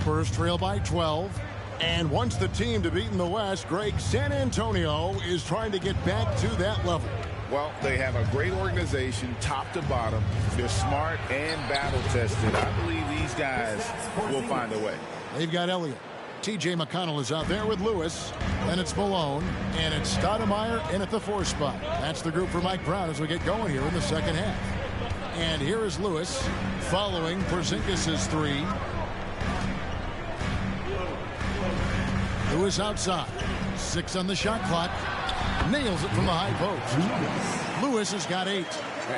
Spurs trail by 12. And once the team to beat in the West, Greg, San Antonio is trying to get back to that level. Well, they have a great organization, top to bottom. They're smart and battle-tested. I believe these guys will find a way. They've got Elliott. T.J. McConnell is out there with Lewis. Then it's Malone. And it's Stoudemire in at the 4 spot. That's the group for Mike Brown as we get going here in the second half. And here is Lewis following Porzingis' 3. Lewis outside. 6 on the shot clock. Nails it from the high post. Lewis has got 8.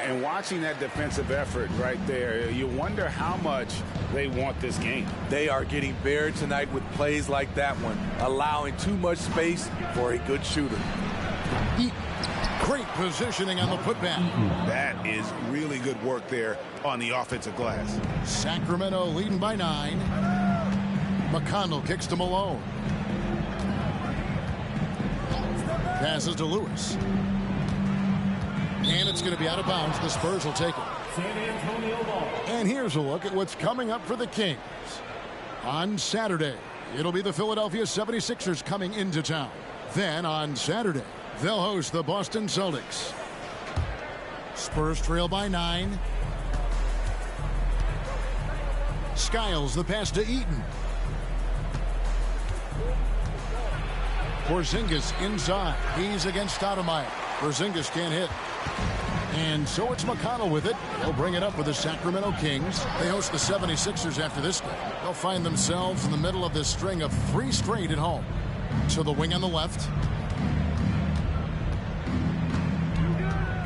And watching that defensive effort right there, you wonder how much they want this game. They are getting buried tonight with plays like that one, allowing too much space for a good shooter. Great positioning on the putback. That is really good work there on the offensive glass. Sacramento leading by 9. McConnell kicks to Malone. Passes to Lewis. And it's going to be out of bounds. The Spurs will take it. And here's a look at what's coming up for the Kings. On Saturday, it'll be the Philadelphia 76ers coming into town. Then on Saturday, they'll host the Boston Celtics. Spurs trail by 9. Skiles the pass to Eaton. Porzingis inside. He's against Stoudemire. Porzingis can't hit. And so it's McConnell with it. They'll bring it up with the Sacramento Kings. They host the 76ers after this game. They'll find themselves in the middle of this string of 3 straight at home. To the wing on the left.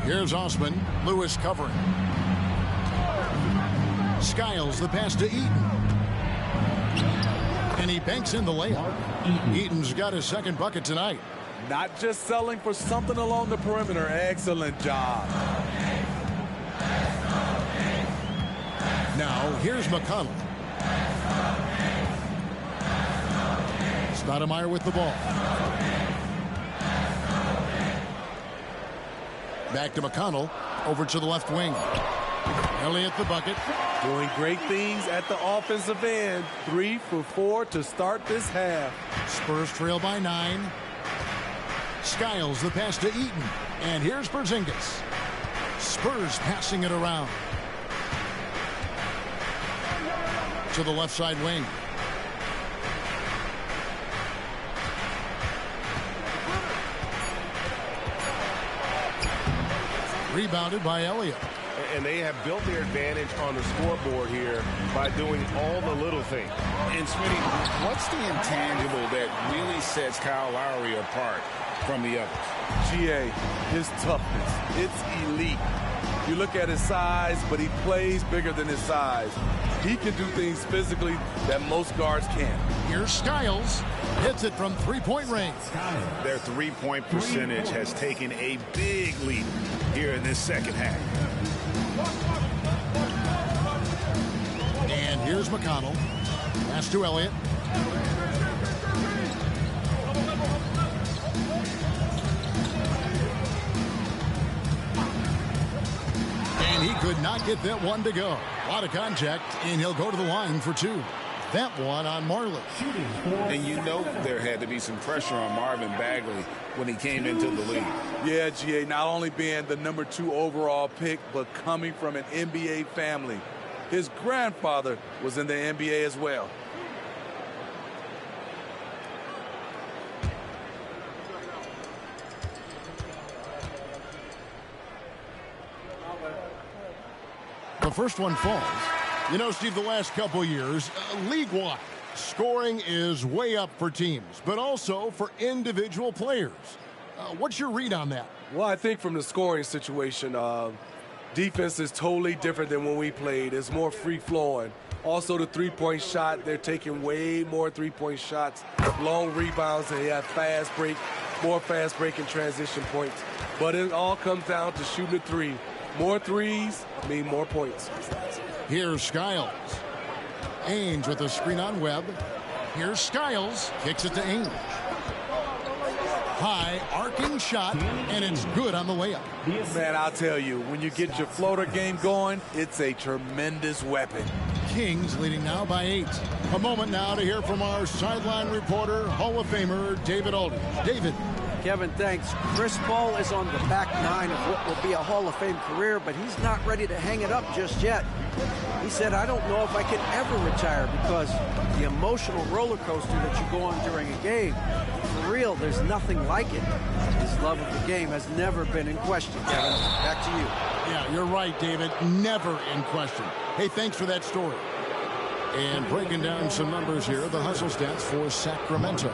Here's Osman. Lewis covering. Skiles the pass to Eaton. And he banks in the layup. Eaton's got his second bucket tonight. Not just selling for something along the perimeter. Excellent job. Now, here's McConnell. Stoudemire with the ball. Back to McConnell. Over to the left wing. Elliott the bucket. Doing great things at the offensive end. 3 for 4 to start this half. Spurs trail by 9. Skiles the pass to Eaton. And here's Porzingis. Spurs passing it around. To the left side wing. Rebounded by Elliott. And they have built their advantage on the scoreboard here by doing all the little things. And Smitty, what's the intangible that really sets Kyle Lowry apart from the others? GA, his toughness. It's elite. You look at his size, but he plays bigger than his size. He can do things physically that most guards can't. Here's Skiles. Hits it from three-point range. Their three-point percentage has taken a big leap here in this second half. And here's McConnell. Pass to Elliott. And he could not get that one to go. A lot of contact, and he'll go to the line for 2. That one on Marley. And you know there had to be some pressure on Marvin Bagley when he came into the league. Yeah, GA, not only being the number 2 overall pick, but coming from an NBA family. His grandfather was in the NBA as well. The first one falls. You know, Steve, the last couple years, league-wide, scoring is way up for teams, but also for individual players. What's your read on that? Well, I think from the scoring situation, defense is totally different than when we played. It's more free-flowing. Also, the three-point shot, they're taking way more three-point shots, long rebounds, and they have fast break, more fast break and transition points. But it all comes down to shooting the 3. More threes mean more points. Here's Skiles. Ainge with a screen on Webb. Here's Skiles. Kicks it to Ainge. High arcing shot, and it's good on the layup. Man, I'll tell you, when you get your floater game going, it's a tremendous weapon. Kings leading now by 8. A moment now to hear from our sideline reporter, Hall of Famer David Aldridge. David. Kevin, thanks. Chris Paul is on the back nine of what will be a Hall of Fame career, but he's not ready to hang it up just yet. He said, I don't know if I can ever retire because the emotional roller coaster that you go on during a game, for real, there's nothing like it. His love of the game has never been in question, Kevin. Back to you. Yeah, you're right, David. Never in question. Hey, thanks for that story. And breaking down some numbers here, the hustle stats for Sacramento.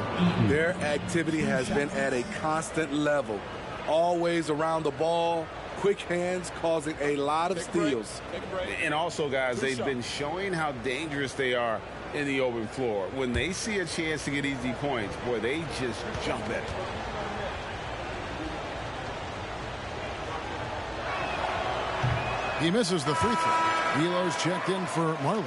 Their activity has been at a constant level. Always around the ball, quick hands causing a lot of steals. And also, guys, they've been showing how dangerous they are in the open floor. When they see a chance to get easy points, boy, they just jump at it. He misses the free throw. Elo's checked in for Marley.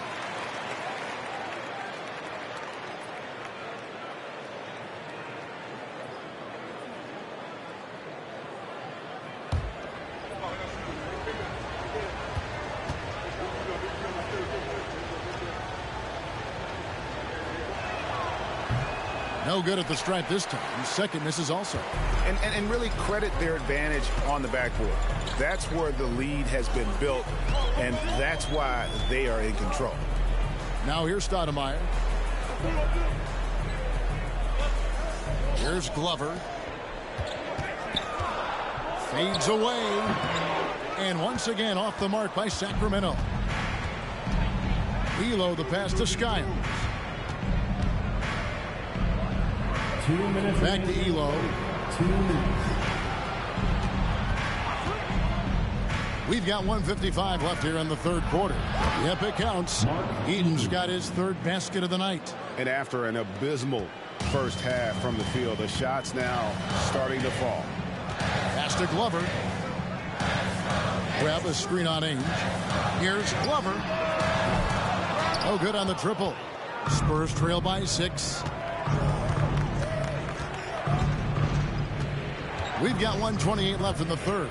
No good at the stripe this time. Second misses also. And really credit their advantage on the backboard. That's where the lead has been built, and that's why they are in control. Now here's Stoudemire. Here's Glover. Fades away. And once again off the mark by Sacramento. Elo the pass to Skiles. 2 minutes. Back to Elo. 2 minutes. We've got 1:55 left here in the third quarter. Yep, it counts. Eaton's got his third basket of the night. And after an abysmal first half from the field, the shots now starting to fall. Pass to Glover. Webb a screen on Ainge. Here's Glover. Oh, good on the triple. Spurs trail by 6. We've got 1:28 left in the third.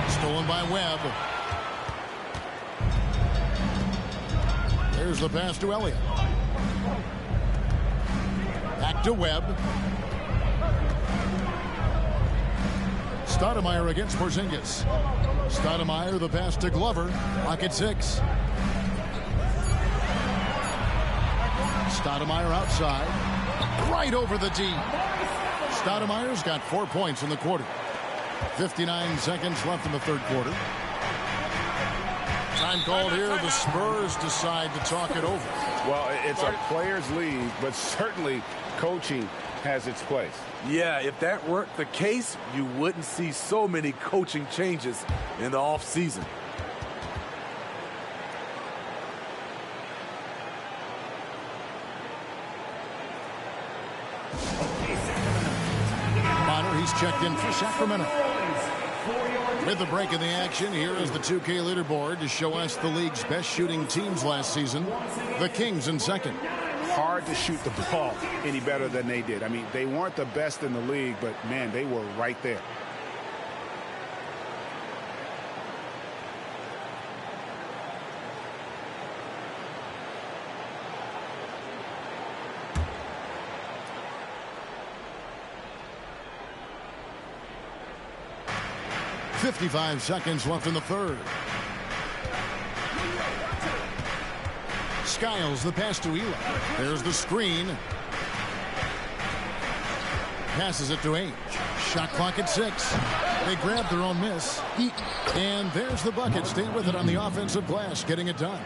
Stolen by Webb. There's the pass to Elliott. Back to Webb. Stoudemire against Porzingis. Stoudemire the pass to Glover. Clock at 6. Stoudemire outside. Right over the D. Stoudemire's got 4 points in the quarter. 59 seconds left in the third quarter. Time called here. The Spurs decide to talk it over. Well, it's a players' league, but certainly coaching has its place. Yeah, if that weren't the case, you wouldn't see so many coaching changes in the offseason. He's checked in for Sacramento. With the break in the action, here is the 2K leaderboard to show us the league's best shooting teams last season. The Kings in second. Hard to shoot the ball any better than they did. I mean, they weren't the best in the league, but, man, they were right there. .55 seconds left in the third. Skiles the pass to Elo. There's the screen. Passes it to Ainge. Shot clock at 6. They grab their own miss. Eaton. And there's the bucket. Stay with it on the offensive glass, getting it done.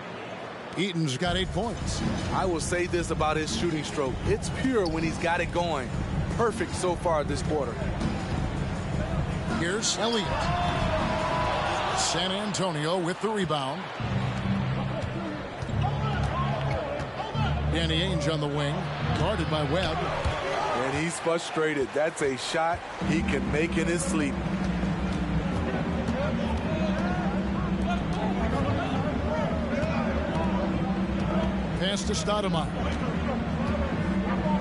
Eaton's got 8 points. I will say this about his shooting stroke. It's pure when he's got it going. Perfect so far this quarter. Here's Elliott. San Antonio with the rebound. Danny Ainge on the wing. Guarded by Webb. And he's frustrated. That's a shot he can make in his sleep. Pass to Stoudemire.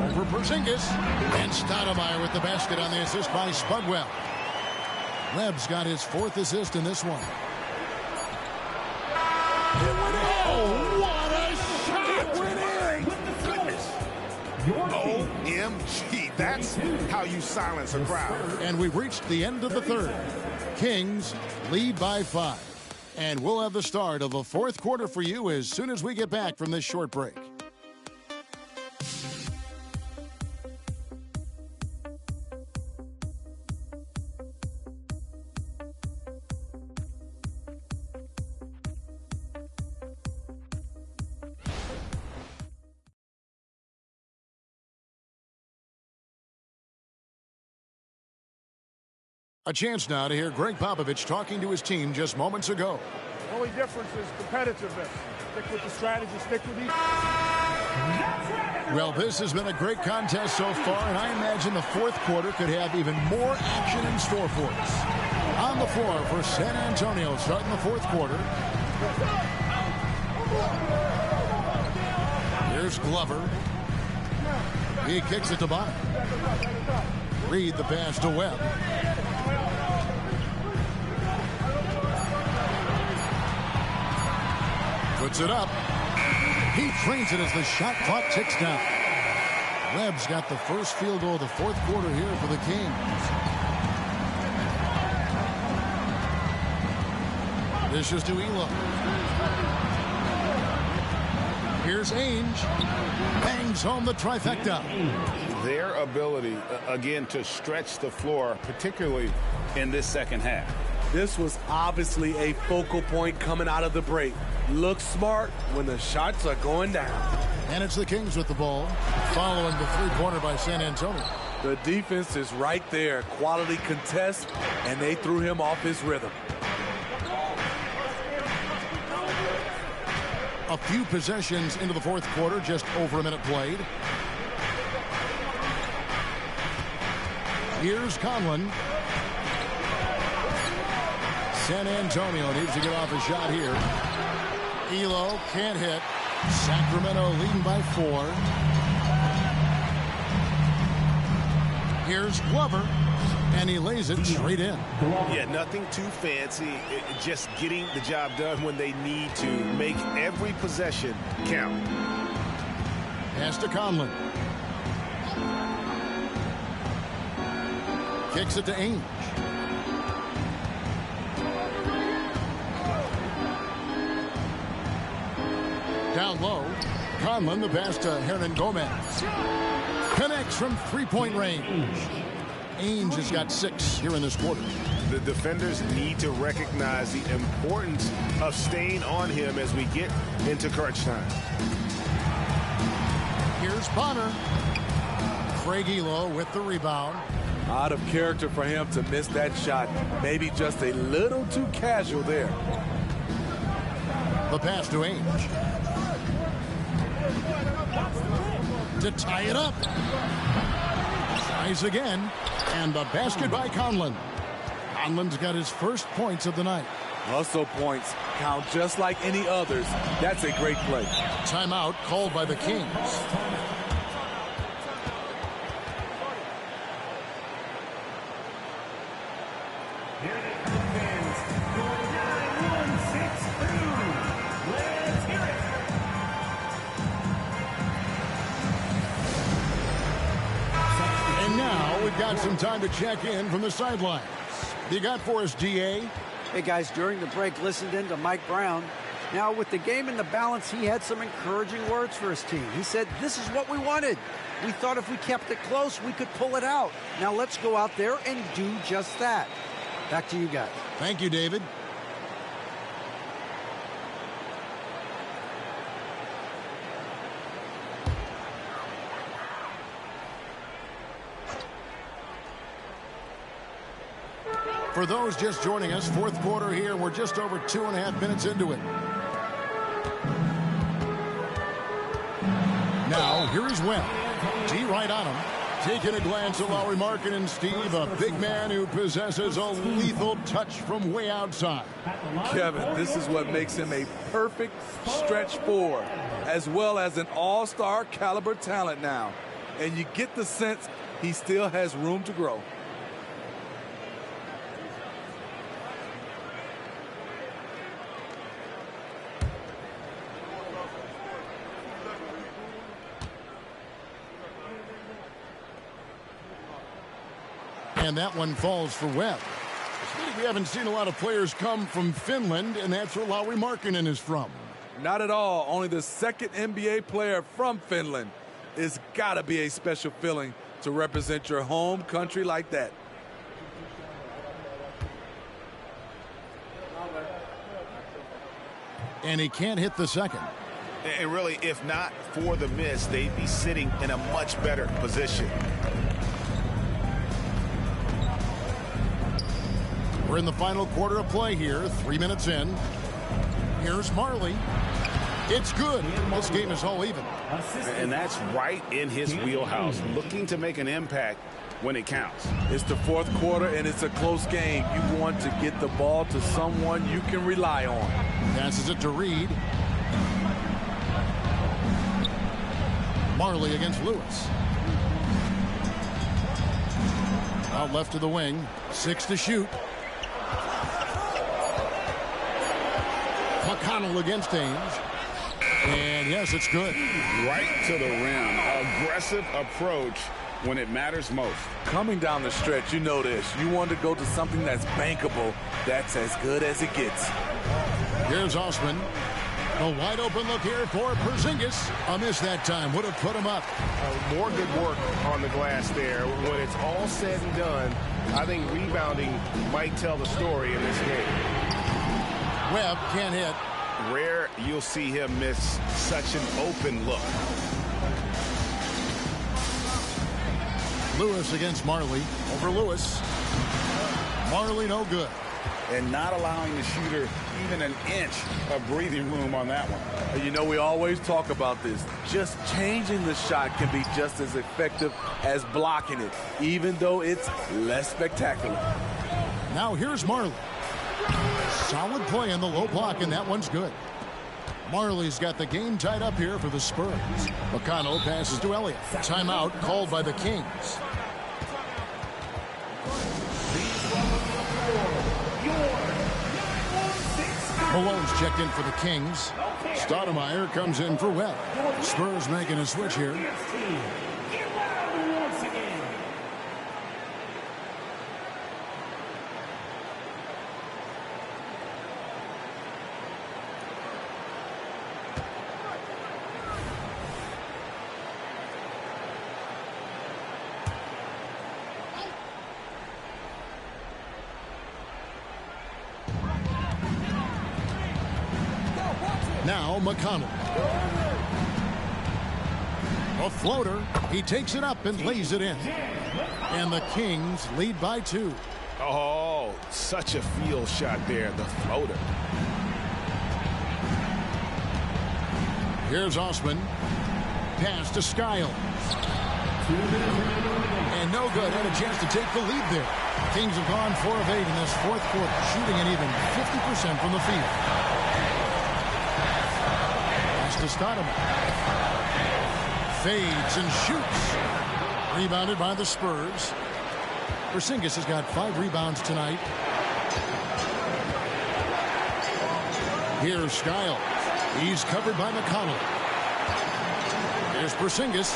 Over Porzingis. And Stoudemire with the basket on the assist by Spudwell. Webb's got his 4th assist in this one. Oh, what a OMG, that's how you silence a crowd. And we've reached the end of the third. Kings lead by 5. And we'll have the start of the fourth quarter for you as soon as we get back from this short break. A chance now to hear Greg Popovich talking to his team just moments ago. The only difference is competitiveness. Stick with the strategy, stick with each. Well, this has been a great contest so far, and I imagine the fourth quarter could have even more action in store for us. On the floor for San Antonio, starting the fourth quarter. Here's Glover. He kicks it to Bonner. Reed the pass to Webb. Puts it up. He trains it as the shot clock ticks down. Webb's got the first field goal of the fourth quarter here for the Kings. This is to Elo. Here's Ainge. Bangs home the trifecta. Their ability, again, to stretch the floor, particularly in this second half. This was obviously a focal point coming out of the break. Look smart when the shots are going down. And it's the Kings with the ball, following the three-pointer by San Antonio. The defense is right there. Quality contest, and they threw him off his rhythm. A few possessions into the fourth quarter, just over a minute played. Here's Conlon. San Antonio needs to get off a shot here. Elo can't hit. Sacramento leading by 4. Here's Glover, and he lays it straight in. Yeah, nothing too fancy. Just getting the job done when they need to. Make every possession count. Pass to Conlon. Kicks it to Ainge. Down low, Conlon, the pass to Hernan Gomez. Connects from three-point range. Ainge has got 6 here in this quarter. The defenders need to recognize the importance of staying on him as we get into crunch time. Here's Bonner. Craig Elo with the rebound. Out of character for him to miss that shot. Maybe just a little too casual there. The pass to Ainge. To tie it up. Tries again. And the basket by Conlon. Conlon's got his first points of the night. Hustle points count just like any others. That's a great play. Timeout called by the Kings. Got some time to check in from the sidelines. You got for us, DA? Hey, guys, during the break, listened in to Mike Brown. Now, with the game in the balance, he had some encouraging words for his team. He said, this is what we wanted. We thought if we kept it close, we could pull it out. Now, let's go out there and do just that. Back to you guys. Thank you, David. For those just joining us, fourth quarter here. We're just over 2.5 minutes into it. Now, here is Webb. D right on him. Taking a glance at Lauri Markkanen, Steve, a big man who possesses a lethal touch from way outside. Kevin, this is what makes him a perfect stretch four, as well as an all-star caliber talent now. And you get the sense he still has room to grow. And that one falls for Webb. We haven't seen a lot of players come from Finland, and that's where Lauri Markkanen is from. Not at all. Only the second NBA player from Finland. It's got to be a special feeling to represent your home country like that. And he can't hit the second. And really, if not for the miss, they'd be sitting in a much better position. We're in the final quarter of play here, 3 minutes in. Here's Marley. It's good. This game is all even. And that's right in his wheelhouse, looking to make an impact when it counts. It's the fourth quarter, and it's a close game. You want to get the ball to someone you can rely on. Passes it to Reed. Marley against Lewis. Out left to the wing. 6 to shoot. McConnell against Ames. And yes, it's good. Right to the rim. Aggressive approach when it matters most. Coming down the stretch, you know this. You want to go to something that's bankable. That's as good as it gets. Here's Osman. A wide open look here for Porzingis. A miss that time. Would have put him up. More good work on the glass there. When it's all said and done, I think rebounding might tell the story in this game. Webb can't hit. Rare you'll see him miss such an open look. Lewis against Marley. Over Lewis. Marley no good. And not allowing the shooter even an inch of breathing room on that one. You know, we always talk about this. Just changing the shot can be just as effective as blocking it, even though it's less spectacular. Now here's Marley. Solid play in the low block, and that one's good. Marley's got the game tied up here for the Spurs. McConnell passes to Elliott. Timeout called by the Kings. Malone's checked in for the Kings. Stoudemire comes in for Webb. Spurs making a switch here. Now McConnell. A floater. He takes it up and lays it in. And the Kings lead by 2. Oh, such a field shot there, the floater. Here's Osman. Pass to Skiles. And no good. Had a chance to take the lead there. Kings have gone 4 of 8 in this fourth quarter, shooting an even 50% from the field. To Stoudemire. Fades and shoots. Rebounded by the Spurs. Porzingis has got 5 rebounds tonight. Here's Skiles. He's covered by McConnell. Here's Porzingis.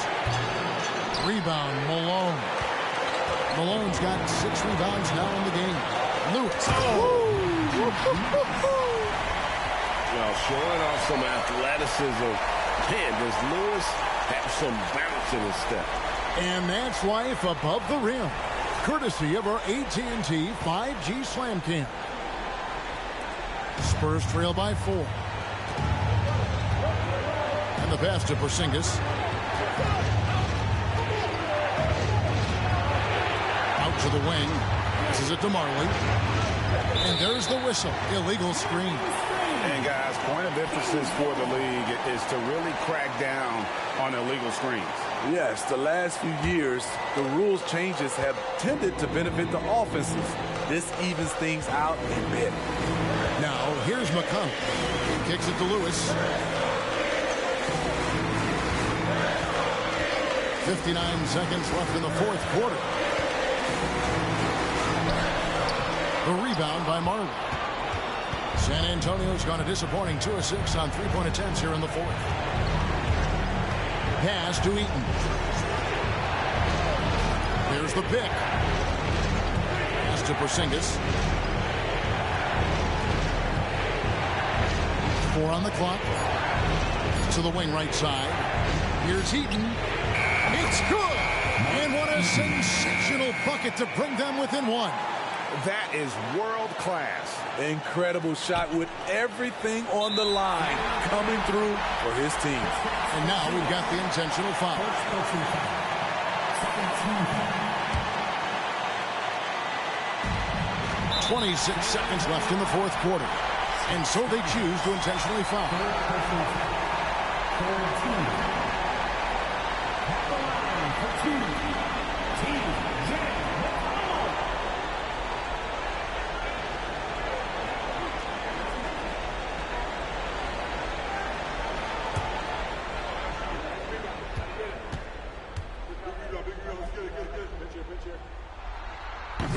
Rebound, Malone. Malone's got 6 rebounds now in the game. Lewis. Well, showing off some athleticism. Man, does Lewis have some bounce in his step. And that's life above the rim. Courtesy of our AT&T 5G Slam Cam. Spurs trail by 4. And the pass to Porzingis. Out to the wing. Passes it to Marley. And there's the whistle. Illegal screen. And guys, point of emphasis for the league is to really crack down on illegal screens. Yes, the last few years, the rules changes have tended to benefit the offenses. This evens things out a bit. Now, here's McConnell. He kicks it to Lewis. 59 seconds left in the fourth quarter. The rebound by Marley. San Antonio's gone a disappointing 2 of 6 on 3-point attempts here in the fourth. Pass to Eaton. Here's the pick. to Porzingis. 4 on the clock. To the wing right side. Here's Heaton. It's good! And what a sensational bucket to bring them within 1. That is world class. Incredible shot with everything on the line coming through for his team. And now we've got the intentional foul. 26 seconds left in the fourth quarter. And so they choose to intentionally foul.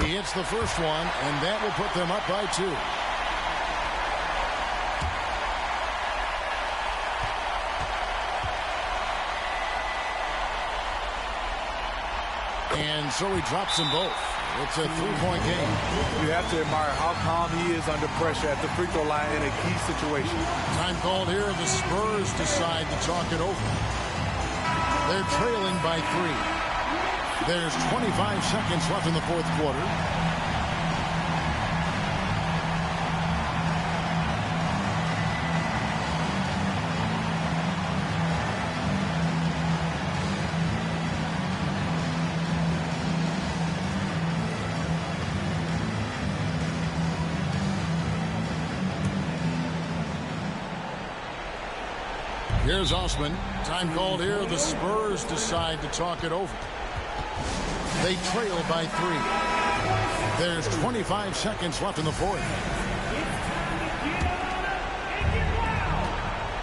He hits the first one, and that will put them up by 2. And so he drops them both. It's a 3-point game. You have to admire how calm he is under pressure at the free throw line in a key situation. Time called here. The Spurs decide to talk it over. They're trailing by 3. There's 25 seconds left in the fourth quarter. Here's Osman. Time called here. The Spurs decide to talk it over. They trail by 3. There's 25 seconds left in the fourth.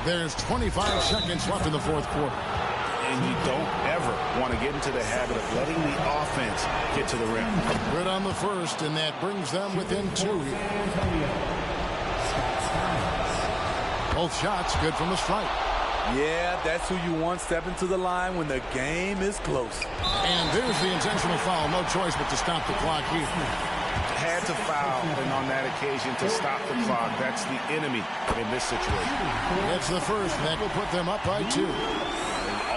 There's 25 seconds left in the fourth quarter. And you don't ever want to get into the habit of letting the offense get to the rim. Good on the first, and that brings them within 2 here. Both shots good from the stripe. Yeah, that's who you want stepping to the line when the game is close. And there's the intentional foul. No choice but to stop the clock here. Had to foul, and on that occasion to stop the clock. That's the enemy in this situation. That's the first. That will put them up by 2.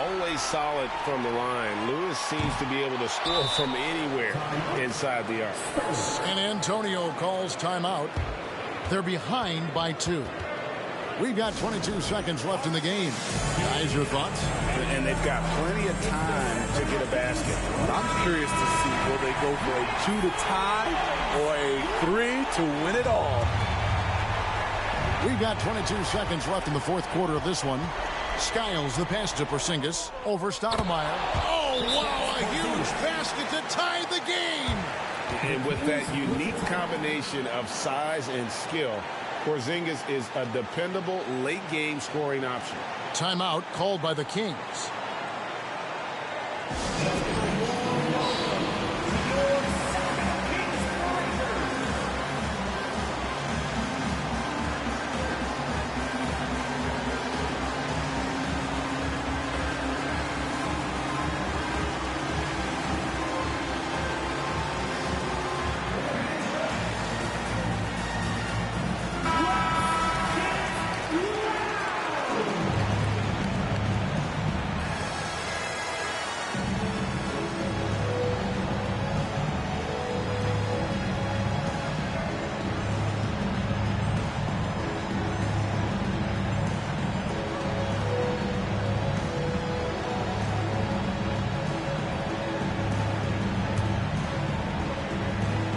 Always solid from the line. Lewis seems to be able to score from anywhere inside the arc. And Antonio calls timeout. They're behind by 2. We've got 22 seconds left in the game. Guys, your thoughts? And they've got plenty of time to get a basket. I'm curious to see, will they go for a 2 to tie or a 3 to win it all? We've got 22 seconds left in the fourth quarter of this one. Skiles the pass to Porzingis over Stoudemire. Oh, wow, a huge basket to tie the game. And with that unique combination of size and skill, Porzingis is a dependable late-game scoring option. Timeout called by the Kings.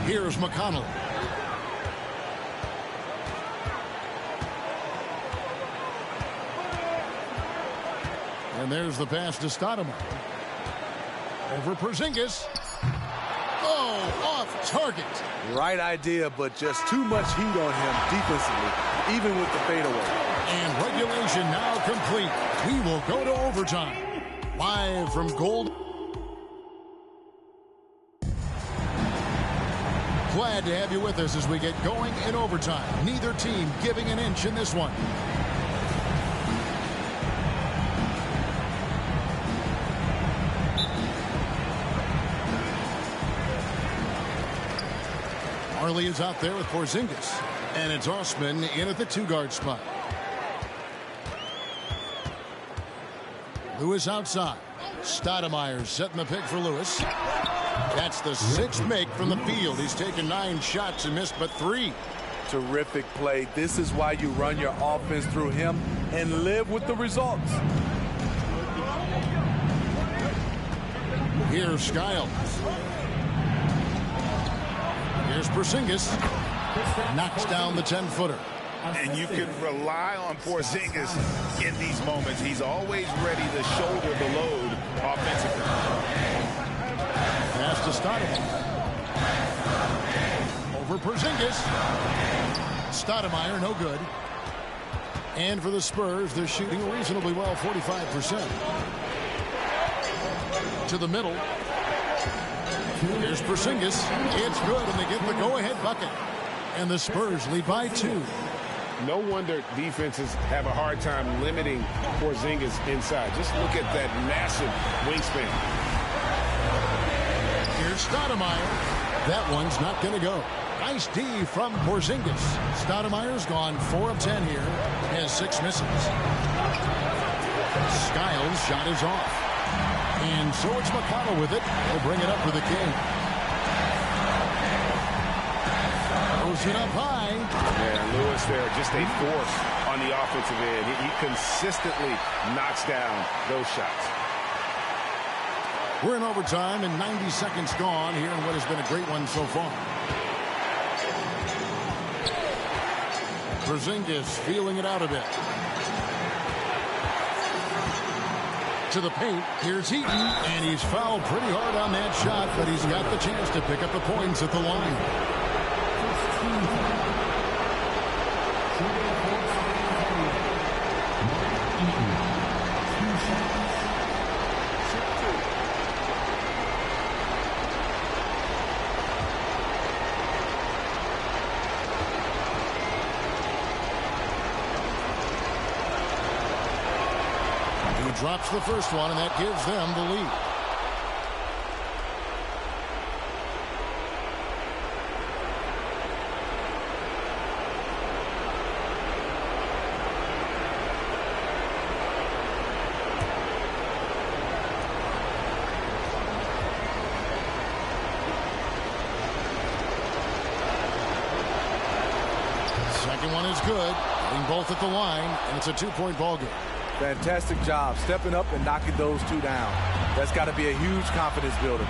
Here's McConnell. And there's the pass to Stoudemire. Over Porzingis. Oh, off target. Right idea, but just too much heat on him defensively, even with the fadeaway. And regulation now complete. We will go to overtime. Live from Gold. Glad to have you with us as we get going in overtime. Neither team giving an inch in this one. Marley is out there with Porzingis. And it's Osman in at the 2-guard spot. Lewis outside. Stoudemire setting the pick for Lewis. That's the 6th make from the field. He's taken 9 shots and missed but 3. Terrific play. This is why you run your offense through him and live with the results. Here's Skiles. Here's Porzingis. Knocks down the 10-footer. And you can rely on Porzingis in these moments. He's always ready to shoulder the load offensively. Pass to Stoudemire. Over Porzingis. Stoudemire, no good. And for the Spurs, they're shooting reasonably well, 45%. To the middle. Here's Porzingis. It's good, and they get the go-ahead bucket. And the Spurs lead by 2. No wonder defenses have a hard time limiting Porzingis inside. Just look at that massive wingspan. Here's Stoudemire. That one's not going to go. Nice D from Porzingis. Stoudemire's gone 4 of 10 here. Has 6 misses. Skiles' shot is off. And so it's McConnell with it. He'll bring it up for the King. Throws it up high. Yeah, Lewis there, just a force on the offensive end. He consistently knocks down those shots. We're in overtime and 90 seconds gone here in what has been a great one so far. Porzingis feeling it out a bit. To the paint. Here's Heaton, and he's fouled pretty hard on that shot, but he's got the chance to pick up the points at the line. Drops the first one, and that gives them the lead. Second one is good. Getting both at the line, and it's a 2-point ball game. Fantastic job stepping up and knocking those 2 down. That's got to be a huge confidence builder.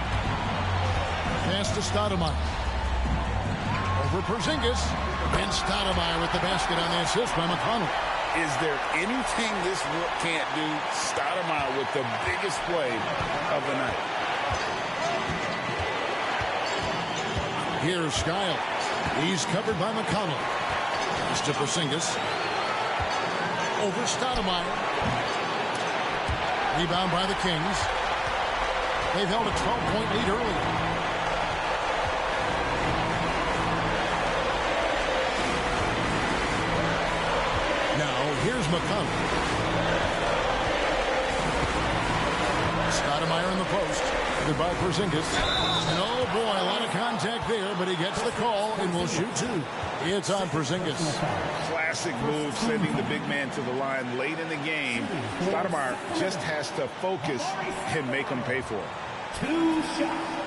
Pass to Stoudemire. Over Porzingis. And Stoudemire with the basket on the assist by McConnell. Is there anything this can't do? Stoudemire with the biggest play of the night. Here's Skiles. He's covered by McConnell. Pass to Porzingis. Over Stoudemire. Rebound by the Kings. They've held a 12-point lead early. Now, here's McConnell. Stoudemire in the post. Goodbye, Porzingis. And oh boy, a lot of contact there, but he gets the call and will shoot 2. It's on Porzingis. Classic move, sending the big man to the line late in the game. Stoudemire just has to focus and make him pay for it. 2 shots.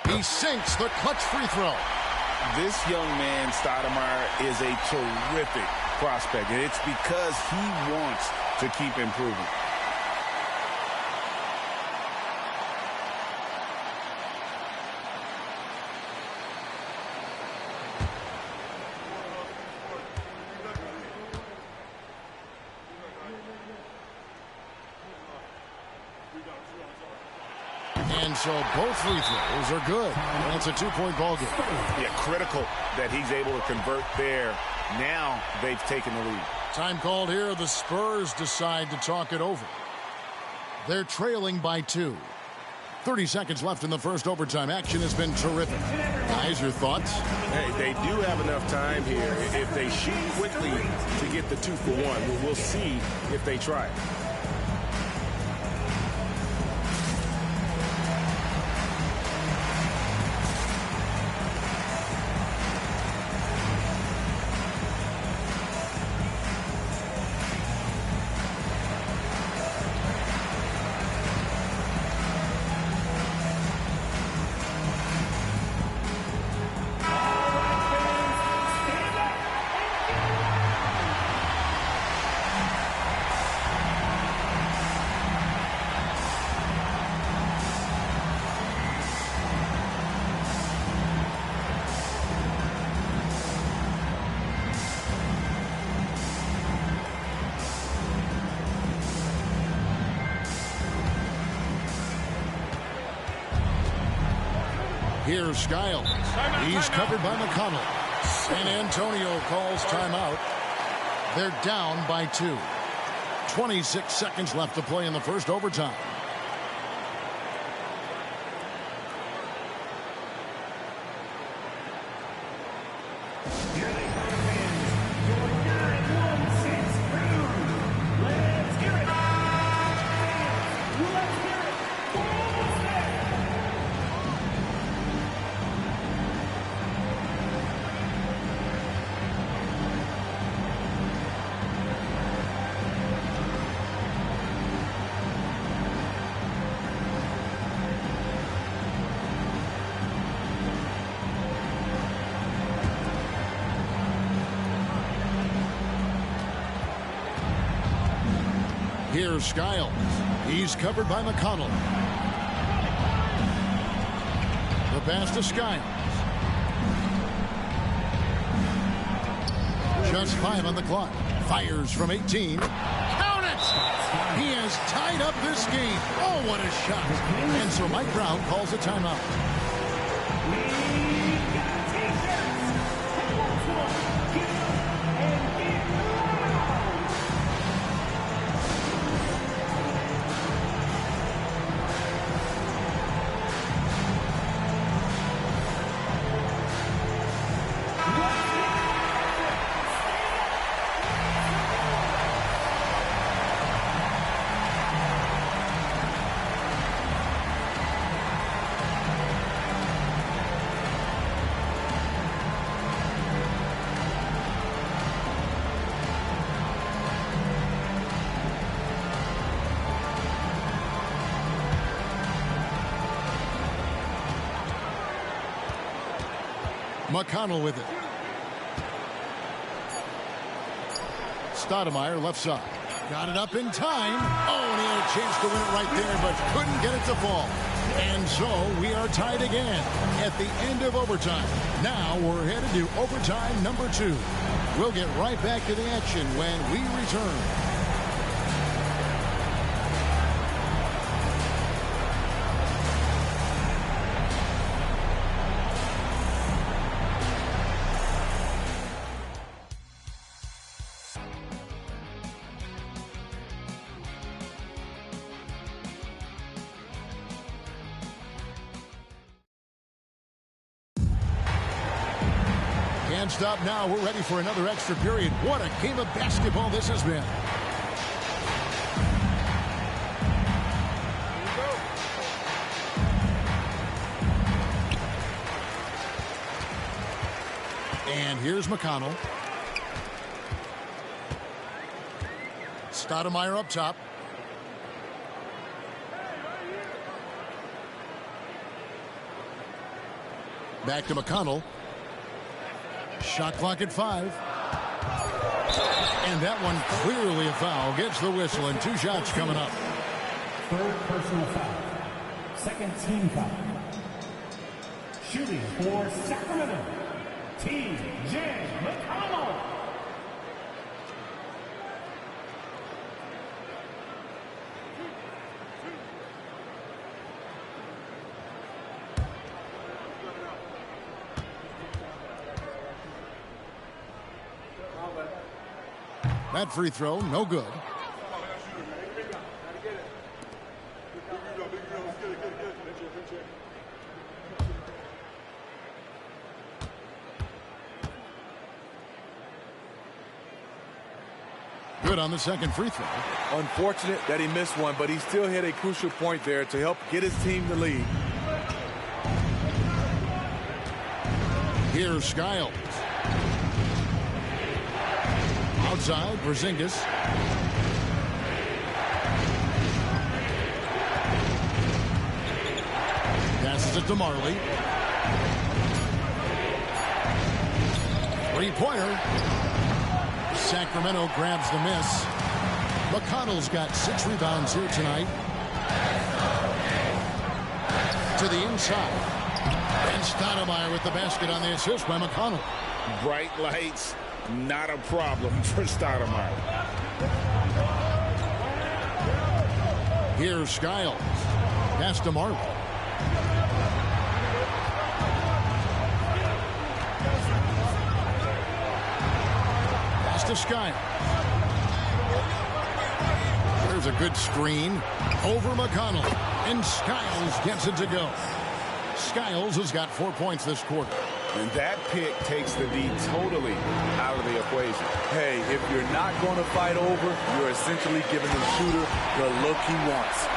He sinks the clutch free throw. This young man, Stoudemire, is a terrific prospect, and it's because he wants to keep improving. And so both free throws are good. And it's a 2-point ball game. Yeah, critical that he's able to convert there. Now they've taken the lead. Time called here. The Spurs decide to talk it over. They're trailing by 2. 30 seconds left in the first overtime. Action has been terrific. Guys, your thoughts? Hey, they do have enough time here. If they shoot quickly to get the 2 for 1, we'll see if they try it. Here's Skiles. He's covered by McConnell. San Antonio calls timeout. They're down by 2. 26 seconds left to play in the first overtime. Here's Skiles. He's covered by McConnell. The pass to Skiles. Just 5 on the clock. Fires from 18. Count it! He has tied up this game. Oh, what a shot. And so Mike Brown calls a timeout. McConnell with it. Stoudemire left side. Got it up in time. Oh, and he had a chance to win it right there, but couldn't get it to fall. And so we are tied again at the end of overtime. Now we're headed to overtime number 2. We'll get right back to the action when we return. Can't stop now. We're ready for another extra period. What a game of basketball this has been. And here's McConnell. Stoudemire up top. Back to McConnell. Shot clock at 5. And that one clearly a foul. Gets the whistle, and 2 shots coming up. Third personal foul. Second team foul. Shooting for Sacramento, T.J. McConnell. That free throw, no good. good on the second free throw. Unfortunate that he missed one, but he still hit a crucial point there to help get his team the lead. Here's Skiles. Outside, Porzingis. Passes it to Marley. Three-pointer. Sacramento grabs the miss. McConnell's got 6 rebounds here tonight. To the inside. And Stoudemire with the basket on the assist by McConnell. Bright lights, not a problem for Stoudemire. Here's Skiles. Pass to Marley. Pass to Skiles. There's a good screen. Over McConnell. And Skiles gets it to go. Skiles has got 4 points this quarter. And that pick takes the D totally out of the equation. Hey, if you're not going to fight over, you're essentially giving the shooter the look he wants.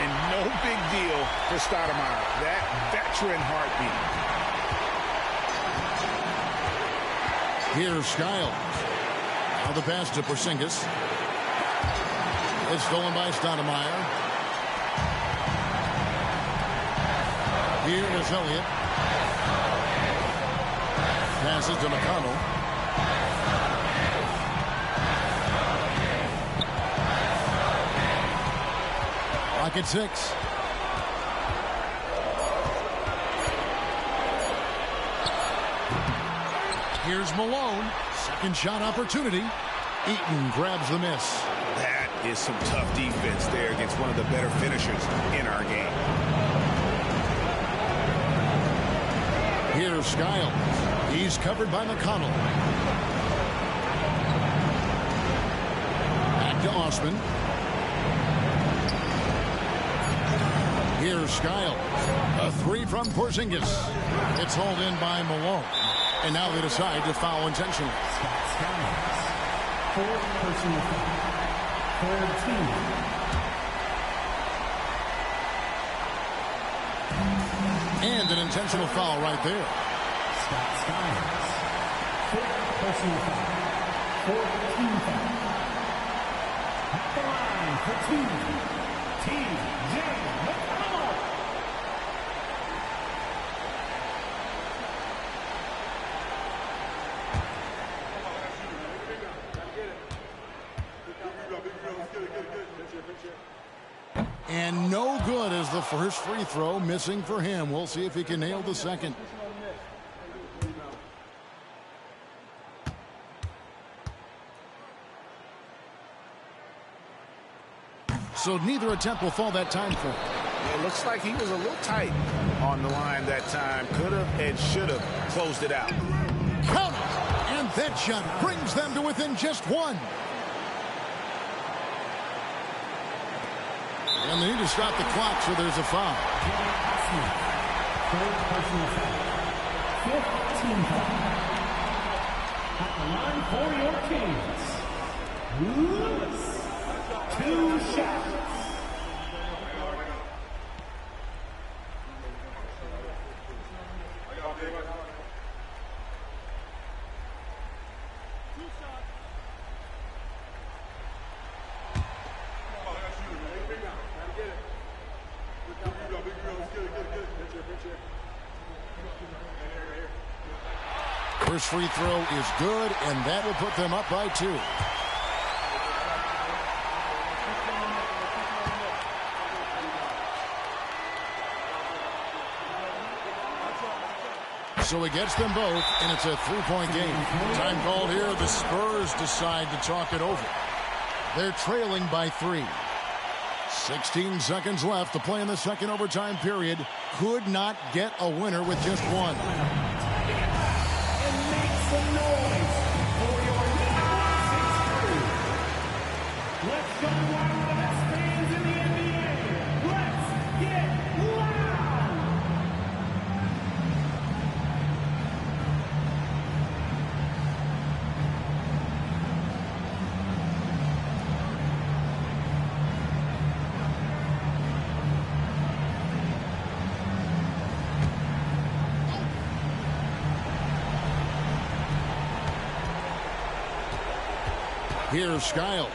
And no big deal for Stoudemire. That veteran heartbeat. Here's Skiles. Now the pass to Porzingis. It's stolen by Stoudemire. Here is Elliott. Passes to McConnell. Rocket 6. Here's Malone. Second shot opportunity. Eaton grabs the miss. That is some tough defense there against one of the better finishers in our game. Here's Skiles. He's covered by McConnell. Back to Osman. Here's Skiles. A three from Porzingis. It's hauled in by Malone. And now they decide to foul intentionally. Fourth personal foul. Third team. And an intentional foul right there. Scott Skiles. Fifth personal foul. Fourth team foul. At the line for T.J. McConnell. And no good as the first free throw missing for him. We'll see if he can nail the second. So neither attempt will fall that time for him. It looks like he was a little tight on the line that time. Could have and should have closed it out. Count it! And that shot brings them to within just one. And they need to stop the clock, so there's a foul. Third personal foul. Fifth team foul. At the line for your Kings, Lewis. 2 shots. First free throw is good, and that will put them up by 2. So he gets them both, and it's a 3-point game. Time called here. The Spurs decide to talk it over. They're trailing by 3. 16 seconds left to play in the second overtime period. Could not get a winner with just one. And make some noise for your Let's go wild, the best fans in the NBA. Let's get loud. Here's Skiles.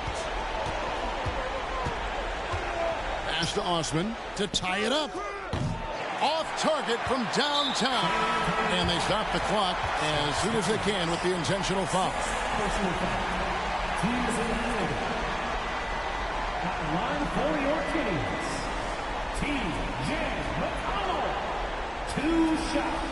Pass to Osman to tie it up. Off target from downtown. And they stop the clock as soon as they can with the intentional foul. Personal foul. Teams eliminated. At the line for your Kings. T.J. McConnell. 2 shots.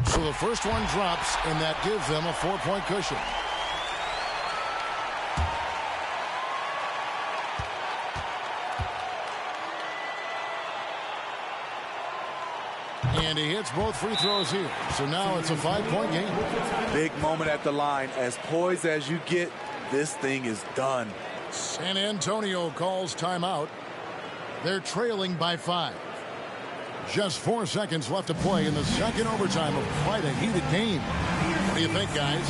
So the first one drops, and that gives them a 4-point cushion. And he hits both free throws here. So now it's a 5-point game. Big moment at the line. As poised as you get, this thing is done. San Antonio calls timeout. They're trailing by 5. Just 4 seconds left to play in the second overtime of quite a heated game. What do you think, guys?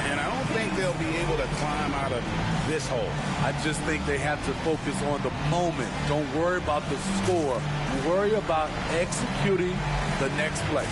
And I don't think they'll be able to climb out of this hole. I just think they have to focus on the moment. Don't worry about the score. Worry about executing the next play.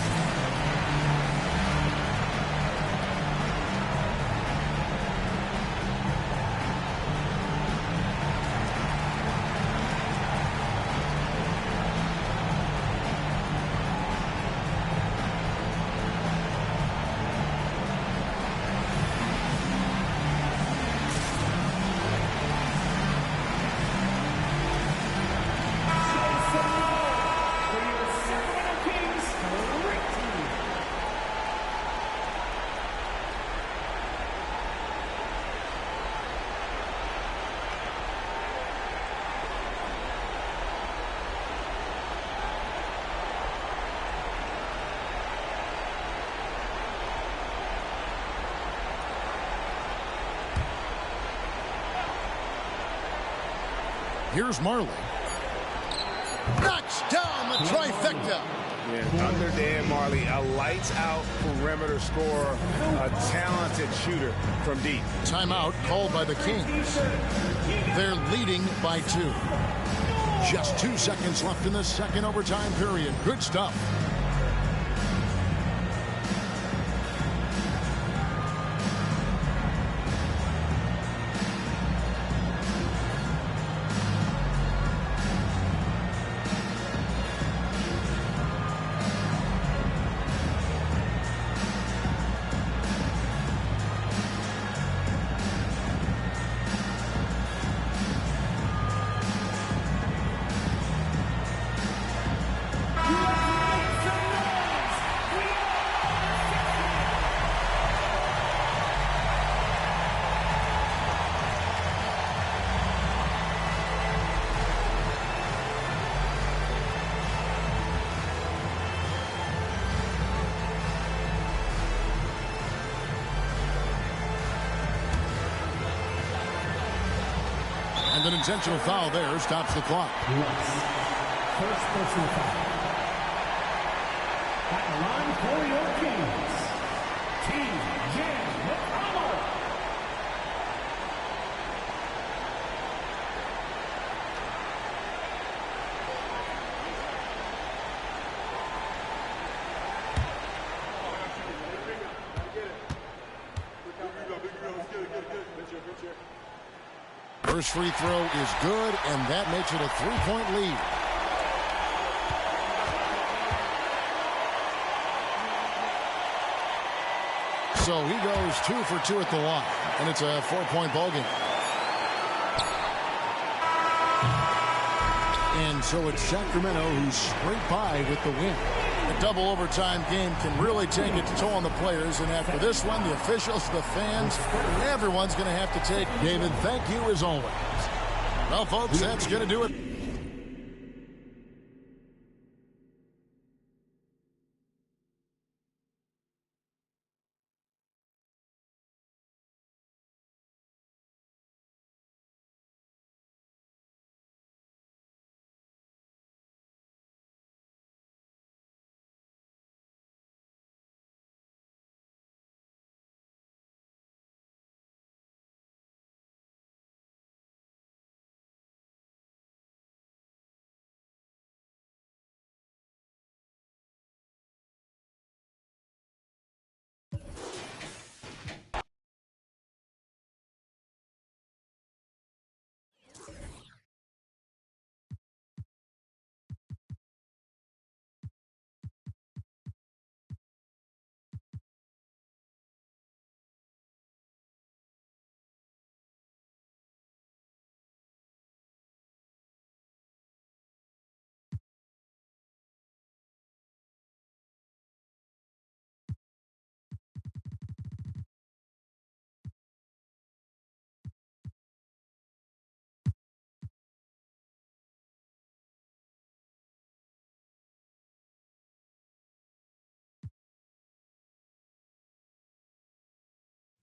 Here's Marley. Knocks down the trifecta. Yeah, under Dan Marley, a lights-out perimeter scorer, a talented shooter from deep. Timeout called by the Kings. They're leading by 2. Just 2 seconds left in the second overtime period. Good stuff. And an intentional foul there stops the clock. First personal foul. At the line for your Kings. T.J. McConnell. First free throw is good, and that makes it a 3-point lead. So he goes 2 for 2 at the line, and it's a 4-point ball game. And so it's Sacramento who's scraped by with the win. A double overtime game can really take its toll on the players, and after this one, the officials, the fans, everyone's going to have to take. David, thank you as always. Well, folks, that's going to do it.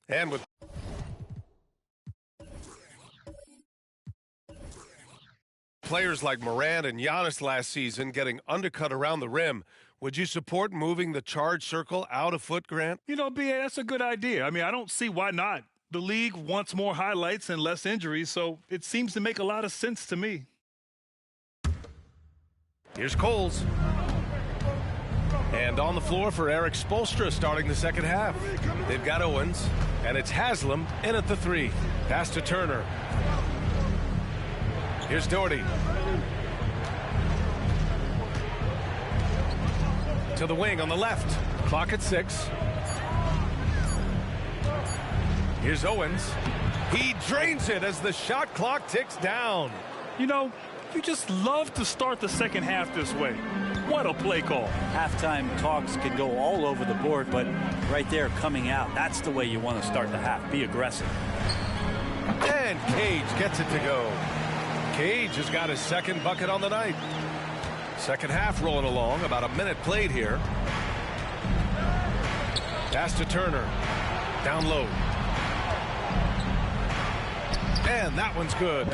And with players like Morant and Giannis last season getting undercut around the rim, would you support moving the charge circle out a foot, Grant? You know, B.A., that's a good idea. I mean, I don't see why not. The league wants more highlights and less injuries, so it seems to make a lot of sense to me. Here's Coles. And on the floor for Eric Spoelstra starting the second half. They've got Owens, and it's Haslam in at the 3. Pass to Turner. Here's Doherty. To the wing on the left. Clock at 6. Here's Owens. He drains it as the shot clock ticks down. You know, you just love to start the second half this way. What a play call. Halftime talks could go all over the board, but right there coming out, that's the way you want to start the half. Be aggressive. And Cage gets it to go. Cage has got his second bucket on the night. Second half rolling along, about a minute played here. Pass to Turner. Down low. And that one's good.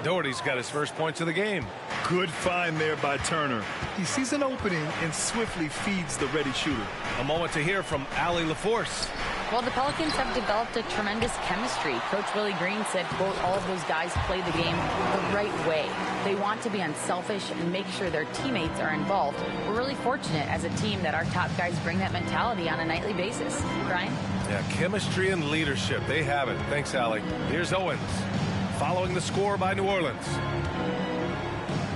Doherty's got his first points of the game. Good find there by Turner. He sees an opening and swiftly feeds the ready shooter. A moment to hear from Allie LaForce. Well, the Pelicans have developed a tremendous chemistry. Coach Willie Green said, quote, all of those guys play the game the right way. They want to be unselfish and make sure their teammates are involved. We're really fortunate as a team that our top guys bring that mentality on a nightly basis. Brian? Yeah, chemistry and leadership. They have it. Thanks, Allie. Here's Owens. Following the score by New Orleans.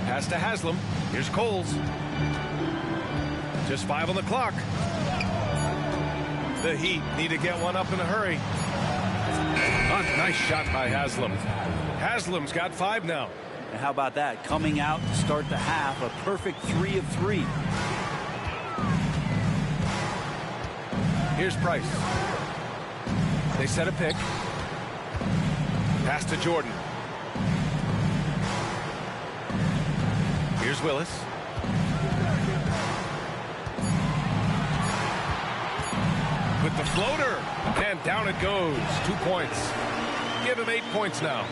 Pass to Haslam. Here's Coles. Just 5 on the clock. The Heat need to get one up in a hurry. A nice shot by Haslam. Haslam's got 5 now. And how about that? Coming out to start the half, a perfect 3 of 3. Here's Price. They set a pick. Pass to Jordan. Here's Willis. With the floater. And down it goes. 2 points. Give him 8 points now.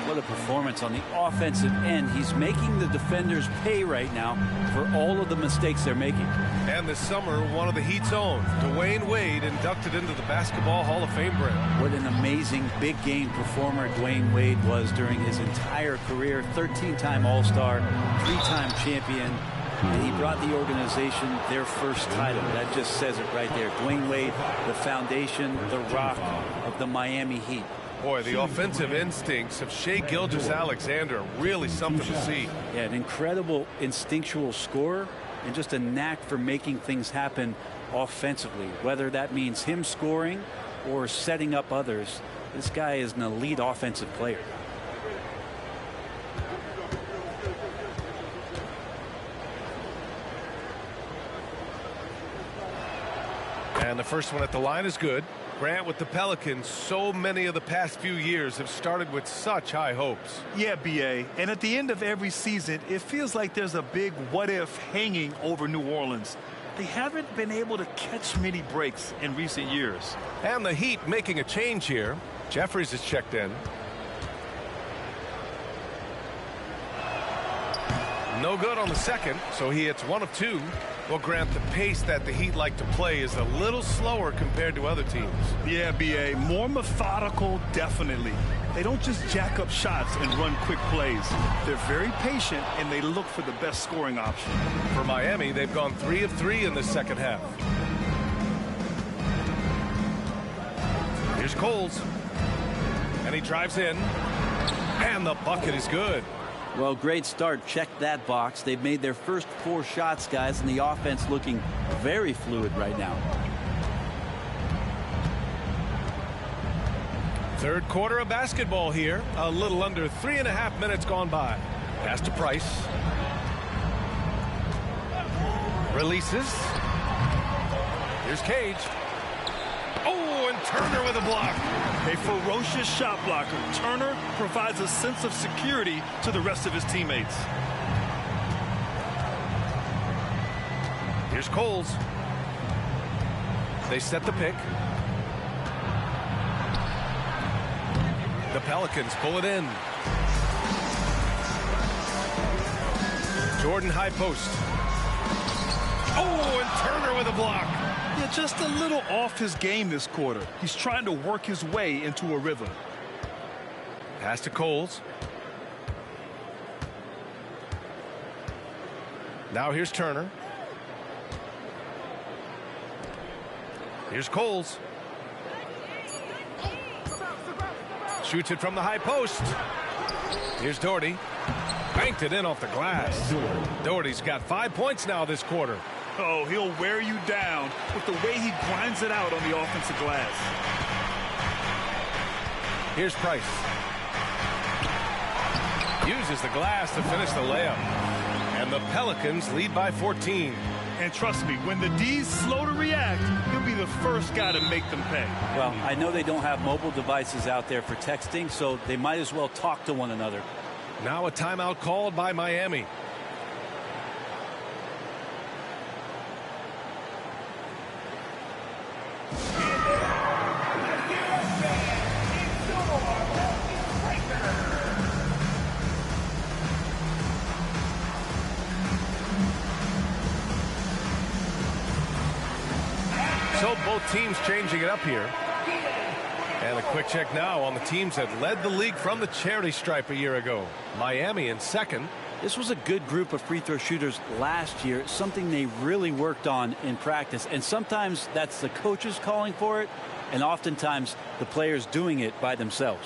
What a performance on the offensive end. He's making the defenders pay right now for all of the mistakes they're making. And this summer, one of the Heat's own, Dwayne Wade, inducted into the Basketball Hall of Fame, Brent. What an amazing big game performer Dwayne Wade was during his entire career. 13-time All-Star, 3-time champion. And he brought the organization their first title. That just says it right there. Dwayne Wade, the foundation, the rock of the Miami Heat. Boy, the offensive instincts of Shai Gilgeous-Alexander, really something to see. Yeah, an incredible instinctual scorer and just a knack for making things happen offensively, whether that means him scoring or setting up others. This guy is an elite offensive player. And the first one at the line is good. Grant, with the Pelicans, so many of the past few years have started with such high hopes. Yeah, B.A. And at the end of every season, it feels like there's a big what-if hanging over New Orleans. They haven't been able to catch many breaks in recent years. And the Heat making a change here. Jeffries is checked in. No good on the second, so he hits 1 of 2. Well, Grant, the pace that the Heat like to play is a little slower compared to other teams. Yeah, B.A. More methodical, definitely. They don't just jack up shots and run quick plays. They're very patient, and they look for the best scoring option. For Miami, they've gone 3 of 3 in the second half. Here's Coles. And he drives in. And the bucket is good. Well, great start. Check that box. They've made their first 4 shots, guys, and the offense looking very fluid right now. Third quarter of basketball here. A little under 3.5 minutes gone by. Pass to Price. Releases. Here's Cage. Oh, and Turner with a block. A ferocious shot blocker. Turner provides a sense of security to the rest of his teammates. Here's Coles. They set the pick. Pelicans pull it in. Jordan high post. Oh, and Turner with a block. Yeah, just a little off his game this quarter. He's trying to work his way into a rhythm. Pass to Coles. Now here's Turner. Here's Coles. Shoots it from the high post. Here's Doherty. Banked it in off the glass. Doherty's got 5 points now this quarter. Oh, he'll wear you down with the way he grinds it out on the offensive glass. Here's Price. Uses the glass to finish the layup. And the Pelicans lead by 14. And trust me, when the D's slow to react, he'll be the first guy to make them pay. Well, I know they don't have mobile devices out there for texting, so they might as well talk to one another. Now a timeout called by Miami. So both teams changing it up here. And a quick check now on the teams that led the league from the charity stripe a year ago. Miami in second. This was a good group of free throw shooters last year, something they really worked on in practice. And sometimes that's the coaches calling for it, and oftentimes the players doing it by themselves.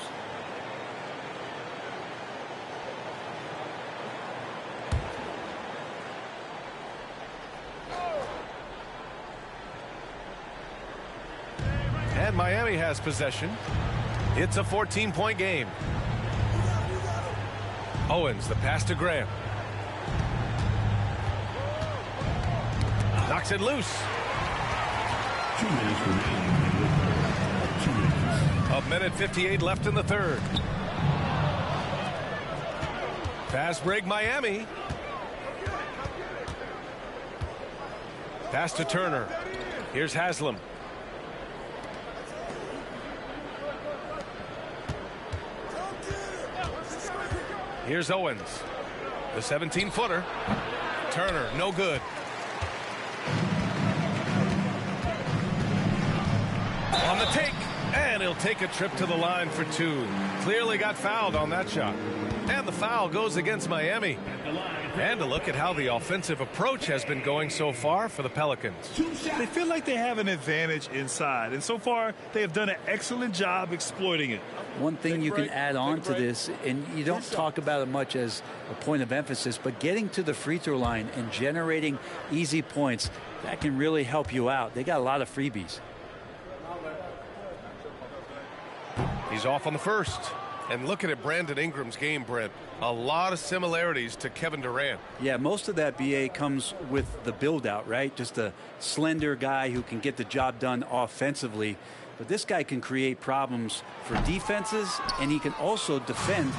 And Miami has possession. It's a 14-point game. Owens, the pass to Graham. Knocks it loose. 2 minutes remaining. 2 minutes. A minute 58 left in the third. Fast break Miami. Pass to Turner. Here's Haslam. Here's Owens. The 17-footer. Turner, no good. On the take. And he'll take a trip to the line for two. Clearly got fouled on that shot. And the foul goes against Miami. And a look at how the offensive approach has been going so far for the Pelicans. They feel like they have an advantage inside. And so far, they have done an excellent job exploiting it. One thing you can add on to this, and you don't talk about it much as a point of emphasis, but getting to the free throw line and generating easy points, that can really help you out. They got a lot of freebies. He's off on the first. And looking at Brandon Ingram's game, Brent, a lot of similarities to Kevin Durant. Yeah, most of that, BA, comes with the build-out, right? Just a slender guy who can get the job done offensively. But this guy can create problems for defenses, and he can also defend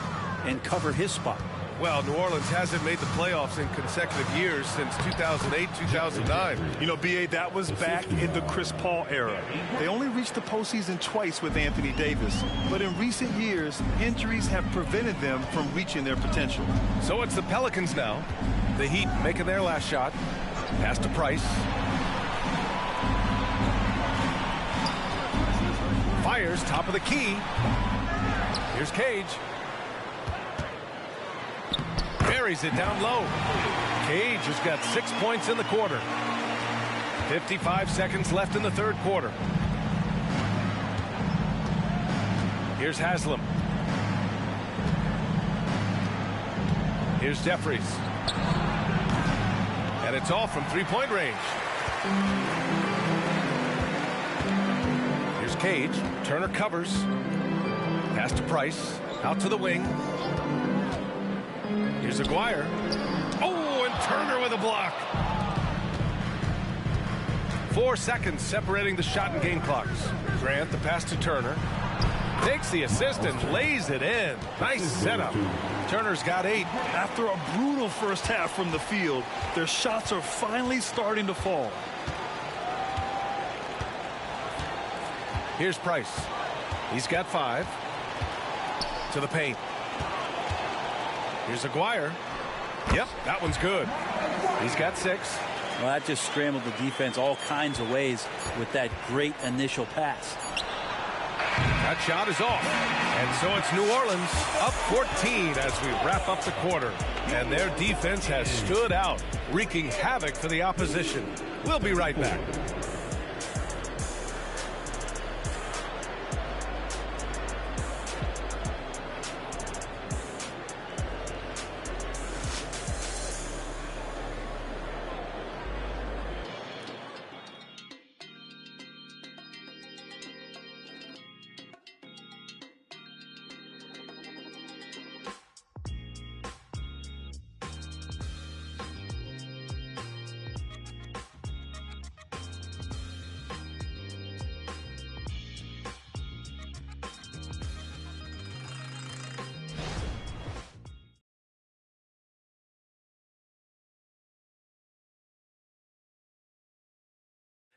and cover his spot. Well, New Orleans hasn't made the playoffs in consecutive years since 2008, 2009. You know, BA, that was back in the Chris Paul era. They only reached the postseason twice with Anthony Davis. But in recent years, injuries have prevented them from reaching their potential. So it's the Pelicans now. The Heat making their last shot. Pass to Price. Fires top of the key. Here's Cage. Buries it down low. Cage has got 6 points in the quarter. 55 seconds left in the third quarter. Here's Haslam. Here's Jeffries. And it's off from three-point range. Here's Cage. Turner covers. Pass to Price. Out to the wing. Here's Aguirre. Oh, and Turner with a block. 4 seconds separating the shot and game clocks. Grant, the pass to Turner. Takes the assist and lays it in. Nice setup. Turner's got 8. After a brutal first half from the field, their shots are finally starting to fall. Here's Price. He's got 5. to the paint. Here's Aguirre. Yep, that one's good. He's got 6. Well, that just scrambled the defense all kinds of ways with that great initial pass. That shot is off. And so it's New Orleans up 14 as we wrap up the quarter. And their defense has stood out, wreaking havoc for the opposition. We'll be right back.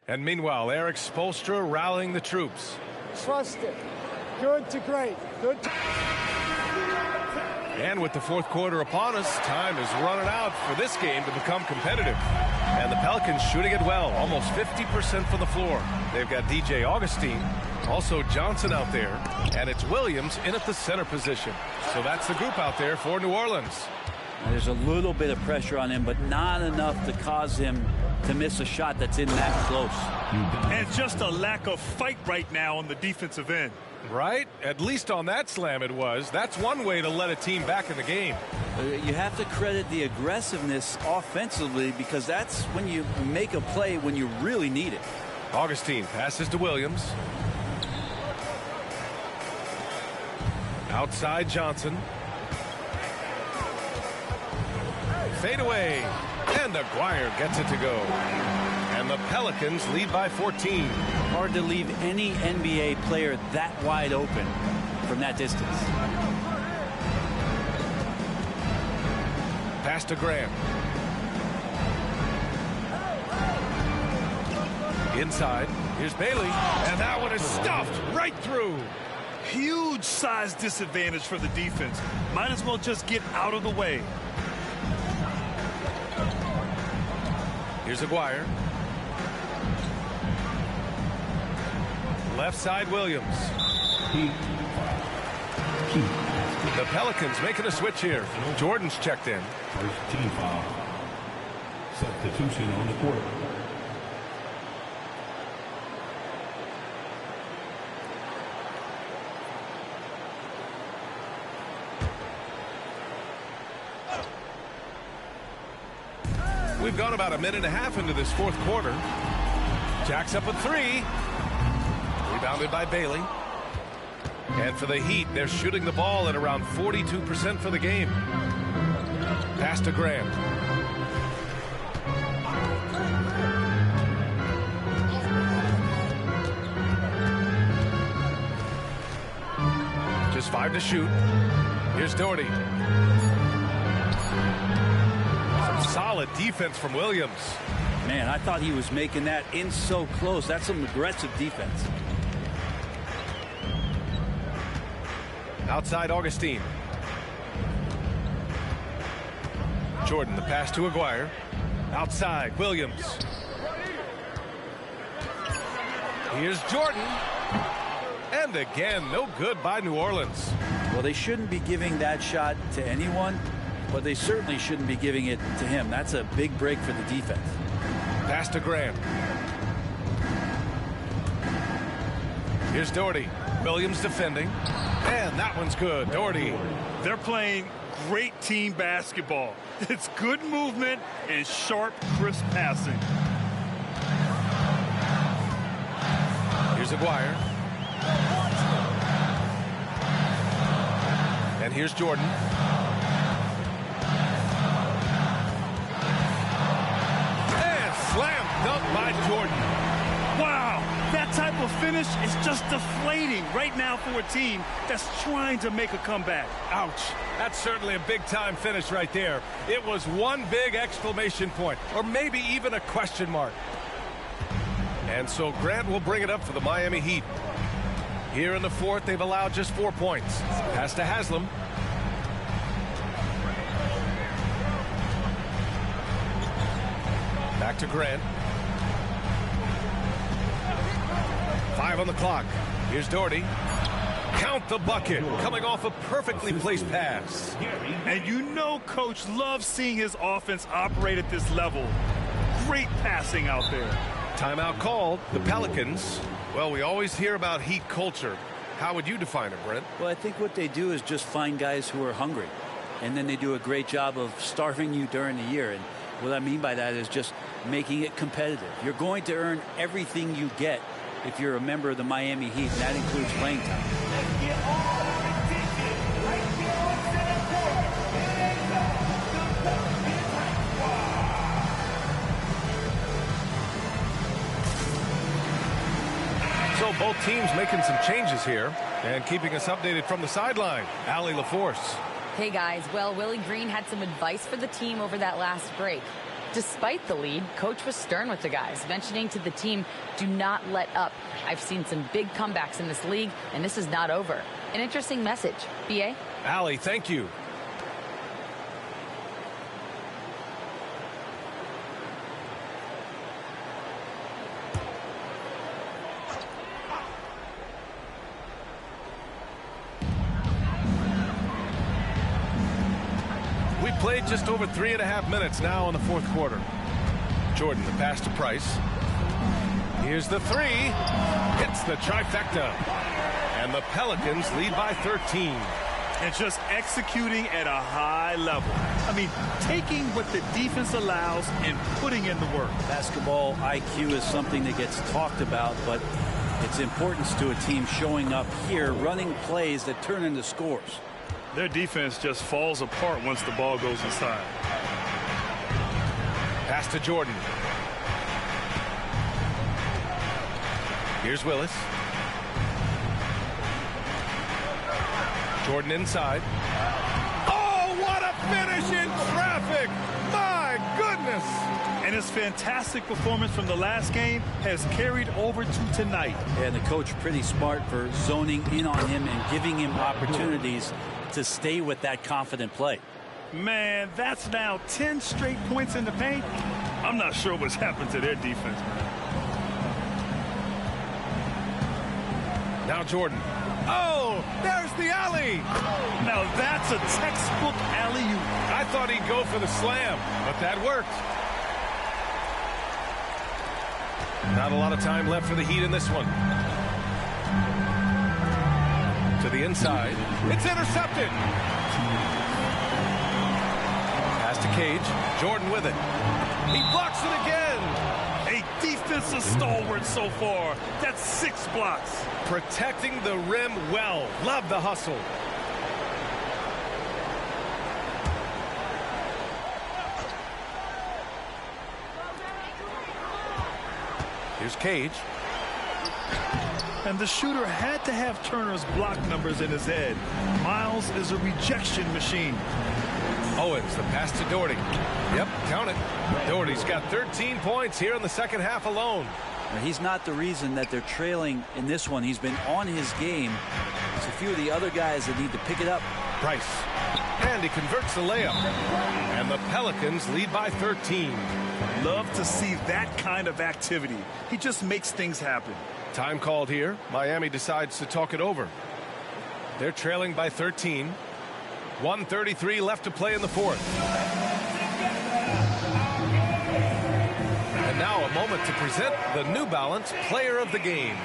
And meanwhile, Eric Spoelstra rallying the troops. Trust it. Good to great. Good to... And with the fourth quarter upon us, time is running out for this game to become competitive. And the Pelicans shooting it well, almost 50% from the floor. They've got DJ Augustine, also Johnson out there, and it's Williams in at the center position. So that's the group out there for New Orleans. Now, there's a little bit of pressure on him, but not enough to cause him to miss a shot that's in that close. And just a lack of fight right now on the defensive end. Right? At least on that slam it was. That's one way to let a team back in the game. You have to credit the aggressiveness offensively, because that's when you make a play when you really need it. Augustine passes to Williams. Outside Johnson. Fade away. And Aguirre gets it to go. And the Pelicans lead by 14. Hard to leave any NBA player that wide open from that distance. Pass to Graham. Inside. Here's Bailey. And that one is stuffed right through. Huge size disadvantage for the defense. Might as well just get out of the way. Here's Aguirre. Left side Williams. The Pelicans making a switch here. Jordan's checked in. First team foul. Substitution on the court. We've gone about a minute and a half into this fourth quarter. Jack's up a 3. Rebounded by Bailey. And for the Heat, they're shooting the ball at around 42% for the game. Pass to Graham. Just 5 to shoot. Here's Doherty. Some solid defense from Williams. Man, I thought he was making that in so close. That's some aggressive defense. Outside Augustine. Jordan, the pass to Aguirre. Outside Williams. Here's Jordan. And again, no good by New Orleans. Well, they shouldn't be giving that shot to anyone, but they certainly shouldn't be giving it to him. That's a big break for the defense. Pass to Graham. Here's Doherty. Williams defending. And that one's good. Doherty. They're playing great team basketball. It's good movement and sharp, crisp passing. Here's Aguirre. And here's Jordan. And slam dunk by Jordan. Wow, that type of finish is just deflating right now for a team that's trying to make a comeback. Ouch. That's certainly a big-time finish right there. It was one big exclamation point, or maybe even a question mark. And so Grant will bring it up for the Miami Heat. Here in the fourth, they've allowed just 4 points. Pass to Haslam. Back to Grant. 5 on the clock. Here's Doherty. Count the bucket, coming off a perfectly placed pass. And you know Coach loves seeing his offense operate at this level. Great passing out there. Timeout called. The Pelicans. Well, we always hear about Heat culture. How would you define it, Brent? Well, I think what they do is just find guys who are hungry. And then they do a great job of starving you during the year. And what I mean by that is just making it competitive. You're going to earn everything you get if you're a member of the Miami Heat, and that includes playing time. So both teams making some changes here and keeping us updated from the sideline. Allie LaForce. Hey guys, well, Willie Green had some advice for the team over that last break. Despite the lead, Coach was stern with the guys, mentioning to the team, do not let up. I've seen some big comebacks in this league, and this is not over. An interesting message. B.A.? Allie, thank you. We played just over 3.5 minutes now in the fourth quarter. Jordan, the pass to Price. Here's the three. Hits the trifecta. And the Pelicans lead by 13. And just executing at a high level. I mean, taking what the defense allows and putting in the work. Basketball IQ is something that gets talked about, but its importance to a team showing up here, running plays that turn into scores. Their defense just falls apart once the ball goes inside. Pass to Jordan. Here's Willis. Jordan inside. Oh, what a finish in traffic! My goodness! And his fantastic performance from the last game has carried over to tonight. And the coach pretty smart for zoning in on him and giving him opportunities to stay with that confident play. Man, that's now 10 straight points in the paint. I'm not sure what's happened to their defense. Now Jordan. Oh, there's the alley. Now that's a textbook alley-oop. I thought he'd go for the slam, but that worked. Not a lot of time left for the Heat in this one. To the inside. It's intercepted. Pass to Cage. Jordan with it. He blocks it again. A defensive stalwart so far. That's 6 blocks. Protecting the rim well. Love the hustle. Here's Cage. And the shooter had to have Turner's block numbers in his head. Miles is a rejection machine. Owens, the pass to Doherty. Yep, count it. Doherty's got 13 points here in the second half alone. Now, he's not the reason that they're trailing in this one. He's been on his game. There's a few of the other guys that need to pick it up. Price. And he converts the layup. And the Pelicans lead by 13. Love to see that kind of activity. He just makes things happen. Time called here. Miami decides to talk it over. They're trailing by 13. 1:33 left to play in the fourth. And now a moment to present the New Balance Player of the Game.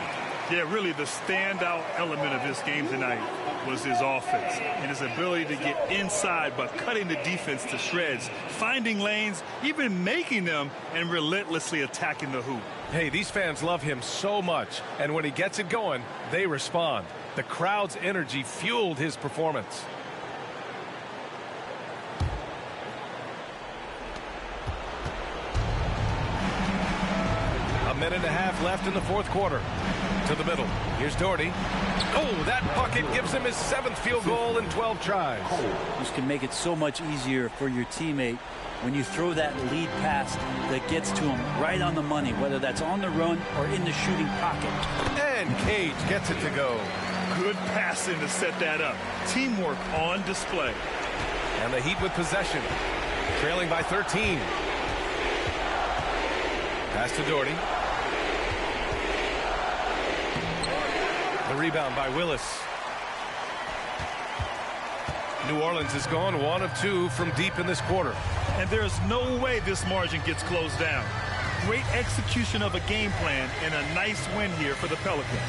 Yeah, really the standout element of this game tonight was his offense and his ability to get inside by cutting the defense to shreds, finding lanes, even making them, and relentlessly attacking the hoop. Hey, these fans love him so much, and when he gets it going, they respond. The crowd's energy fueled his performance. A minute and a half left in the fourth quarter. To the middle. Here's Doherty. Oh, that bucket gives him his 7th field goal in 12 tries. This can make it so much easier for your teammate when you throw that lead pass that gets to him right on the money, whether that's on the run or in the shooting pocket. And Cage gets it to go. Good passing to set that up. Teamwork on display. And the Heat with possession. Trailing by 13. Pass to Doherty. The rebound by Willis. New Orleans has gone 1 of 2 from deep in this quarter. And there's no way this margin gets closed down. Great execution of a game plan and a nice win here for the Pelicans.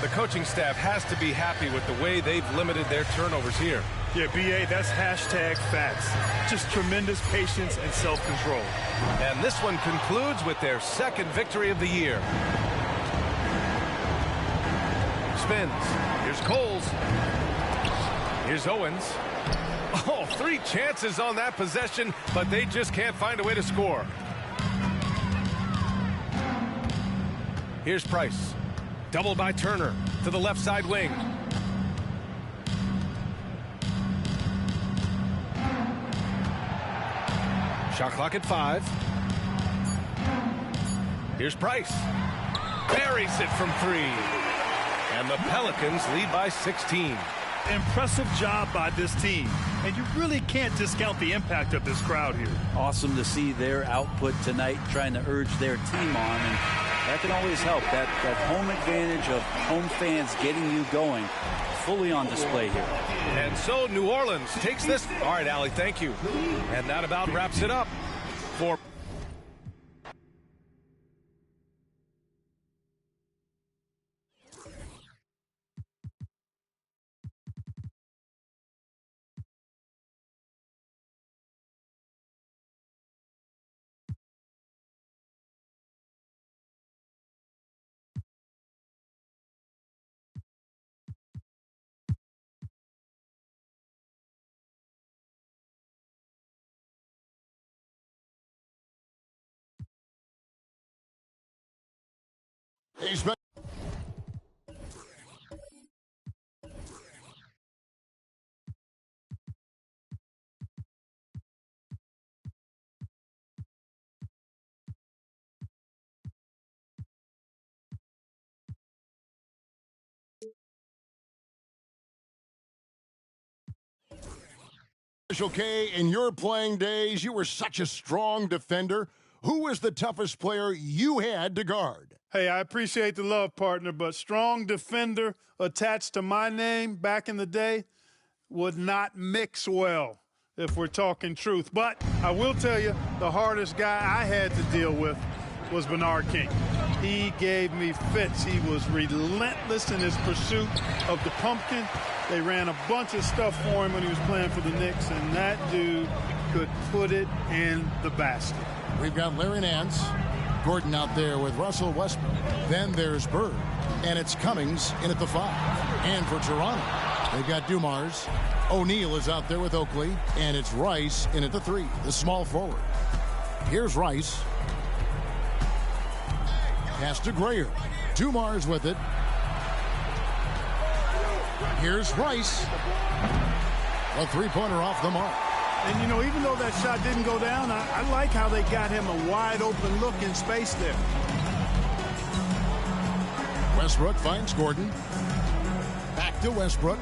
The coaching staff has to be happy with the way they've limited their turnovers here. Yeah, B.A., that's hashtag facts. Just tremendous patience and self-control. And this one concludes with their second victory of the year. Spins. Here's Coles. Here's Owens. Oh, 3 chances on that possession, but they just can't find a way to score. Here's Price. Doubled by Turner to the left side wing. Shot clock at 5. Here's Price. Buries it from 3. And the Pelicans lead by 16. Impressive job by this team. And you really can't discount the impact of this crowd here. Awesome to see their output tonight, trying to urge their team on. And that can always help. That home advantage of home fans getting you going, fully on display here. And so New Orleans takes this. All right, Allie, thank you. And that about wraps it up for... Okay, in your playing days, you were such a strong defender. Who was the toughest player you had to guard? Hey, I appreciate the love, partner, but strong defender attached to my name back in the day would not mix well, if we're talking truth. But I will tell you, the hardest guy I had to deal with was Bernard King. He gave me fits. He was relentless in his pursuit of the pumpkin. They ran a bunch of stuff for him when he was playing for the Knicks, and that dude could put it in the basket. We've got Larry Nance, Gordon out there with Russell Westbrook. Then there's Bird, and it's Cummings in at the 5. And for Toronto, they've got Dumars. O'Neal is out there with Oakley, and it's Rice in at the 3, the small forward. Here's Rice. Pass to Grayer. Dumars with it. Here's Rice. A 3-pointer off the mark. And, you know, even though that shot didn't go down, I like how they got him a wide-open look in space there. Westbrook finds Gordon. Back to Westbrook.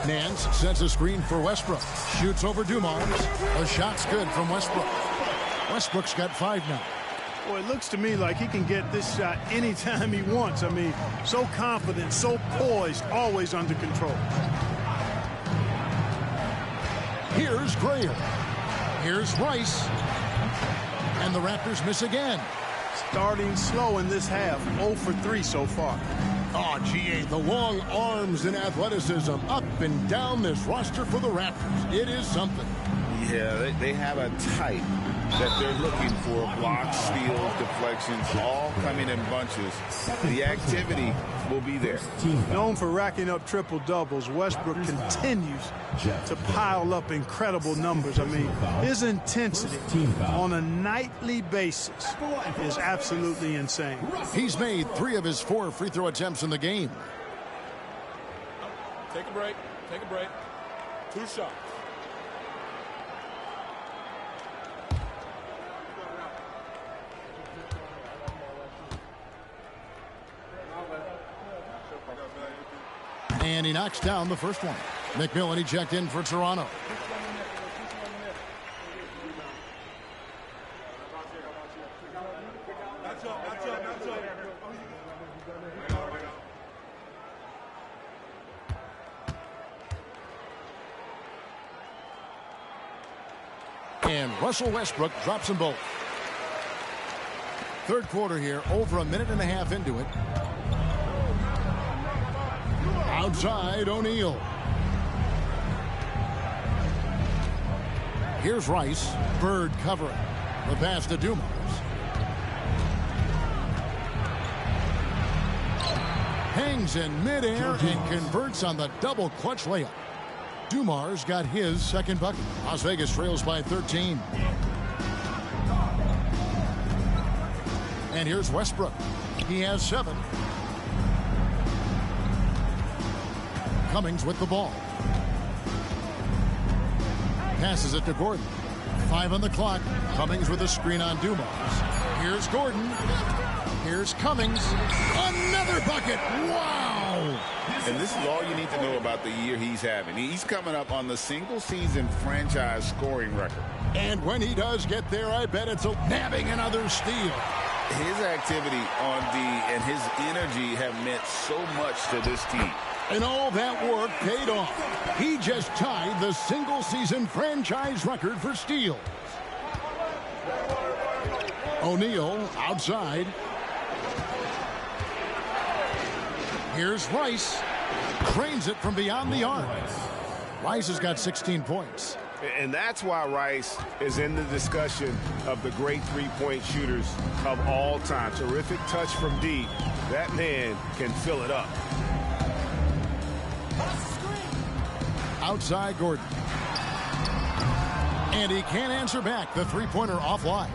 Nance sets a screen for Westbrook. Shoots over Dumars. A shot's good from Westbrook. Westbrook's got 5 now. Well, it looks to me like he can get this shot anytime he wants. I mean, so confident, so poised, always under control. Here's Grayer. Here's Rice. And the Raptors miss again. Starting slow in this half. 0 for 3 so far. Oh, GA, the long arms and athleticism up and down this roster for the Raptors. It is something. Yeah, they have a type that they're looking for. Blocks, steals, deflections, all coming in bunches. The activity will be there. Known for racking up triple-doubles, Westbrook continues to pile up incredible numbers. I mean, his intensity on a nightly basis is absolutely insane. He's made 3 of his 4 free throw attempts in the game. Take a break. Take a break. 2 shots. And he knocks down the first one. McMillan, he checked in for Toronto. And Russell Westbrook drops them both. Third quarter here, over a minute and a half into it. Outside, O'Neal. Here's Rice. Bird covering. The pass to Dumars. Hangs in midair and converts on the double clutch layup. Dumars got his second bucket. Las Vegas trails by 13. And here's Westbrook. He has 7. Cummings with the ball. Passes it to Gordon. 5 on the clock. Cummings with a screen on Dumars. Here's Gordon. Here's Cummings. Another bucket. Wow. And this is all you need to know about the year he's having. He's coming up on the single-season franchise scoring record. And when he does get there, I bet it's a nabbing another steal. His activity on D and his energy have meant so much to this team. And all that work paid off. He just tied the single-season franchise record for steals. O'Neal outside. Here's Rice. Cranes it from beyond the arc. Rice has got 16 points. And that's why Rice is in the discussion of the great three-point shooters of all time. Terrific touch from D. That man can fill it up. Outside Gordon. And he can't answer back. The three-pointer offline.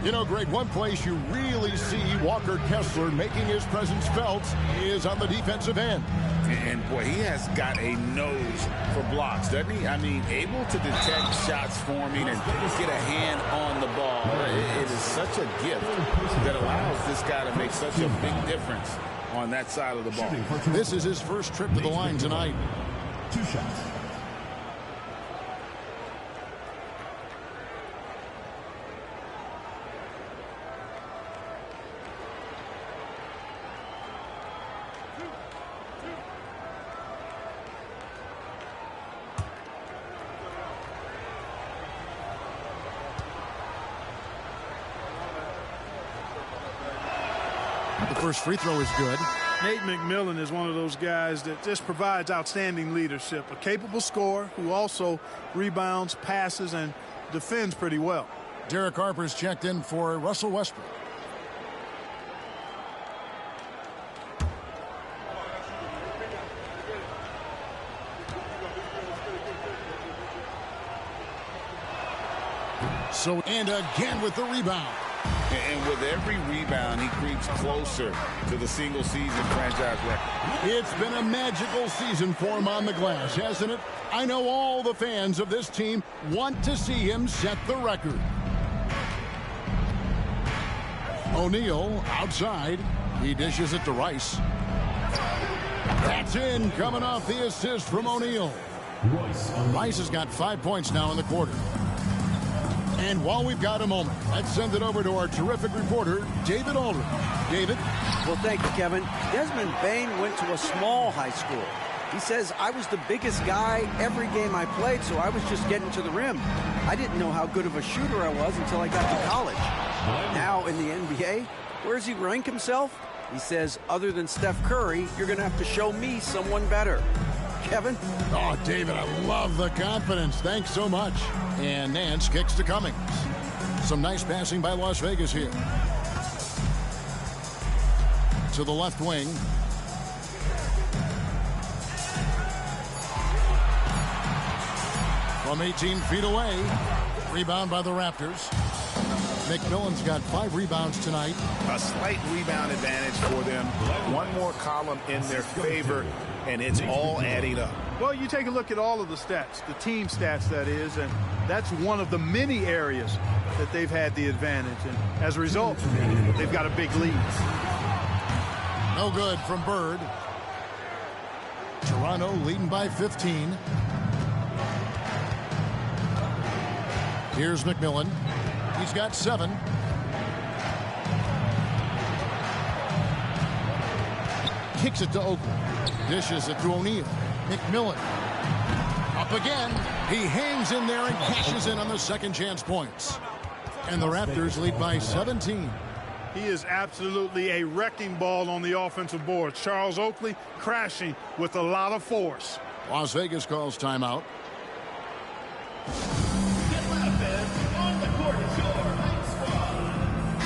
You know, Greg, one place you really see Walker Kessler making his presence felt is on the defensive end. And, boy, he has got a nose for blocks, doesn't he? I mean, able to detect shots forming and get a hand on the ball. It is such a gift that allows this guy to make such a big difference on that side of the ball. This is his first trip to the line tonight. 2 shots. The first free throw is good. Nate McMillan is one of those guys that just provides outstanding leadership. A capable scorer who also rebounds, passes, and defends pretty well. Derek Harper's checked in for Russell Westbrook. So, and again with the rebound. And with every rebound, he creeps closer to the single-season franchise record. It's been a magical season for him on the glass, hasn't it? I know all the fans of this team want to see him set the record. O'Neal outside. He dishes it to Rice. That's in, coming off the assist from O'Neal. Rice has got 5 points now in the quarter. And while we've got a moment, let's send it over to our terrific reporter, David Aldridge. David? Well, thank you, Kevin. Desmond Bain went to a small high school. He says, I was the biggest guy every game I played, so I was just getting to the rim. I didn't know how good of a shooter I was until I got to college. Now in the NBA, where does he rank himself? He says, other than Steph Curry, you're going to have to show me someone better. Kevin? Oh, David, I love the confidence. Thanks so much. And Nance kicks to Cummings. Some nice passing by Las Vegas here. To the left wing. From 18 feet away. Rebound by the Raptors. McMillan's got 5 rebounds tonight. A slight rebound advantage for them. One more column in their favor, and it's all adding up. Well, you take a look at all of the stats, the team stats, that is, and that's one of the many areas that they've had the advantage. And as a result, they've got a big lead. No good from Bird. Toronto leading by 15. Here's McMillan. He's got 7. Kicks it to Oakley. Dishes it to O'Neal. McMillan. Up again. He hangs in there and cashes in on the second chance points. And the Raptors lead by 17. He is absolutely a wrecking ball on the offensive board. Charles Oakley crashing with a lot of force. Las Vegas calls timeout.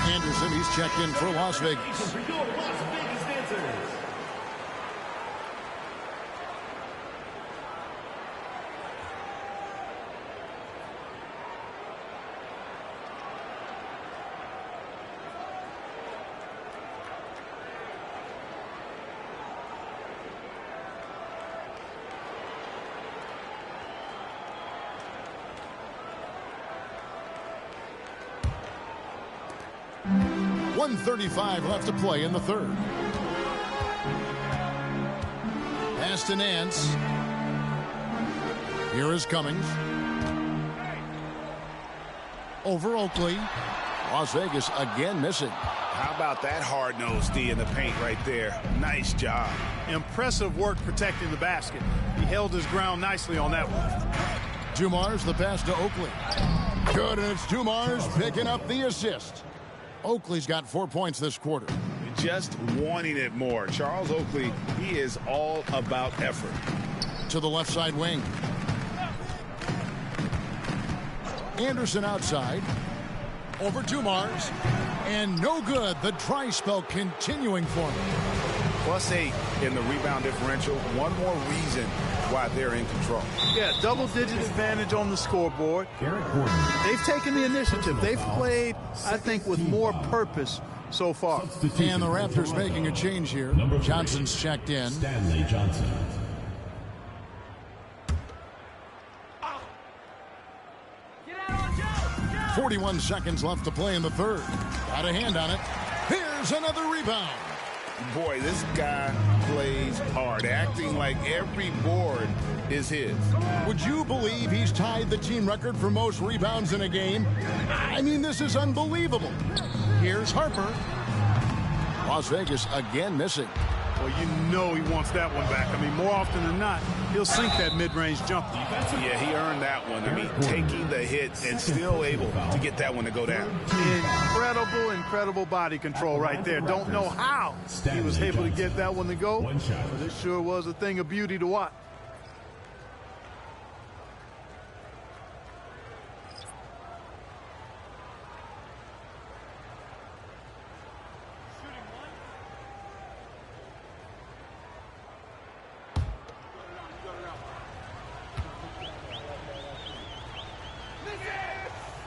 Anderson, he's checked in for Las Vegas. .135 left to play in the third. Pass to Nance. Here is Cummings. Over Oakley. Las Vegas again missing. How about that hard-nosed D in the paint right there? Nice job. Impressive work protecting the basket. He held his ground nicely on that one. Dumars the pass to Oakley. Good, and it's Dumars picking up the assist. Oakley's got 4 points this quarter. Just wanting it more. Charles Oakley, he is all about effort. To the left side wing. Anderson outside. Over Dumars. And no good. The dry spell continuing for him. +8 in the rebound differential. One more reason why they're in control. Yeah, double-digit advantage on the scoreboard. They've taken the initiative. They've played, I think, with more purpose so far. And the Raptors making a change here. Johnson's checked in. Stanley Johnson. 41 seconds left to play in the third. Got a hand on it. Here's another rebound. Boy, this guy plays hard, acting like every board is his. Would you believe he's tied the team record for most rebounds in a game? I mean, this is unbelievable. Here's Harper. Las Vegas again missing. Well, you know he wants that one back. I mean, more often than not, he'll sink that mid-range jumper. Yeah, he earned that one. I mean, taking the hit and still able to get that one to go down. Incredible body control right there. Don't know how he was able to get that one to go, but it sure was a thing of beauty to watch.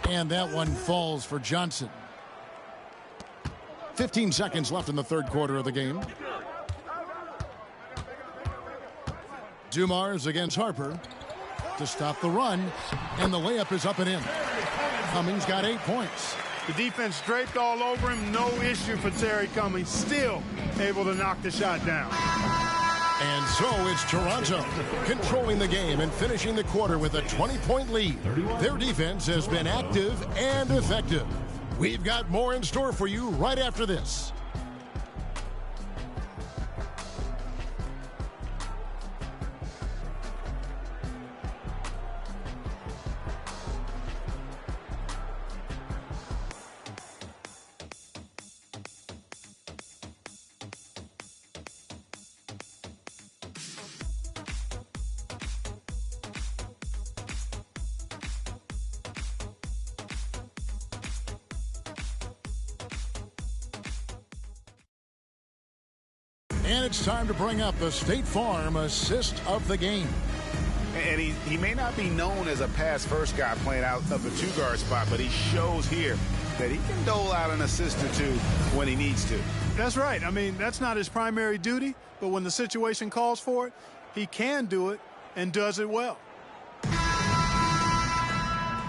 And that one falls for Johnson. 15 seconds left in the third quarter of the game. Dumars against Harper to stop the run, and the layup is up and in. Cummings got 8 points. The defense draped all over him. No issue for Terry Cummings. Still able to knock the shot down. And so it's Toronto controlling the game and finishing the quarter with a 20-point lead. Their defense has been active and effective. We've got more in store for you right after this. And it's time to bring up the State Farm assist of the game. And he may not be known as a pass-first guy playing out of the two-guard spot, but he shows here that he can dole out an assist or two when he needs to. That's right. I mean, that's not his primary duty, but when the situation calls for it, he can do it and does it well.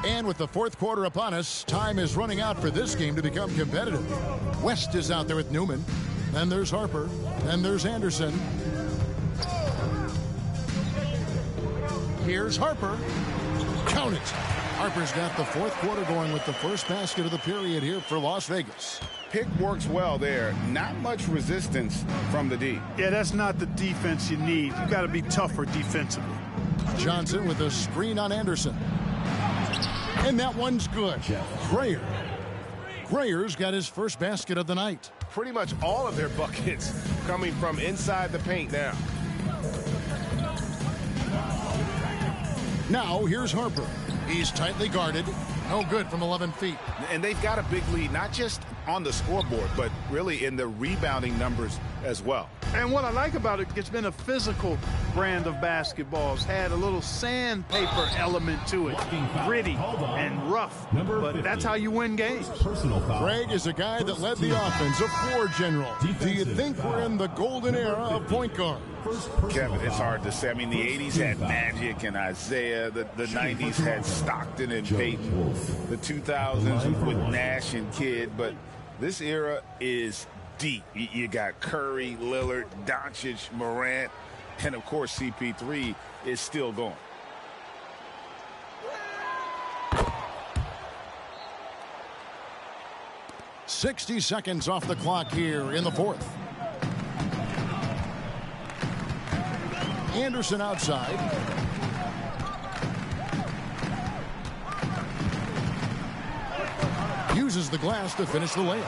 And with the fourth quarter upon us, time is running out for this game to become competitive. West is out there with Newman. Then there's Harper. Then there's Anderson. Here's Harper. Count it. Harper's got the fourth quarter going with the first basket of the period here for Las Vegas. Pick works well there. Not much resistance from the D. Yeah, that's not the defense you need. You got to be tougher defensively. Johnson with a screen on Anderson. And that one's good. Grayer. Grayer's got his first basket of the night. Pretty much all of their buckets coming from inside the paint now. Now here's Harper. He's tightly guarded. No good from 11 feet. And they've got a big lead, not just on the scoreboard, but really in the rebounding numbers as well. And what I like about it, it's been a physical brand of basketball. It's had a little sandpaper element to it. Gritty and rough. But that's how you win games. Greg is a guy that led the offense, a floor general. Do you think we're in the golden era of point guard? Kevin, it's hard to say. I mean, the 80s had Magic and Isaiah. The 90s had Stockton and Peyton. The 2000s with Nash and Kidd. But this era is deep. You got Curry, Lillard, Doncic, Morant, and, of course, CP3 is still going. "60 seconds off the clock here in the fourth. Anderson outside. Uses the glass to finish the layup.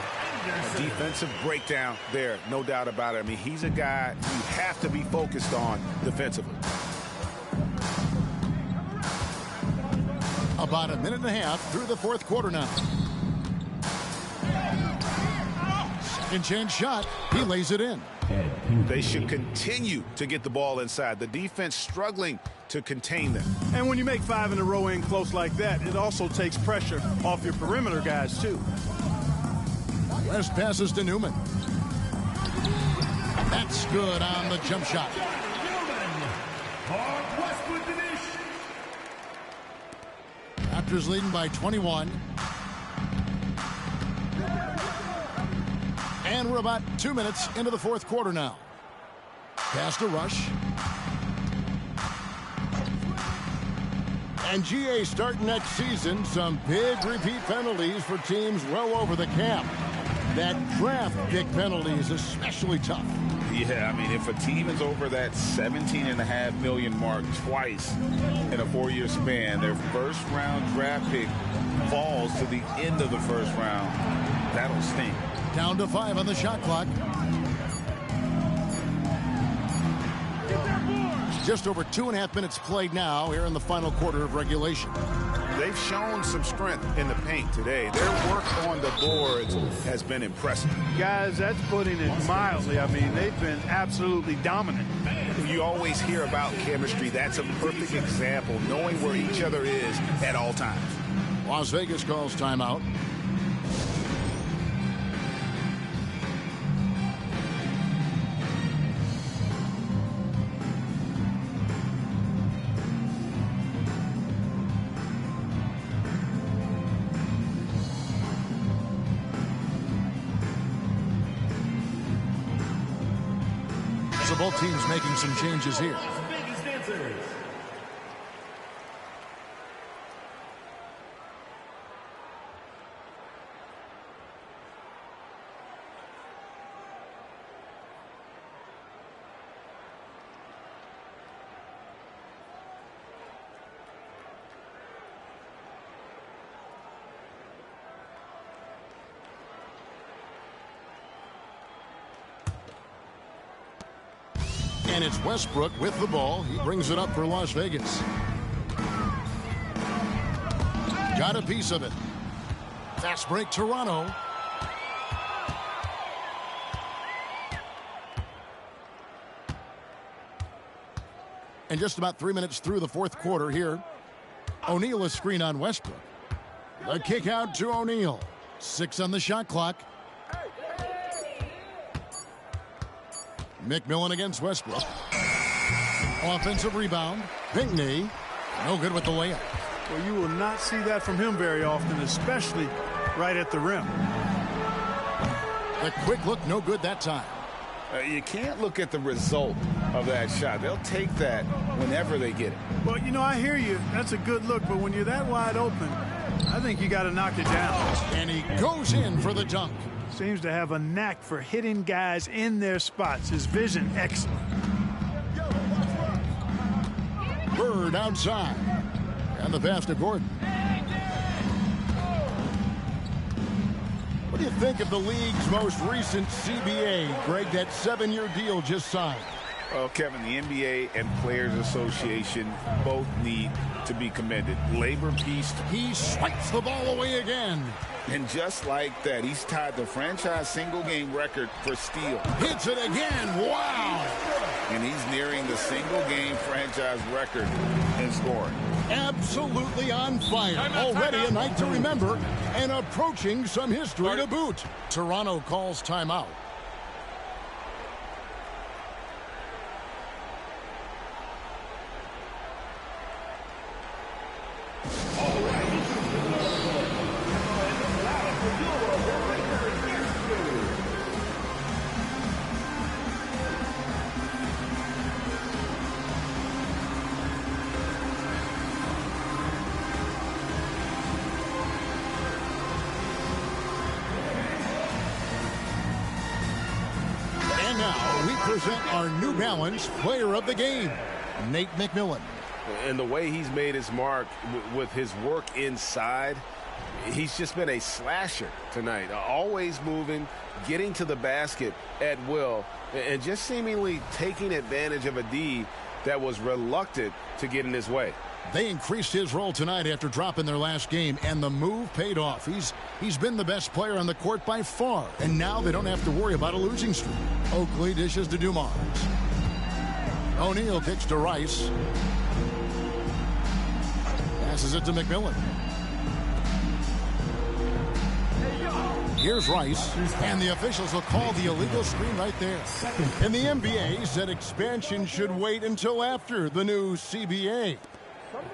A defensive breakdown there, no doubt about it. I mean, he's a guy you have to be focused on defensively. About a minute and a half through the fourth quarter now. Second chance shot. He lays it in. They should continue to get the ball inside. The defense struggling to contain them. And when you make 5 in a row in close like that, it also takes pressure off your perimeter guys, too. West passes to Newman. That's good on the jump shot. Raptors leading by 21. And we're about 2 minutes into the fourth quarter now. Pass to Rush. And GA starting next season, some big repeat penalties for teams well over the cap. That draft pick penalty is especially tough. Yeah, I mean, if a team is over that $17.5 million mark twice in a 4-year span, their first-round draft pick falls to the end of the first round. That'll sting. Down to 5 on the shot clock. Just over 2.5 minutes played now here in the final quarter of regulation. They've shown some strength in the paint today. Their work on the boards has been impressive. Guys, that's putting it mildly. I mean, they've been absolutely dominant. You always hear about chemistry. That's a perfect example, knowing where each other is at all times. Las Vegas calls timeout. So both teams making some changes here. And it's Westbrook with the ball. He brings it up for Las Vegas. Got a piece of it. Fast break, Toronto. And just about 3 minutes through the fourth quarter here. O'Neal is screen on Westbrook. The kick out to O'Neal. 6 on the shot clock. McMillan against Westbrook. Offensive rebound. Pinckney. No good with the layup. Well, you will not see that from him very often, especially right at the rim. The quick look, no good that time. You can't look at the result of that shot. They'll take that whenever they get it. Well, you know, I hear you. That's a good look, but when you're that wide open, I think you got to knock it down. And he goes in for the dunk. Seems to have a knack for hitting guys in their spots. His vision, excellent. Bird outside. And the pass to Gordon. What do you think of the league's most recent CBA? Greg, that 7-year deal just signed. Well, Kevin, the NBA and Players Association both need to be commended. Labor peace. He swipes the ball away again. And just like that, he's tied the franchise single-game record for steal. Hits it again. Wow. And he's nearing the single-game franchise record in scoring. Absolutely on fire. Already a night to remember and approaching some history to boot. Toronto calls timeout. Present our New Balance Player of the Game, Nate McMillan. And the way he's made his mark with his work inside, he's just been a slasher tonight. Always moving, getting to the basket at will, and just seemingly taking advantage of a D that was reluctant to get in his way. They increased his role tonight after dropping their last game, and the move paid off. He's been the best player on the court by far, and now they don't have to worry about a losing streak. Oakley dishes to Dumars. O'Neal kicks to Rice. Passes it to McMillan. Here's Rice, and the officials will call the illegal screen right there. And the NBA said expansion should wait until after the new CBA.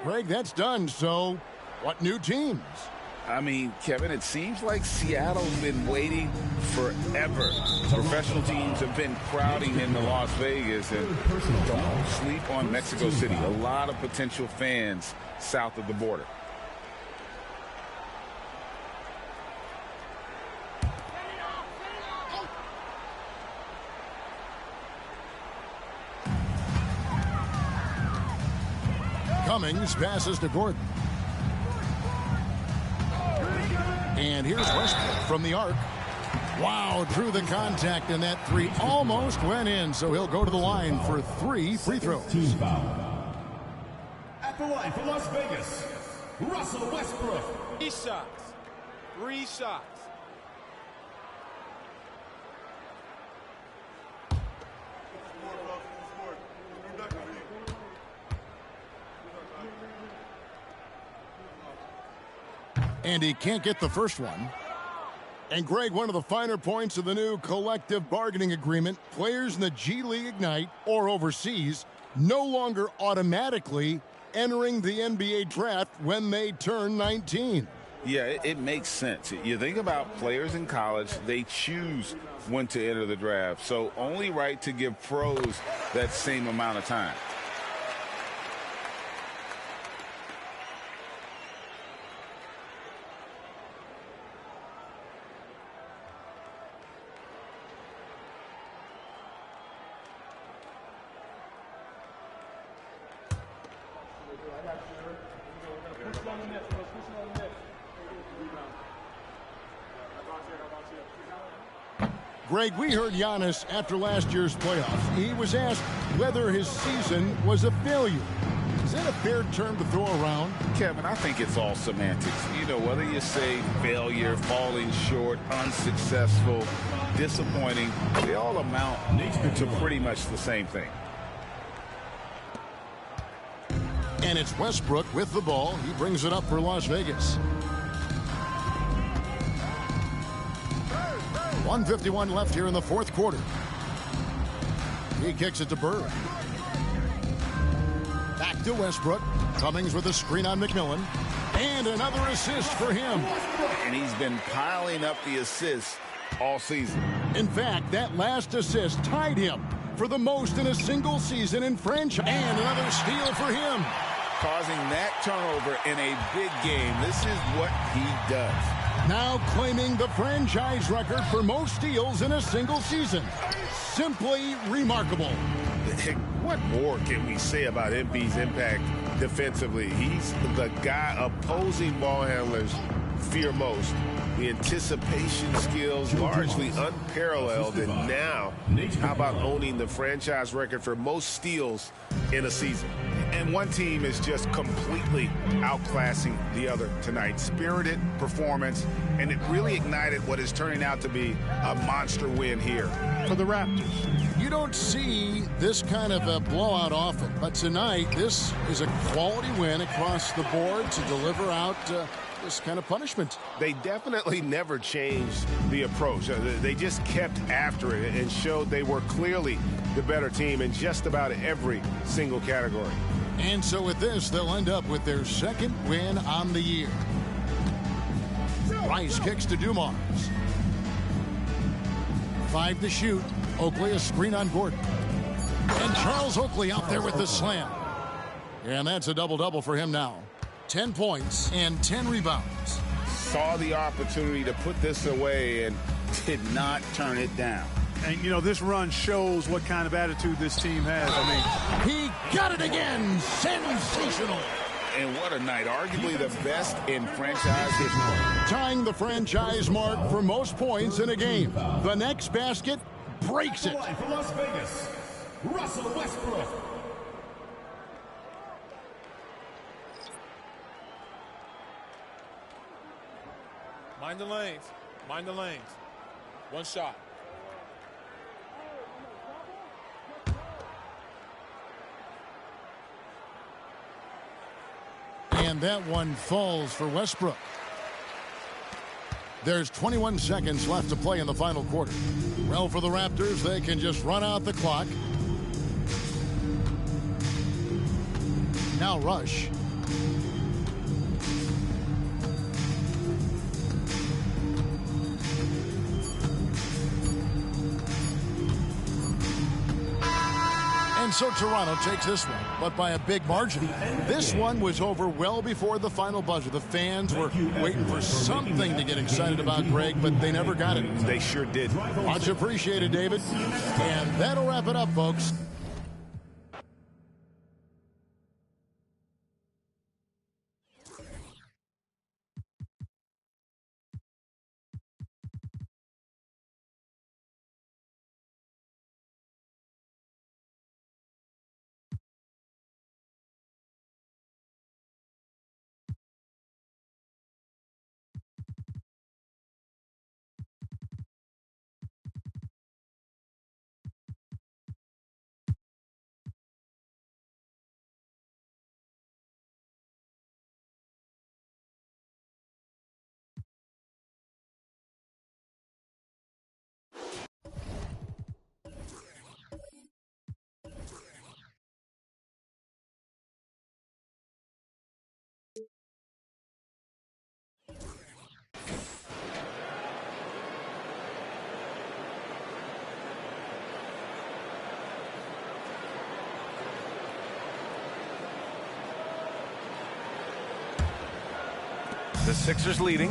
Greg, that's done, so what new teams? I mean, Kevin, it seems like Seattle's been waiting forever. Professional teams have been crowding into Las Vegas, and don't sleep on Mexico City. A lot of potential fans south of the border. Cummings passes to Gordon. And here's Westbrook from the arc. Wow, drew the contact, and that three almost went in, so he'll go to the line for 3 free throws. Team foul. At the line for Las Vegas, Russell Westbrook. 3 shots. 3 shots. And he can't get the first one. And Greg, one of the finer points of the new collective bargaining agreement, players in the G League Ignite or overseas no longer automatically entering the NBA draft when they turn 19. Yeah, it makes sense. You think about players in college, they choose when to enter the draft. So only right to give pros that same amount of time. Greg, we heard Giannis after last year's playoffs. He was asked whether his season was a failure. Is that a fair term to throw around? Kevin, I think it's all semantics. You know, whether you say failure, falling short, unsuccessful, disappointing, they all amount to pretty much the same thing. And it's Westbrook with the ball. He brings it up for Las Vegas. 1:51 left here in the fourth quarter. He kicks it to Bird. Back to Westbrook. Cummings with a screen on McMillan. And another assist for him. And he's been piling up the assists all season. In fact, that last assist tied him for the most in a single season in franchise. And another steal for him. Causing that turnover in a big game. This is what he does. Now claiming the franchise record for most steals in a single season. Simply remarkable. What more can we say about MB's impact defensively? He's the guy opposing ball handlers fear most. The anticipation skills largely unparalleled. And now, how about owning the franchise record for most steals in a season? And one team is just completely outclassing the other tonight. Spirited performance, and it really ignited what is turning out to be a monster win here for the Raptors. You don't see this kind of a blowout often, but tonight this is a quality win across the board to deliver out this kind of punishment. They definitely never changed the approach. They just kept after it and showed they were clearly the better team in just about every single category. And so with this, they'll end up with their second win on the year. Rice kicks to Dumars. 5 to shoot. Oakley a screen on Gordon. And Charles Oakley out there with the slam. And that's a double-double for him now. 10 points and 10 rebounds. Saw the opportunity to put this away and did not turn it down. And, you know, this run shows what kind of attitude this team has. I mean, he got it again. Sensational. And what a night. Arguably the best in franchise history. Tying the franchise mark for most points in a game. The next basket breaks it. For Las Vegas, Russell Westbrook. Mind the lanes. Mind the lanes. One shot. And that one falls for Westbrook. There's 21 seconds left to play in the final quarter. Well, for the Raptors, they can just run out the clock. Now Rush. And so Toronto takes this one, but by a big margin. This one was over well before the final buzzer. The fans were waiting for something to get excited about, Greg, but they never got it. They sure did. Much appreciated, David. And that'll wrap it up, folks. The Sixers leading.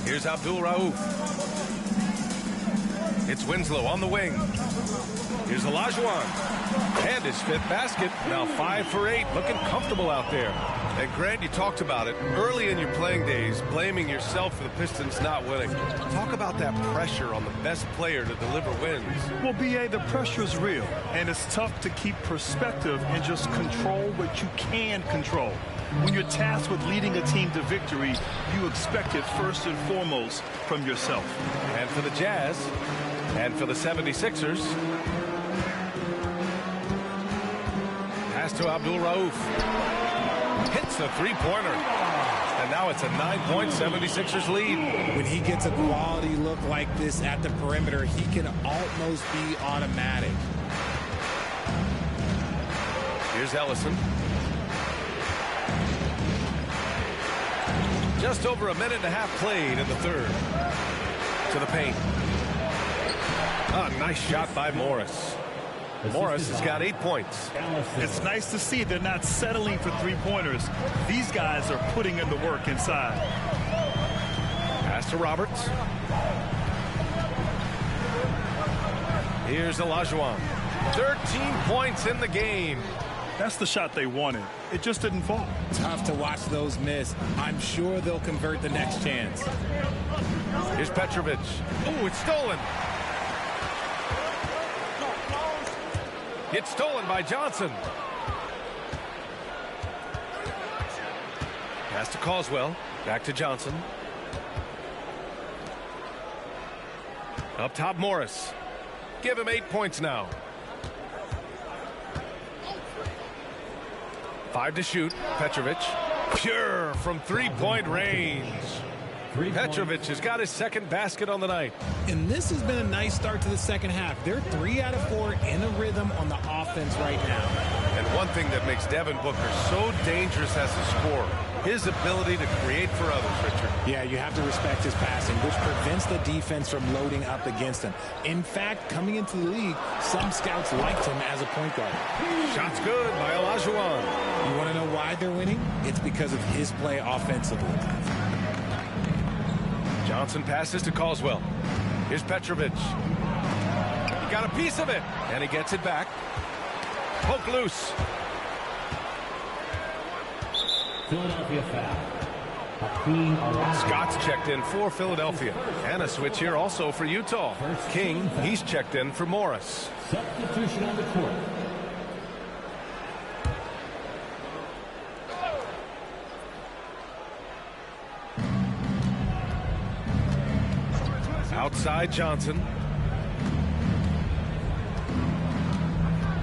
Here's Abdul Rauf. It's Winslow on the wing. Here's Olajuwon. And his fifth basket. Now 5 for 8. Looking comfortable out there. And Grant, you talked about it early in your playing days, blaming yourself for the Pistons not winning. Talk about that pressure on the best player to deliver wins. Well, B.A., the pressure's real, and it's tough to keep perspective and just control what you can control. When you're tasked with leading a team to victory, you expect it first and foremost from yourself. And for the Jazz, and for the 76ers, pass to Abdul Rauf. Hits the three-pointer. And now it's a 9-point 76ers lead. When he gets a quality look like this at the perimeter, he can almost be automatic. Here's Ellison. Just over a minute and a half played in the third. To the paint. A nice shot by Morris. Morris has got 8 points. It's nice to see they're not settling for three-pointers. These guys are putting in the work inside. Pass to Roberts. Here's Olajuwon. 13 points in the game. That's the shot they wanted. It just didn't fall. Tough to watch those miss. I'm sure they'll convert the next chance. Here's Petrovic. Oh, it's stolen. It's stolen by Johnson. Pass to Caldwell. Back to Johnson. Up top, Morris. Give him 8 points now. 5 to shoot. Petrovic. Pure from three-point range. Petrovic has got his second basket on the night. And this has been a nice start to the second half. They're 3 out of 4 in a rhythm on the offense right now. And one thing that makes Devin Booker so dangerous as a scorer, his ability to create for others, Richard. Yeah, you have to respect his passing, which prevents the defense from loading up against him. In fact, coming into the league, some scouts liked him as a point guard. Shots good by Olajuwon. You want to know why they're winning? It's because of his play offensively. Johnson passes to Caldwell. Here's Petrovic. He got a piece of it, and he gets it back. Poke loose. Philadelphia foul. Scott's checked in for Philadelphia. And a switch here also for Utah. King, he's checked in for Morris. Substitution on the court. Outside Johnson.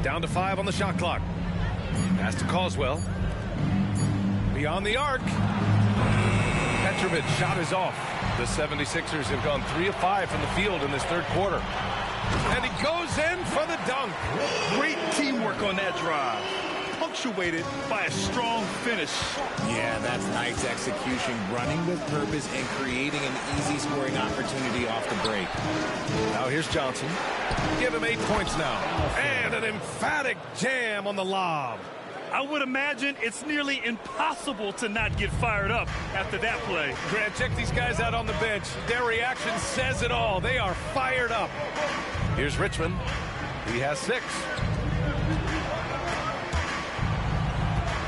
Down to 5 on the shot clock. Pass to Caldwell. Beyond the arc. Petrovic shot is off. The 76ers have gone 3 of 5 from the field in this third quarter. And he goes in for the dunk. Great teamwork on that drive. Punctuated by a strong finish. Yeah, that's nice execution, running with purpose and creating an easy scoring opportunity off the break. Now here's Johnson. Give him 8 points now. And an emphatic jam on the lob. I would imagine it's nearly impossible to not get fired up after that play. Grant, check these guys out on the bench. Their reaction says it all. They are fired up. Here's Richmond. He has 6.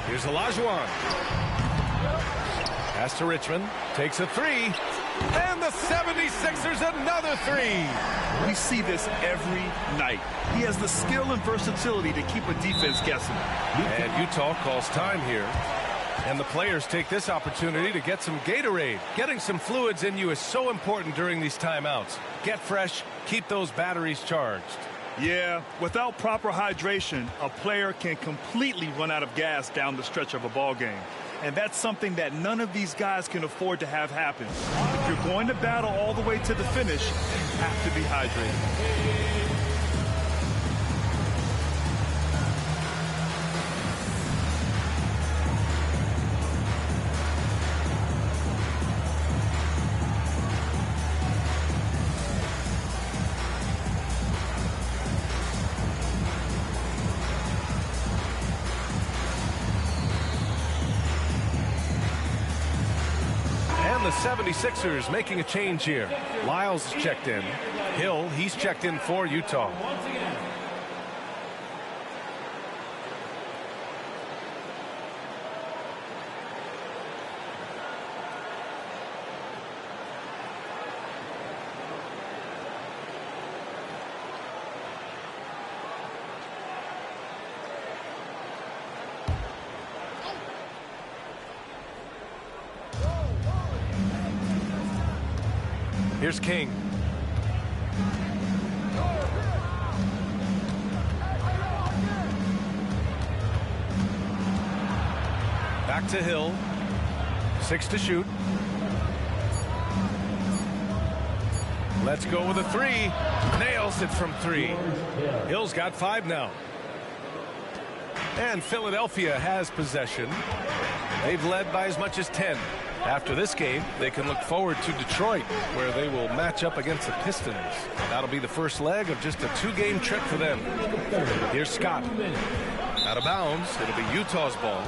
Here's Olajuwon. Pass to Richmond. Takes a 3. And the 76ers another 3. We see this every night. He has the skill and versatility to keep a defense guessing. And Utah calls time here. And the players take this opportunity to get some Gatorade. Getting some fluids in you is so important during these timeouts. Get fresh. Keep those batteries charged. Yeah, without proper hydration, a player can completely run out of gas down the stretch of a ball game. And that's something that none of these guys can afford to have happen. If you're going to battle all the way to the finish, you have to be hydrated. The 76ers making a change here. Lyles checked in. Hill, he's checked in for Utah. Here's King. Back to Hill. 6 to shoot. Let's go with a 3. Nails it from 3. Hill's got 5 now. And Philadelphia has possession. They've led by as much as 10. After this game, they can look forward to Detroit, where they will match up against the Pistons. That'll be the first leg of just a 2-game trip for them. Here's Scott. Out of bounds. It'll be Utah's ball.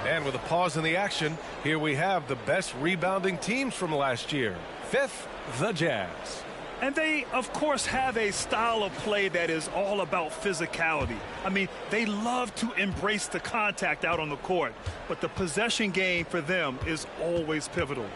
And with a pause in the action, here we have the best rebounding teams from last year. 5th, the Jazz. And they, of course, have a style of play that is all about physicality. I mean, they love to embrace the contact out on the court, but the possession game for them is always pivotal.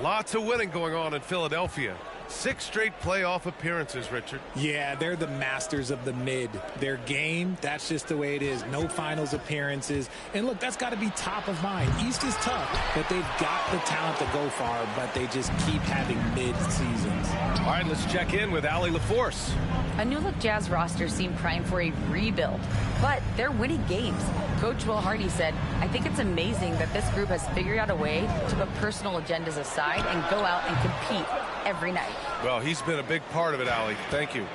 Lots of winning going on in Philadelphia. 6 straight playoff appearances, Richard. Yeah, they're the masters of the mid. Their game, that's just the way it is. No finals appearances. And look, that's got to be top of mind. East is tough, but they've got the talent to go far, but they just keep having mid seasons. All right, let's check in with Allie LaForce. A new-look Jazz roster seemed primed for a rebuild, but they're winning games. Coach Will Hardy said, "I think it's amazing that this group has figured out a way to put personal agendas aside and go out and compete every night." Well, he's been a big part of it, Allie. Thank you.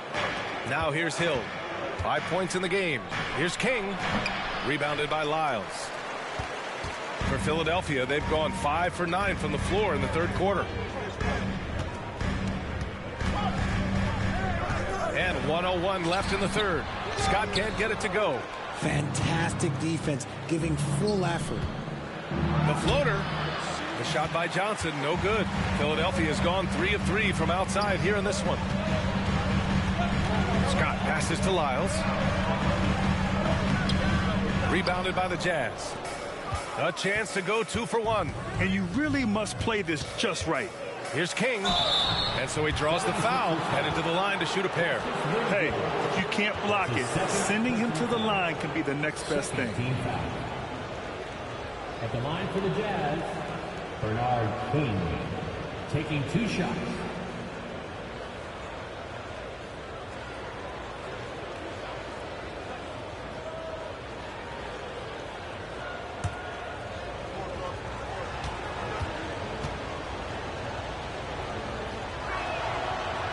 Now here's Hill. 5 points in the game. Here's King. Rebounded by Lyles. For Philadelphia, they've gone 5 for 9 from the floor in the third quarter. And 1:01 left in the third. Scott can't get it to go. Fantastic defense, giving full effort. The floater. The shot by Johnson, no good. Philadelphia has gone 3 of 3 from outside here in this one. Scott passes to Lyles. Rebounded by the Jazz. A chance to go 2 for 1. And you really must play this just right. Here's King. And so he draws the foul, headed to the line to shoot a pair. Hey, if you can't block it, sending him to the line can be the next best thing. At the line for the Jazz, Bernard King, taking 2 shots.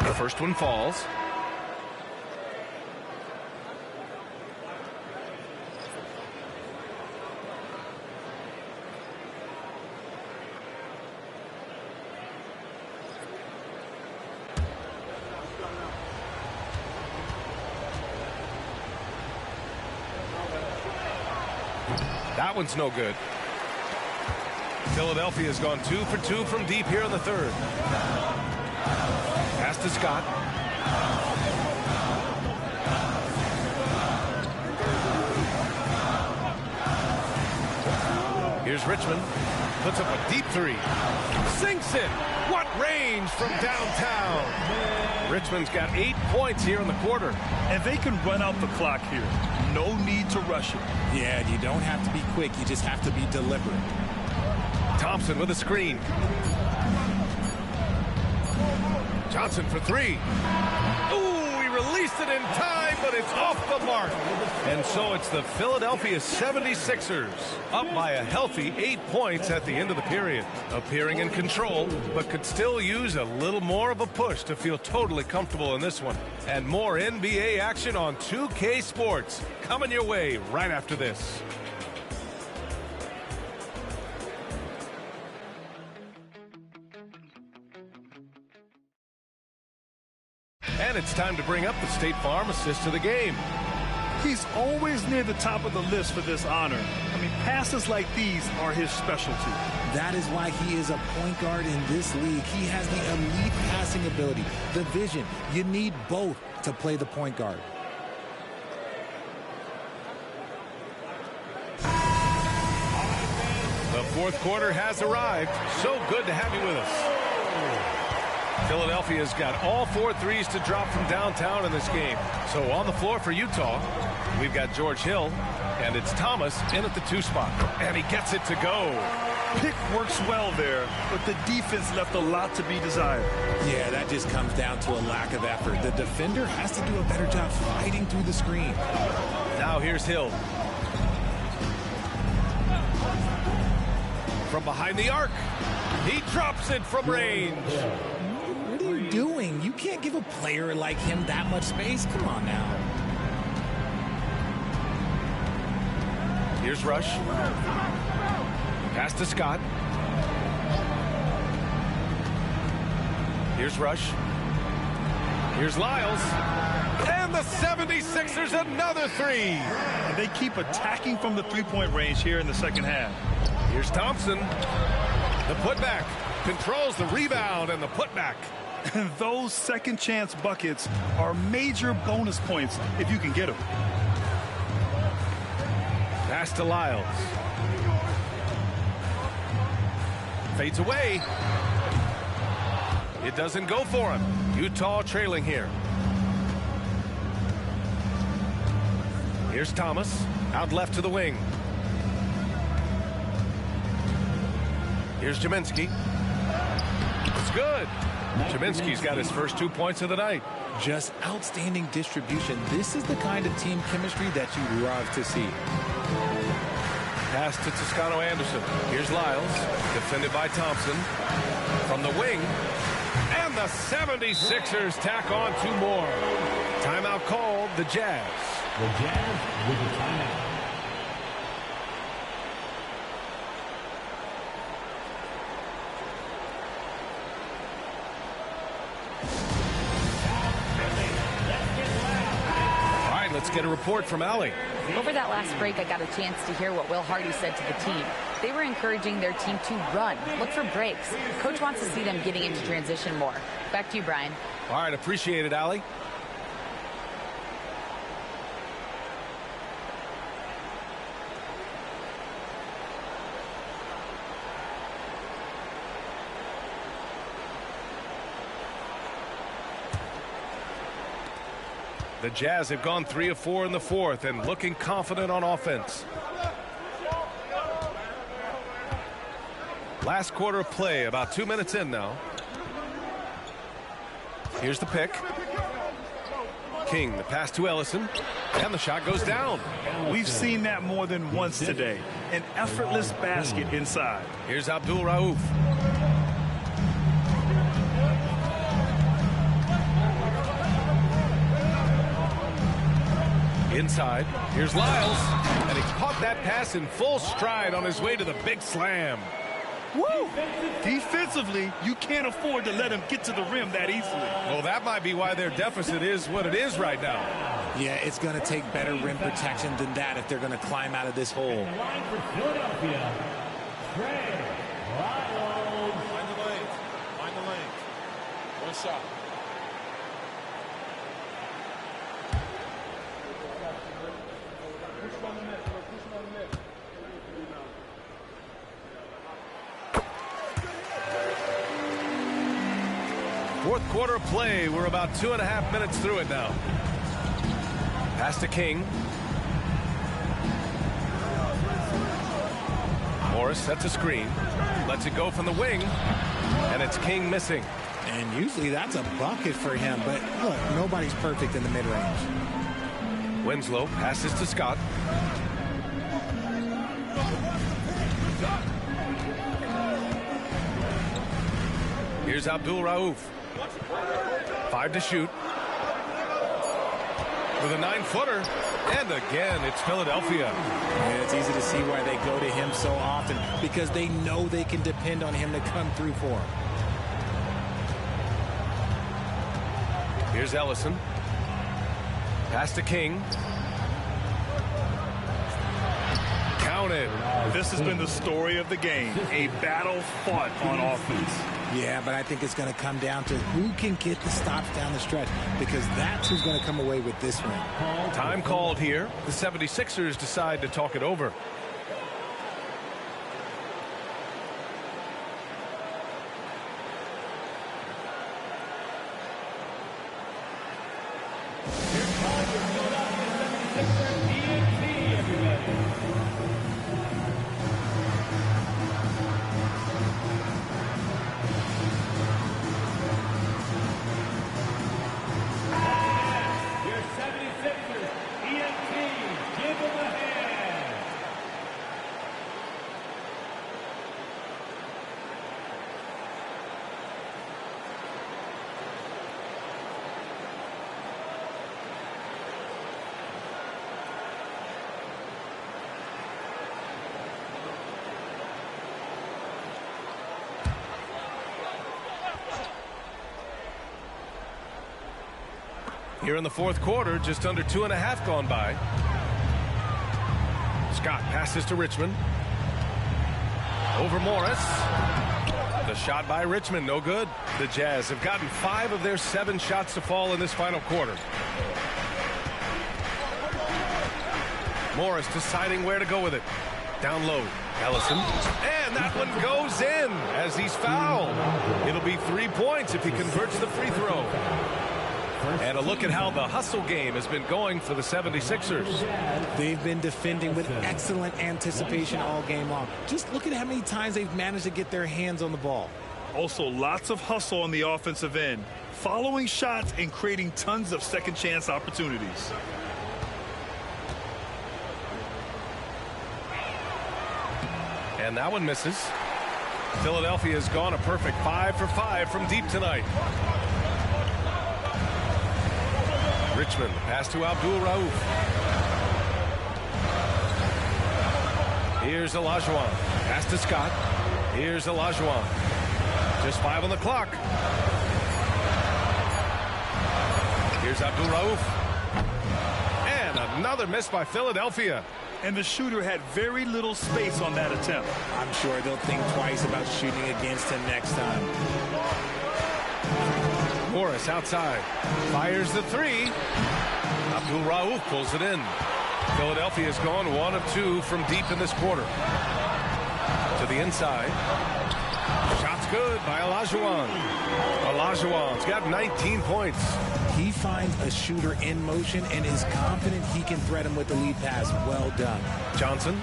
The first one falls. That one's no good. Philadelphia has gone 2 for 2 from deep here in the third. Pass to Scott. Here's Richmond. Puts up a deep 3. Sinks it. What range from downtown. Richmond's got 8 points here in the quarter. And they can run out the clock here. No need to rush it. Yeah, you don't have to be quick. You just have to be deliberate. Thompson with a screen. Johnson for 3. Ooh, he released it in time, but it's off the mark. And so it's the Philadelphia 76ers up by a healthy 8 points at the end of the period. Appearing in control, but could still use a little more of a push to feel totally comfortable in this one. And more NBA action on 2K Sports coming your way right after this. And it's time to bring up the State Farm assist to the game. He's always near the top of the list for this honor. I mean, passes like these are his specialty. That is why he is a point guard in this league. He has the elite passing ability, the vision. You need both to play the point guard. The fourth quarter has arrived. So good to have you with us. Philadelphia's got all 4 threes to drop from downtown in this game. So on the floor for Utah, we've got George Hill, and it's Thomas in at the 2 spot. And he gets it to go. Pick works well there, but the defense left a lot to be desired. Yeah, that just comes down to a lack of effort. The defender has to do a better job fighting through the screen. Now here's Hill. From behind the arc, he drops it from range. What are you doing? You can't give a player like him that much space. Come on now. Here's Rush. Pass to Scott. Here's Rush. Here's Lyles. And the 76ers another three. And they keep attacking from the three-point range here in the second half. Here's Thompson. The putback. Controls the rebound and the putback. Those second chance buckets are major bonus points if you can get them. Pass to Lyles. Fades away. It doesn't go for him. Utah trailing here. Here's Thomas. Out left to the wing. Here's Jaminski. It's good. Jaminski's got his first 2 points of the night. Just outstanding distribution. This is the kind of team chemistry that you love to see. Pass to Toscano Anderson. Here's Lyles. Defended by Thompson. From the wing. And the 76ers tack on two more. Timeout called, the Jazz. The Jazz with a timeout. Let's get a report from Allie. Over that last break, I got a chance to hear what Will Hardy said to the team. They were encouraging their team to run, look for breaks. Coach wants to see them getting into transition more. Back to you, Brian. All right, appreciate it, Allie. The Jazz have gone 3 of 4 in the fourth and looking confident on offense. Last quarter of play, about 2 minutes in now. Here's the pick. King, the pass to Ellison, and the shot goes down. We've seen that more than once today. An effortless basket inside. Here's Abdul Rauf. Inside, here's Lyles, and he caught that pass in full stride on his way to the big slam. Woo! Defensively, you can't afford to let him get to the rim that easily. Well, that might be why their deficit is what it is right now. Yeah, it's going to take better rim protection than that if they're going to climb out of this hole. Line for Philadelphia. Trey Lyles. Mind the lanes. Mind the lanes. One shot. Fourth quarter of play. We're about 2.5 minutes through it now. Pass to King. Morris sets a screen. Lets it go from the wing. And it's King missing. And usually that's a bucket for him. But look, nobody's perfect in the mid-range. Winslow passes to Scott. Here's Abdul Rauf. 5 to shoot. With a 9-footer. And again, it's Philadelphia. Yeah, it's easy to see why they go to him so often, because they know they can depend on him to come through for them. Here's Ellison. Pass to King. Counted. This has been the story of the game. A battle fought on offense. Yeah, but I think it's going to come down to who can get the stops down the stretch, because that's who's going to come away with this one. Time called here. The 76ers decide to talk it over. Here in the fourth quarter, just under 2.5 gone by. Scott passes to Richmond. Over Morris. The shot by Richmond, no good. The Jazz have gotten 5 of their 7 shots to fall in this final quarter. Morris deciding where to go with it. Down low, Ellison. And that one goes in as he's fouled. It'll be 3 points if he converts the free throw. And a look at how the hustle game has been going for the 76ers. They've been defending with excellent anticipation all game long. Just look at how many times they've managed to get their hands on the ball. Also, lots of hustle on the offensive end, following shots and creating tons of second chance opportunities. And that one misses. Philadelphia has gone a perfect 5 for 5 from deep tonight. Richmond, pass to Abdul Rauf. Here's Olajuwon. Pass to Scott. Here's Olajuwon. Just 5 on the clock. Here's Abdul Rauf. And another miss by Philadelphia. And the shooter had very little space on that attempt. I'm sure they'll think twice about shooting against him next time. Morris outside. Fires the 3. Abdul Rauf pulls it in. Philadelphia has gone 1 of 2 from deep in this quarter. To the inside. Shot's good by Olajuwon. Olajuwon's got 19 points. He finds a shooter in motion and is confident he can thread him with the lead pass. Well done. Johnson.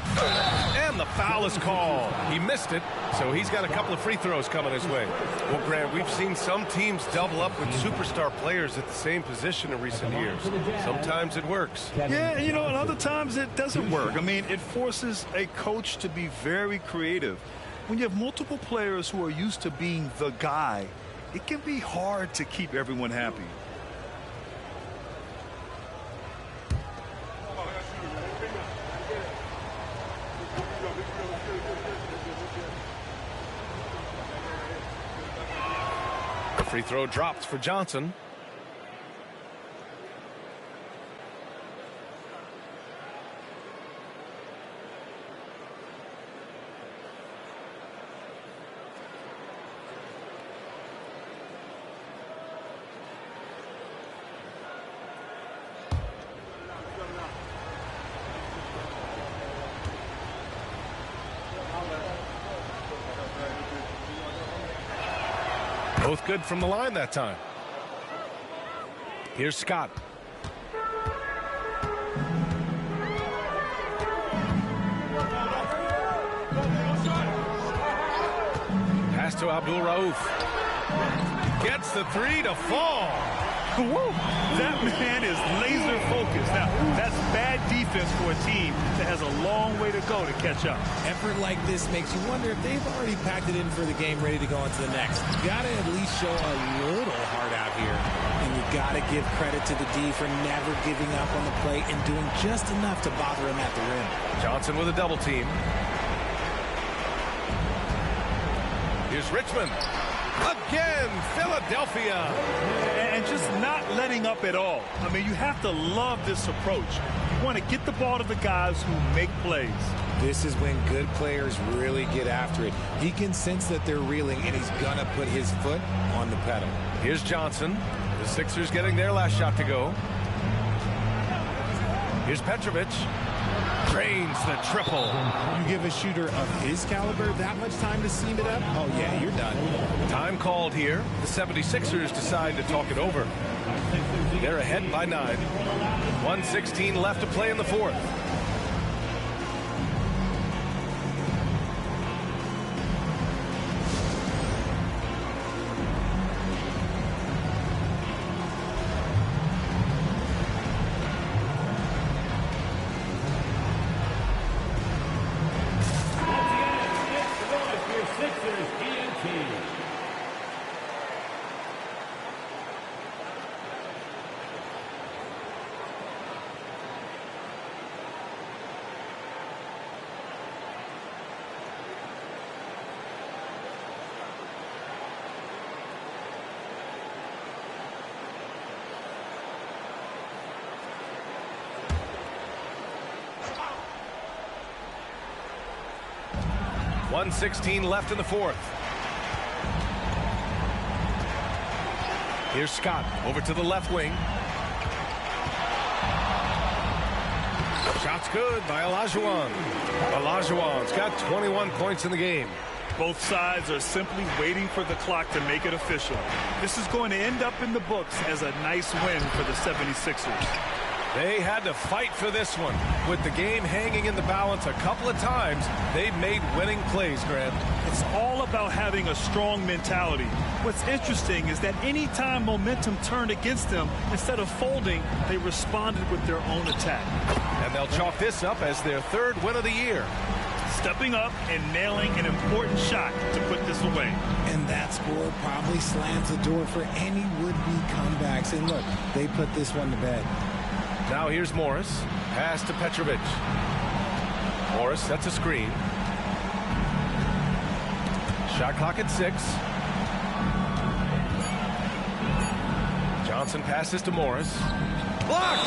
And the foul is called. He missed it, so he's got a couple of free throws coming his way. Well, Grant, we've seen some teams double up with superstar players at the same position in recent years. Sometimes it works. Yeah, you know, and other times it doesn't work. I mean, it forces a coach to be very creative. When you have multiple players who are used to being the guy, it can be hard to keep everyone happy. Free throw dropped for Johnson. Both good from the line that time. Here's Scott. Pass to Abdul Rauf. Gets the 3 to fall. Woo. That man is laser focused. Now, that's bad defense for a team that has a long way to go to catch up. Effort like this makes you wonder if they've already packed it in for the game, ready to go into the next. You got to at least show a little heart out here. And you got to give credit to the D for never giving up on the play and doing just enough to bother him at the rim. Johnson with a double team. Here's Richmond. Again, Philadelphia. And just not letting up at all. I mean, you have to love this approach. You want to get the ball to the guys who make plays. This is when good players really get after it. He can sense that they're reeling, and he's going to put his foot on the pedal. Here's Johnson. The Sixers getting their last shot to go. Here's Petrovic. Drains the triple. You give a shooter of his caliber that much time to seam it up? Oh, yeah, you're done. Time called here. The 76ers decide to talk it over. They're ahead by 9. 1:16 left to play in the fourth. 1:16 left in the fourth. Here's Scott over to the left wing. Shot's good by Olajuwon. Olajuwon's got 21 points in the game. Both sides are simply waiting for the clock to make it official. This is going to end up in the books as a nice win for the 76ers. They had to fight for this one. With the game hanging in the balance a couple of times, they've made winning plays, Grant. It's all about having a strong mentality. What's interesting is that anytime momentum turned against them, instead of folding, they responded with their own attack. And they'll chalk this up as their third win of the year. Stepping up and nailing an important shot to put this away. And that score probably slams the door for any would-be comebacks. And look, they put this one to bed. Now here's Morris. Pass to Petrovic. Morris sets a screen. Shot clock at 6. Johnson passes to Morris. Blocked!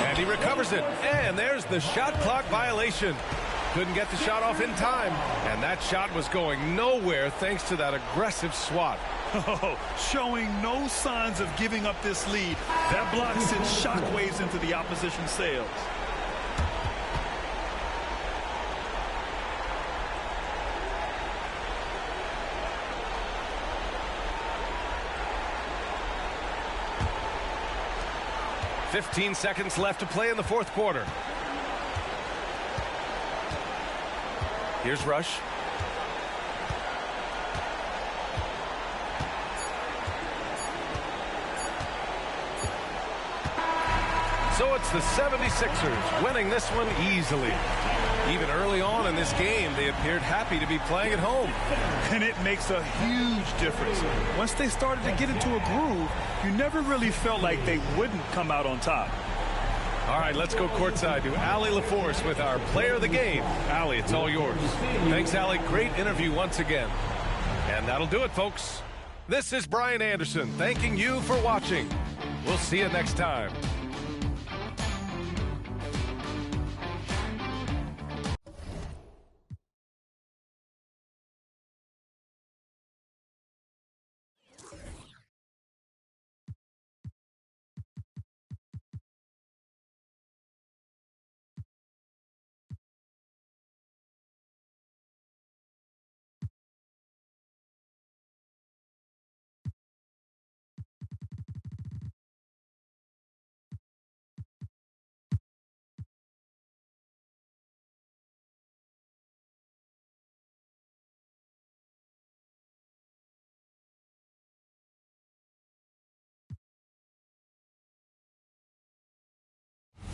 And he recovers it. And there's the shot clock violation. Couldn't get the shot off in time. And that shot was going nowhere thanks to that aggressive swat. Oh, showing no signs of giving up this lead. That block sends shockwaves into the opposition sails. "15 seconds left to play in the fourth quarter. Here's Rush. So it's the 76ers winning this one easily. Even early on in this game, they appeared happy to be playing at home. And it makes a huge difference. Once they started to get into a groove, you never really felt like they wouldn't come out on top. All right, let's go courtside to Allie LaForce with our player of the game. Allie, it's all yours. Thanks, Allie. Great interview once again. And that'll do it, folks. This is Brian Anderson thanking you for watching. We'll see you next time.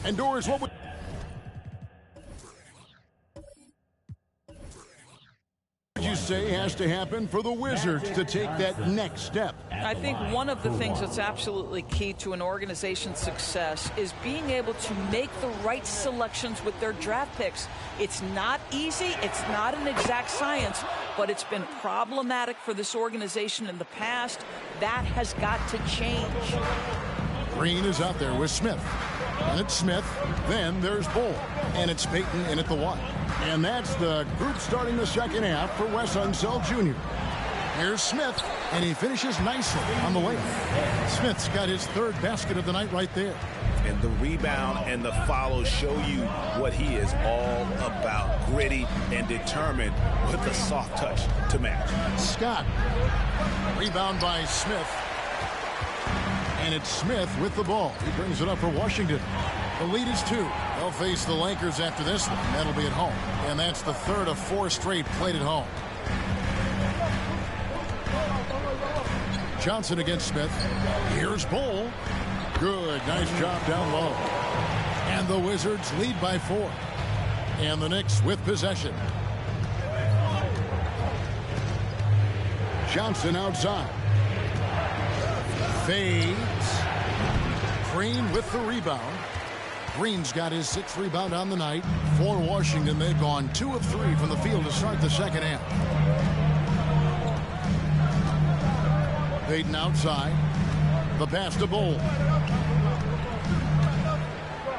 And Doris, what would you say has to happen for the Wizards to take that next step? I think one of the things that's absolutely key to an organization's success is being able to make the right selections with their draft picks. It's not easy. It's not an exact science, but it's been problematic for this organization in the past. That has got to change. Green is out there with Smith. And it's Smith. Then there's Bull. And it's Payton in at the 1. And that's the group starting the second half for Wes Unseld Jr. Here's Smith, and he finishes nicely on the layup. Smith's got his third basket of the night right there. And the rebound and the follow show you what he is all about. Gritty and determined with the soft touch to match. Scott. Rebound by Smith. And it's Smith with the ball. He brings it up for Washington. The lead is 2. They'll face the Lakers after this one. That'll be at home. And that's the third of 4 straight played at home. Johnson against Smith. Here's Bull. Good. Nice job down low. And the Wizards lead by 4. And the Knicks with possession. Johnson outside. Fades. Green with the rebound. Green's got his 6th rebound on the night. For Washington, they've gone 2 of 3 from the field to start the second half. Payton outside. The pass to Bull.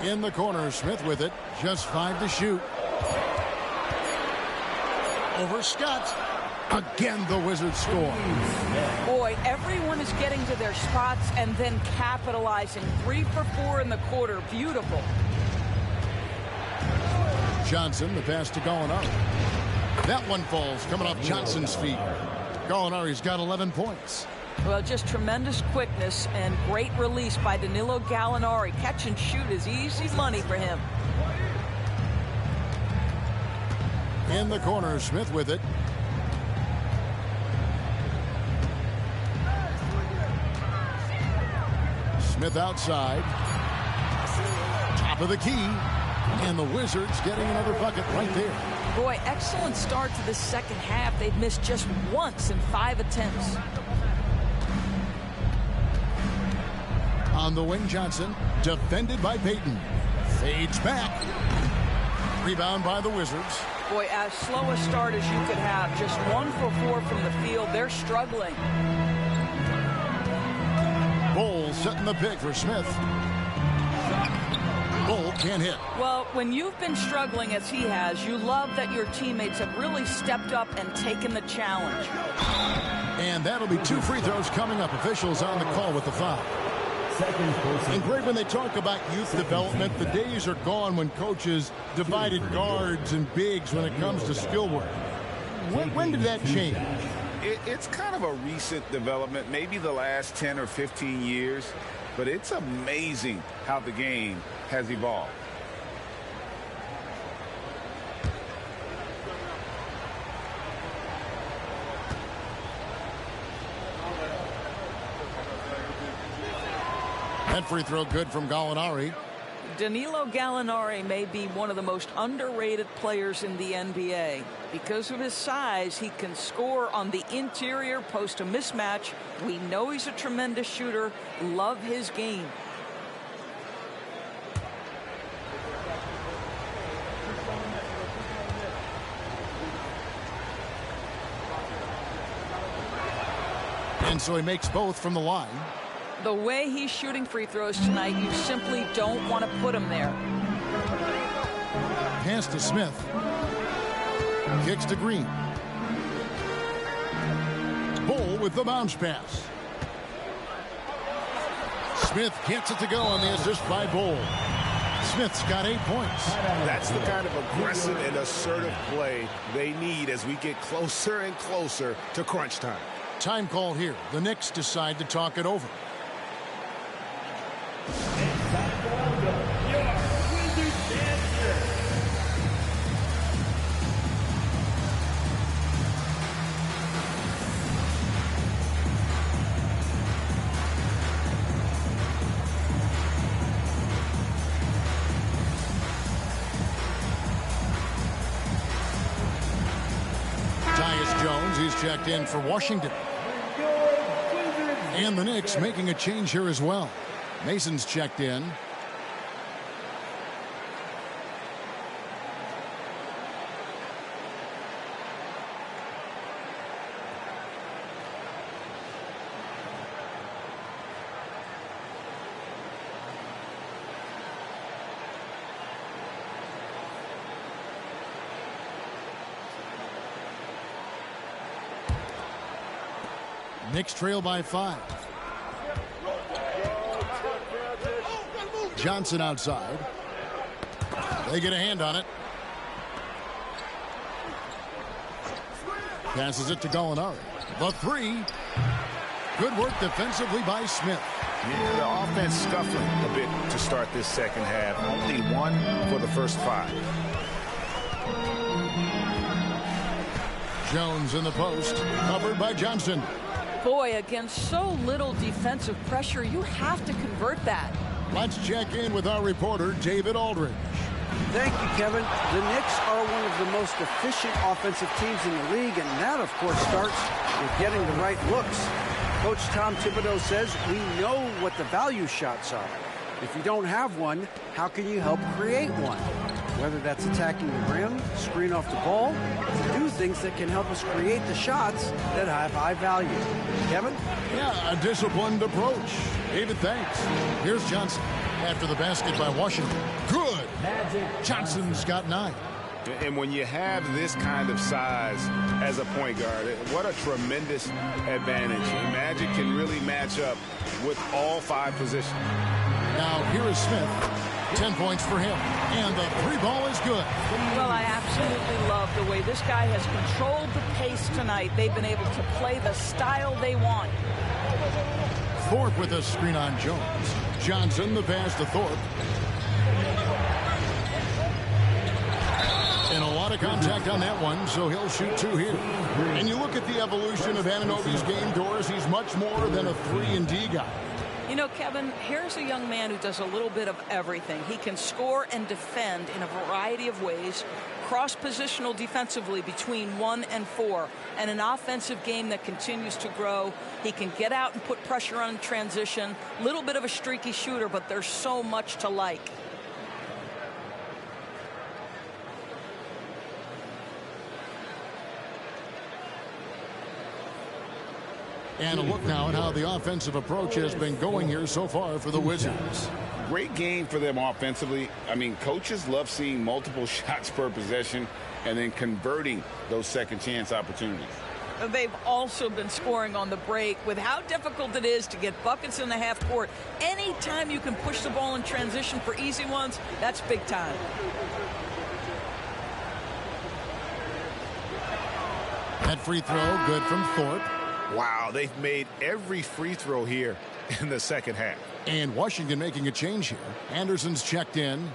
In the corner, Smith with it. Just 5 to shoot. over Scott. Again, the Wizards score. Boy, everyone is getting to their spots and then capitalizing. 3 for 4 in the quarter. Beautiful. Johnson, the pass to Gallinari. That one falls, coming off Johnson's feet. Gallinari's got 11 points. Well, just tremendous quickness and great release by Danilo Gallinari. Catch and shoot is easy money for him. In the corner, Smith with it. Smith outside. Top of the key. And the Wizards getting another bucket right there. Boy, excellent start to the second half. They've missed just once in 5 attempts. On the wing, Johnson, defended by Payton. Fades back. Rebound by the Wizards. Boy, as slow a start as you could have. Just 1 for 4 from the field. They're struggling. Bull setting the pick for Smith. Bull can't hit. Well, when you've been struggling as he has, you love that your teammates have really stepped up and taken the challenge. And that'll be 2 free throws coming up. Officials on the call with the foul. And Greg, when they talk about youth development, the days are gone when coaches divided guards and bigs when it comes to skill work. When did that change? It's kind of a recent development, maybe the last 10 or 15 years, but it's amazing how the game has evolved. That free throw good from Gallinari. Danilo Gallinari may be one of the most underrated players in the NBA. Because of his size, he can score on the interior, post a mismatch. We know he's a tremendous shooter. Love his game. And so he makes both from the line. The way he's shooting free throws tonight, you simply don't want to put him there. Pass to Smith. Kicks to Green. Bull with the bounce pass. Smith gets it to go on the assist by Bull. Smith's got 8 points. That's the kind of aggressive and assertive play they need as we get closer and closer to crunch time. Time call here. The Knicks decide to talk it over. He's checked in for Washington. And the Knicks making a change here as well. Mason's checked in. Knicks trail by 5. Johnson outside. They get a hand on it. Passes it to Gallinari. The 3. Good work defensively by Smith. Yeah, the offense scuffling a bit to start this second half. Only 1 for the first 5. Jones in the post. Covered by Johnson. Boy, against so little defensive pressure, you have to convert that. Let's check in with our reporter, David Aldridge. Thank you, Kevin. The Knicks are one of the most efficient offensive teams in the league, and that, of course, starts with getting the right looks. Coach Tom Thibodeau says we know what the value shots are. If you don't have one, how can you help create one? Whether that's attacking the rim, screen off the ball, to do things that can help us create the shots that have high value. Kevin? Yeah, a disciplined approach. David, thanks. Here's Johnson after the basket by Washington. Good. Johnson's got 9. And when you have this kind of size as a point guard, what a tremendous advantage. Magic can really match up with all 5 positions. Now here is Smith. 10 points for him. And the 3 ball is good. Well, I absolutely love the way this guy has controlled the pace tonight. They've been able to play the style they want. Thorpe with a screen on Jones. Johnson the pass to Thorpe. And a lot of contact on that one, so he'll shoot 2 here. And you look at the evolution of Anunoby's game, Doris, he's much more than a 3-and-D guy. You know, Kevin, here's a young man who does a little bit of everything. He can score and defend in a variety of ways, cross-positional defensively between 1 and 4, and an offensive game that continues to grow. He can get out and put pressure on transition, little bit of a streaky shooter, but there's so much to like. And a look now at how the offensive approach has been going here so far for the Wizards. Great game for them offensively. I mean, coaches love seeing multiple shots per possession and then converting those second chance opportunities. They've also been scoring on the break. With how difficult it is to get buckets in the half court, anytime you can push the ball in transition for easy ones, that's big time. That free throw good from Thorpe. Wow, they've made every free throw here in the second half. And Washington making a change here. Anderson's checked in.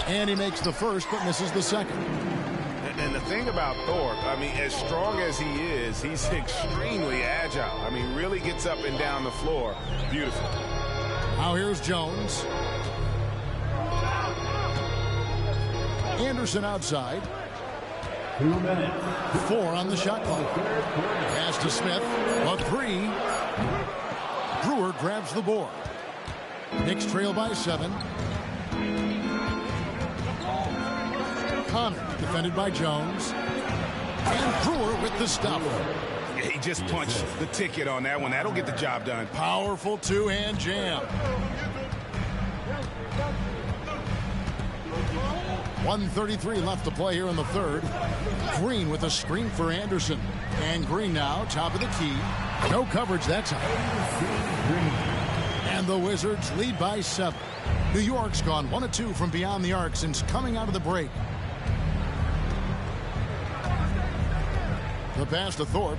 And he makes the first but misses the second. And the thing about Thorpe, I mean, as strong as he is, he's extremely agile. I mean, really gets up and down the floor. Beautiful. Now here's Jones. Anderson outside. 2 minutes. 4 on the shot clock. Pass to Smith. A 3. Brewer grabs the board. Knicks trail by 7. Connor defended by Jones. And Brewer with the stop. He just punched the ticket on that one. That'll get the job done. Powerful 2-hand jam. 1:33 left to play here in the third. Green with a screen for Anderson. And Green now, top of the key. No coverage that time. And the Wizards lead by 7. New York's gone 1 of 2 from beyond the arc since coming out of the break. The pass to Thorpe.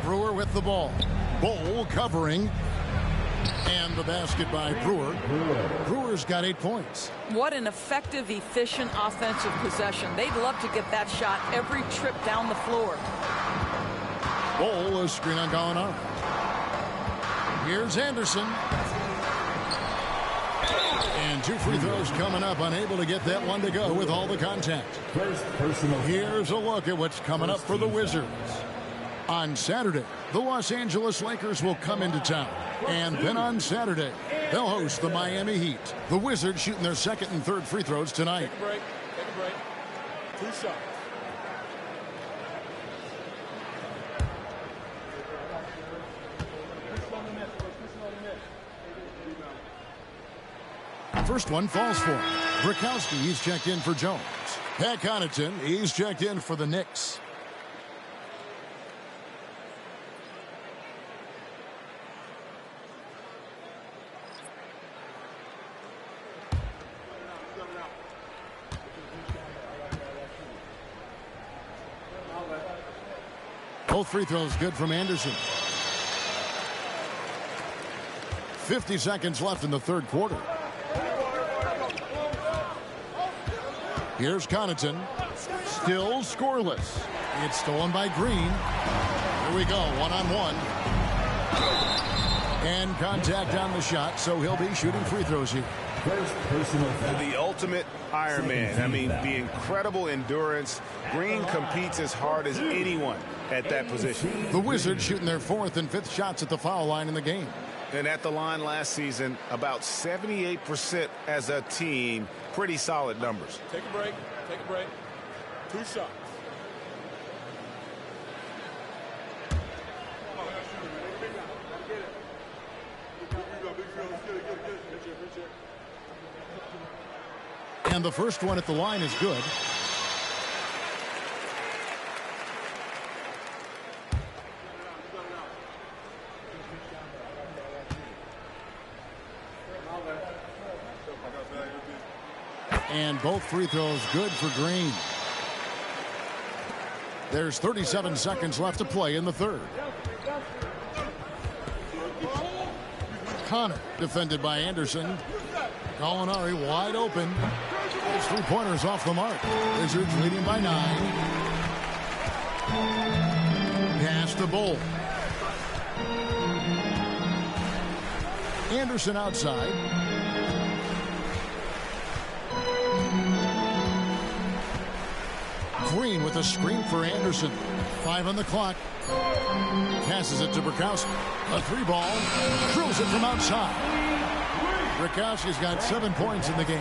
Brewer with the ball. Bowl covering. And the basket by Brewer. Brewer's got 8 points. What an effective, efficient offensive possession. They'd love to get that shot every trip down the floor. Bowl, a screen on Gallinari. Here's Anderson. And 2 free throws coming up. Unable to get that one to go with all the contact. Here's a look at what's coming up for the Wizards. On Saturday, the Los Angeles Lakers will come into town. And then on Saturday, they'll host the Miami Heat. The Wizards shooting their second and third free throws tonight. Take a break. Take a break. 2 shots. First one falls for him. Brakowski, he's checked in for Jones. Pat Connaughton, he's checked in for the Knicks. Both free throws good from Anderson. 50 seconds left in the third quarter. Here's Connaughton. Still scoreless. It's stolen by Green. Here we go, 1-on-1. And contact on the shot, so he'll be shooting free throws here. The ultimate Iron Man. I mean, the incredible endurance. Green competes as hard as anyone at that position. The Wizards shooting their 4th and 5th shots at the foul line in the game. And at the line last season, about 78% as a team. Pretty solid numbers. Take a break. Take a break. 2 shots. And the first one at the line is good. And both free throws good for Green. There's 37 seconds left to play in the third. Connor defended by Anderson. Gallinari wide open. His 3-pointers off the mark. Wizards leading by 9. Pass to Bull. Anderson outside. Green with a screen for Anderson. 5 on the clock. Passes it to Brikowski. A 3-ball. Drills it from outside. Brikowski's got 7 points in the game.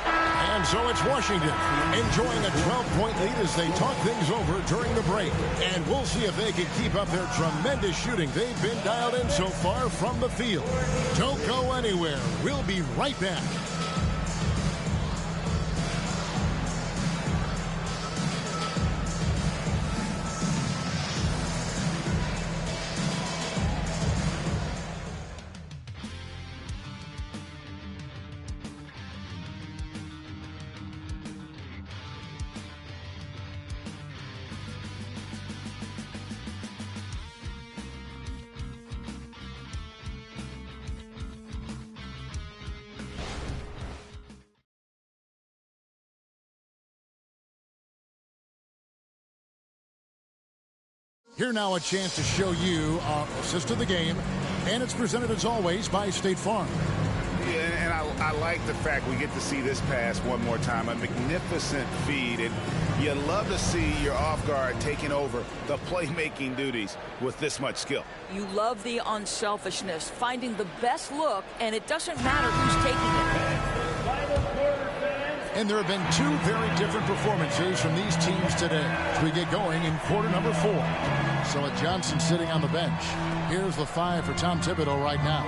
And so it's Washington enjoying a 12-point lead as they talk things over during the break. And we'll see if they can keep up their tremendous shooting. They've been dialed in so far from the field. Don't go anywhere. We'll be right back. Here now a chance to show you our assist of the game, and it's presented as always by State Farm. Yeah, and I like the fact we get to see this pass one more time. A magnificent feed, and you love to see your off guard taking over the playmaking duties with this much skill. You love the unselfishness, finding the best look, and it doesn't matter who's taking it. And there have been 2 very different performances from these teams today as we get going in quarter number 4. So with Johnson sitting on the bench, here's the 5 for Tom Thibodeau right now.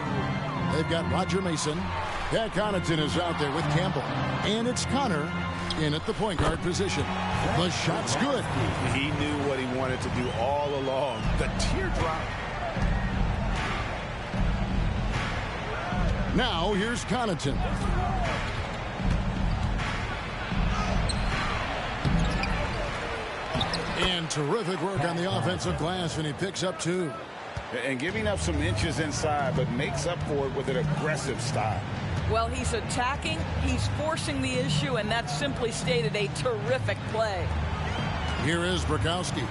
They've got Roger Mason. Pat Connaughton is out there with Campbell. And it's Connor in at the point guard position. The shot's good. He knew what he wanted to do all along. The teardrop. Now here's Connaughton. And terrific work on the offensive glass, and he picks up 2. And giving up some inches inside, but makes up for it with an aggressive style. Well, he's attacking, he's forcing the issue, and that's simply stated a terrific play. Here is Brikowski.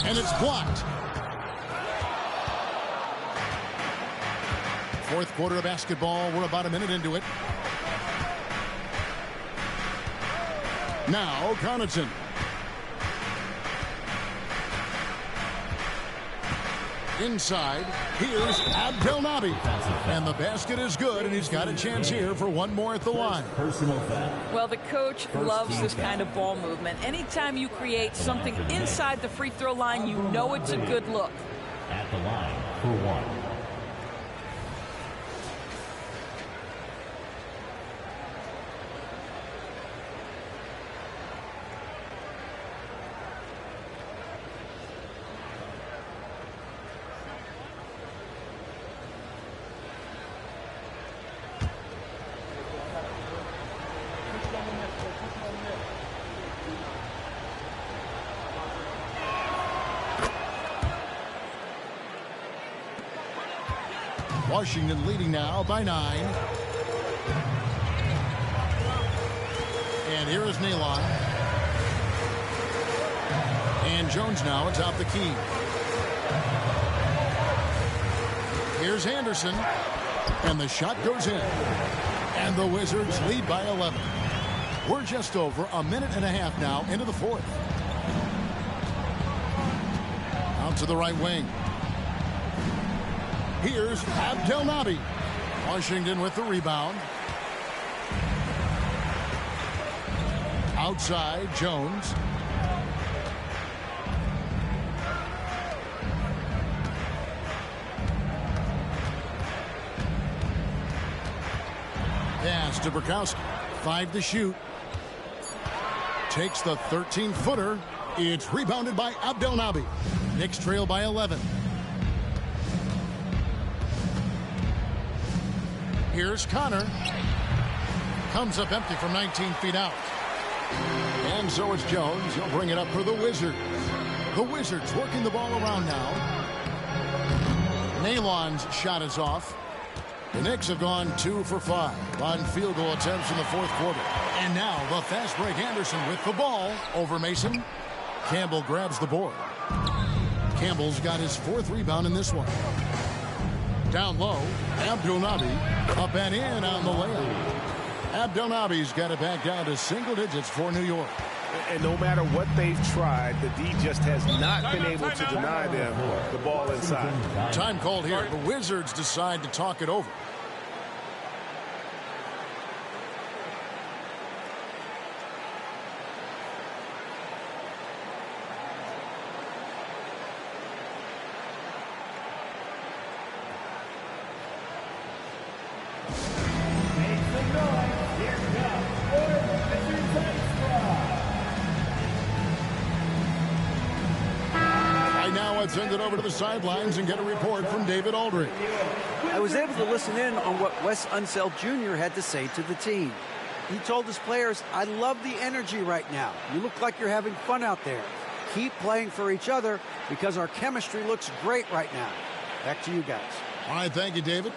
And it's blocked. Fourth quarter of basketball. We're about a minute into it. Now, Connaughton. Inside, here's Abdelnaby. And the basket is good, and he's got a chance here for one more at the line. Well, the coach loves this kind of ball movement. Anytime you create something inside the free throw line, you know it's a good look. At the line for 1. Washington leading now by 9. And here is Nalon. And Jones now atop the key. Here's Anderson. And the shot goes in. And the Wizards lead by 11. We're just over a minute and a half now into the fourth. Out to the right wing. Here's Abdelnaby. Washington with the rebound. Outside, Jones. Pass to Burkowski. 5 to shoot. Takes the 13-footer. It's rebounded by Abdelnaby. Knicks trail by 11. Here's Connor. Comes up empty from 19 feet out. And so it's Jones. He'll bring it up for the Wizards. The Wizards working the ball around now. Nalon's shot is off. The Knicks have gone 2 for 5 on field goal attempts in the fourth quarter. And now the fast break Anderson with the ball over Mason. Campbell grabs the board. Campbell's got his 4th rebound in this one. Down low, Abdelnaby up and in on the layup. Abdelnaby's got it back down to single digits for New York. And no matter what they've tried, the D just has not been able to deny them the ball inside. Time called here. The Wizards decide to talk it over. Send it over to the sidelines and get a report from David Aldridge. I was able to listen in on what Wes Unseld Jr. had to say to the team. He told his players, I love the energy right now. You look like you're having fun out there. Keep playing for each other because our chemistry looks great right now. Back to you guys. All right, thank you, David.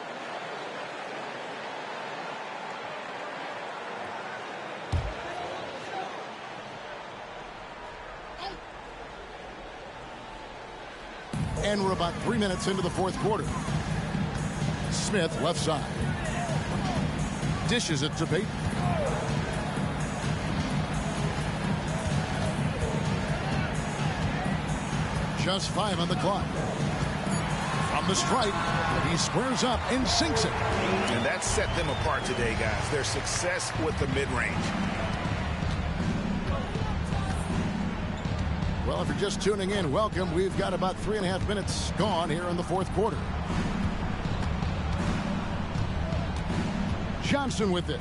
And we're about 3 minutes into the fourth quarter. Smith, left side. Dishes it to Payton. Just 5 on the clock. From the stripe, he squares up and sinks it. And that set them apart today, guys. Their success with the mid-range. Well, if you're just tuning in, welcome. We've got about 3.5 minutes gone here in the fourth quarter. Johnson with it.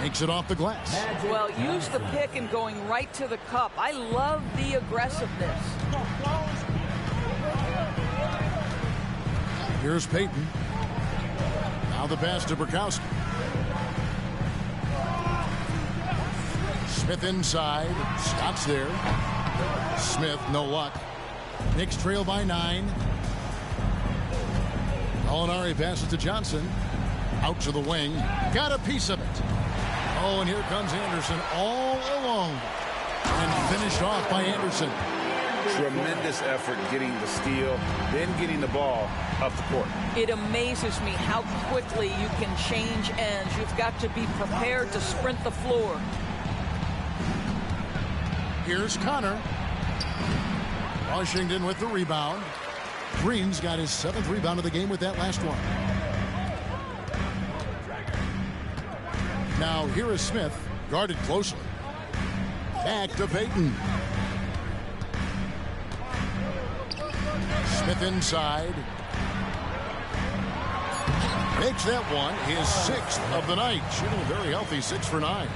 Makes it off the glass. Well, use the pick and going right to the cup. I love the aggressiveness. Here's Payton. Now the pass to Burkowski. Smith inside. Stops there. Smith, no luck. Knicks trail by 9. Molinari passes to Johnson. Out to the wing. Got a piece of it. Oh, and here comes Anderson all alone. And finished off by Anderson. Tremendous effort getting the steal, then getting the ball up the court. It amazes me how quickly you can change ends. You've got to be prepared to sprint the floor. Here's Connor. Washington with the rebound. Green's got his 7th rebound of the game with that last one. Now here is Smith, guarded closely. Back to Payton. Smith inside. Makes that one his 6th of the night. Shooting a very healthy 6 for 9.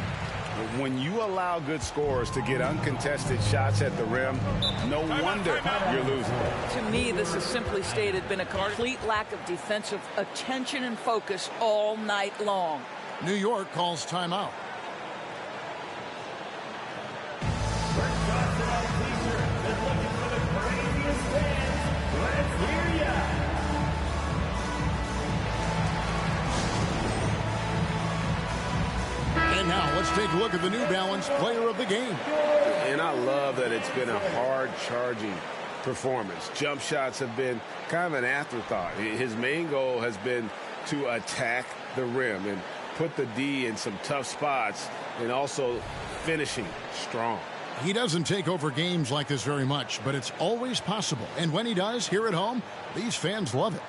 When you allow good scorers to get uncontested shots at the rim, no wonder you're losing. To me, this has simply stated been a complete lack of defensive attention and focus all night long. New York calls timeout. And now let's take a look at the New Balance player of the game. And I love that it's been a hard charging performance. Jump shots have been kind of an afterthought. His main goal has been to attack the rim and put the D in some tough spots, and also finishing strong. He doesn't take over games like this very much, but it's always possible. And when he does, here at home, these fans love it.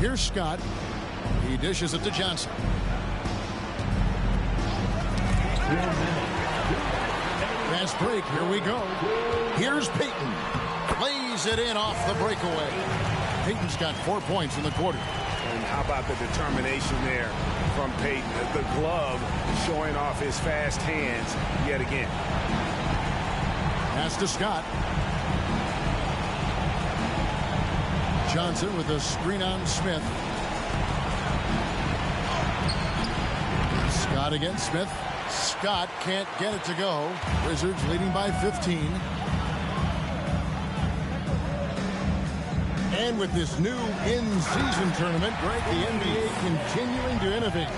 Here's Scott. He dishes it to Johnson. Fast break. Here we go. Here's Peyton. Lays it in off the breakaway. Peyton's got 4 points in the quarter. And how about the determination there from Peyton? The glove showing off his fast hands yet again. Pass to Scott. Johnson with a screen on Smith. Scott against Smith. Scott can't get it to go. Wizards leading by 15. And with this new in-season tournament, Greg, the NBA continuing to innovate.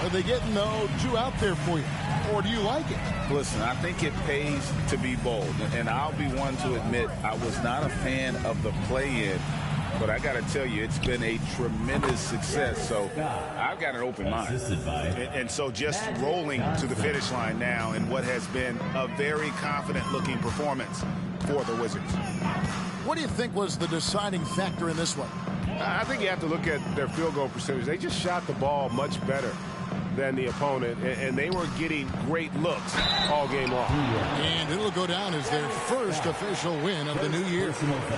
Are they getting the O2 out there for you? Or do you like it? Listen, I think it pays to be bold. And I'll be one to admit I was not a fan of the play-in. But I got to tell you, it's been a tremendous success. So I've got an open mind. And so just rolling to the finish line now in what has been a very confident-looking performance for the Wizards. What do you think was the deciding factor in this one? I think you have to look at their field goal percentage. They just shot the ball much better than the opponent, and they were getting great looks all game long. And it'll go down as their first official win of the new year.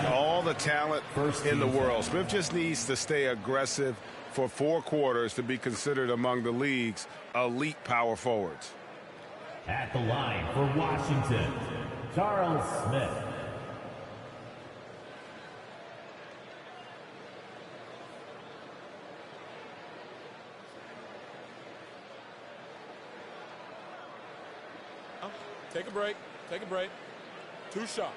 All the talent in the world. Smith just needs to stay aggressive for 4 quarters to be considered among the league's elite power forwards. At the line for Washington, Charles Smith. Take a break. Take a break. 2 shots.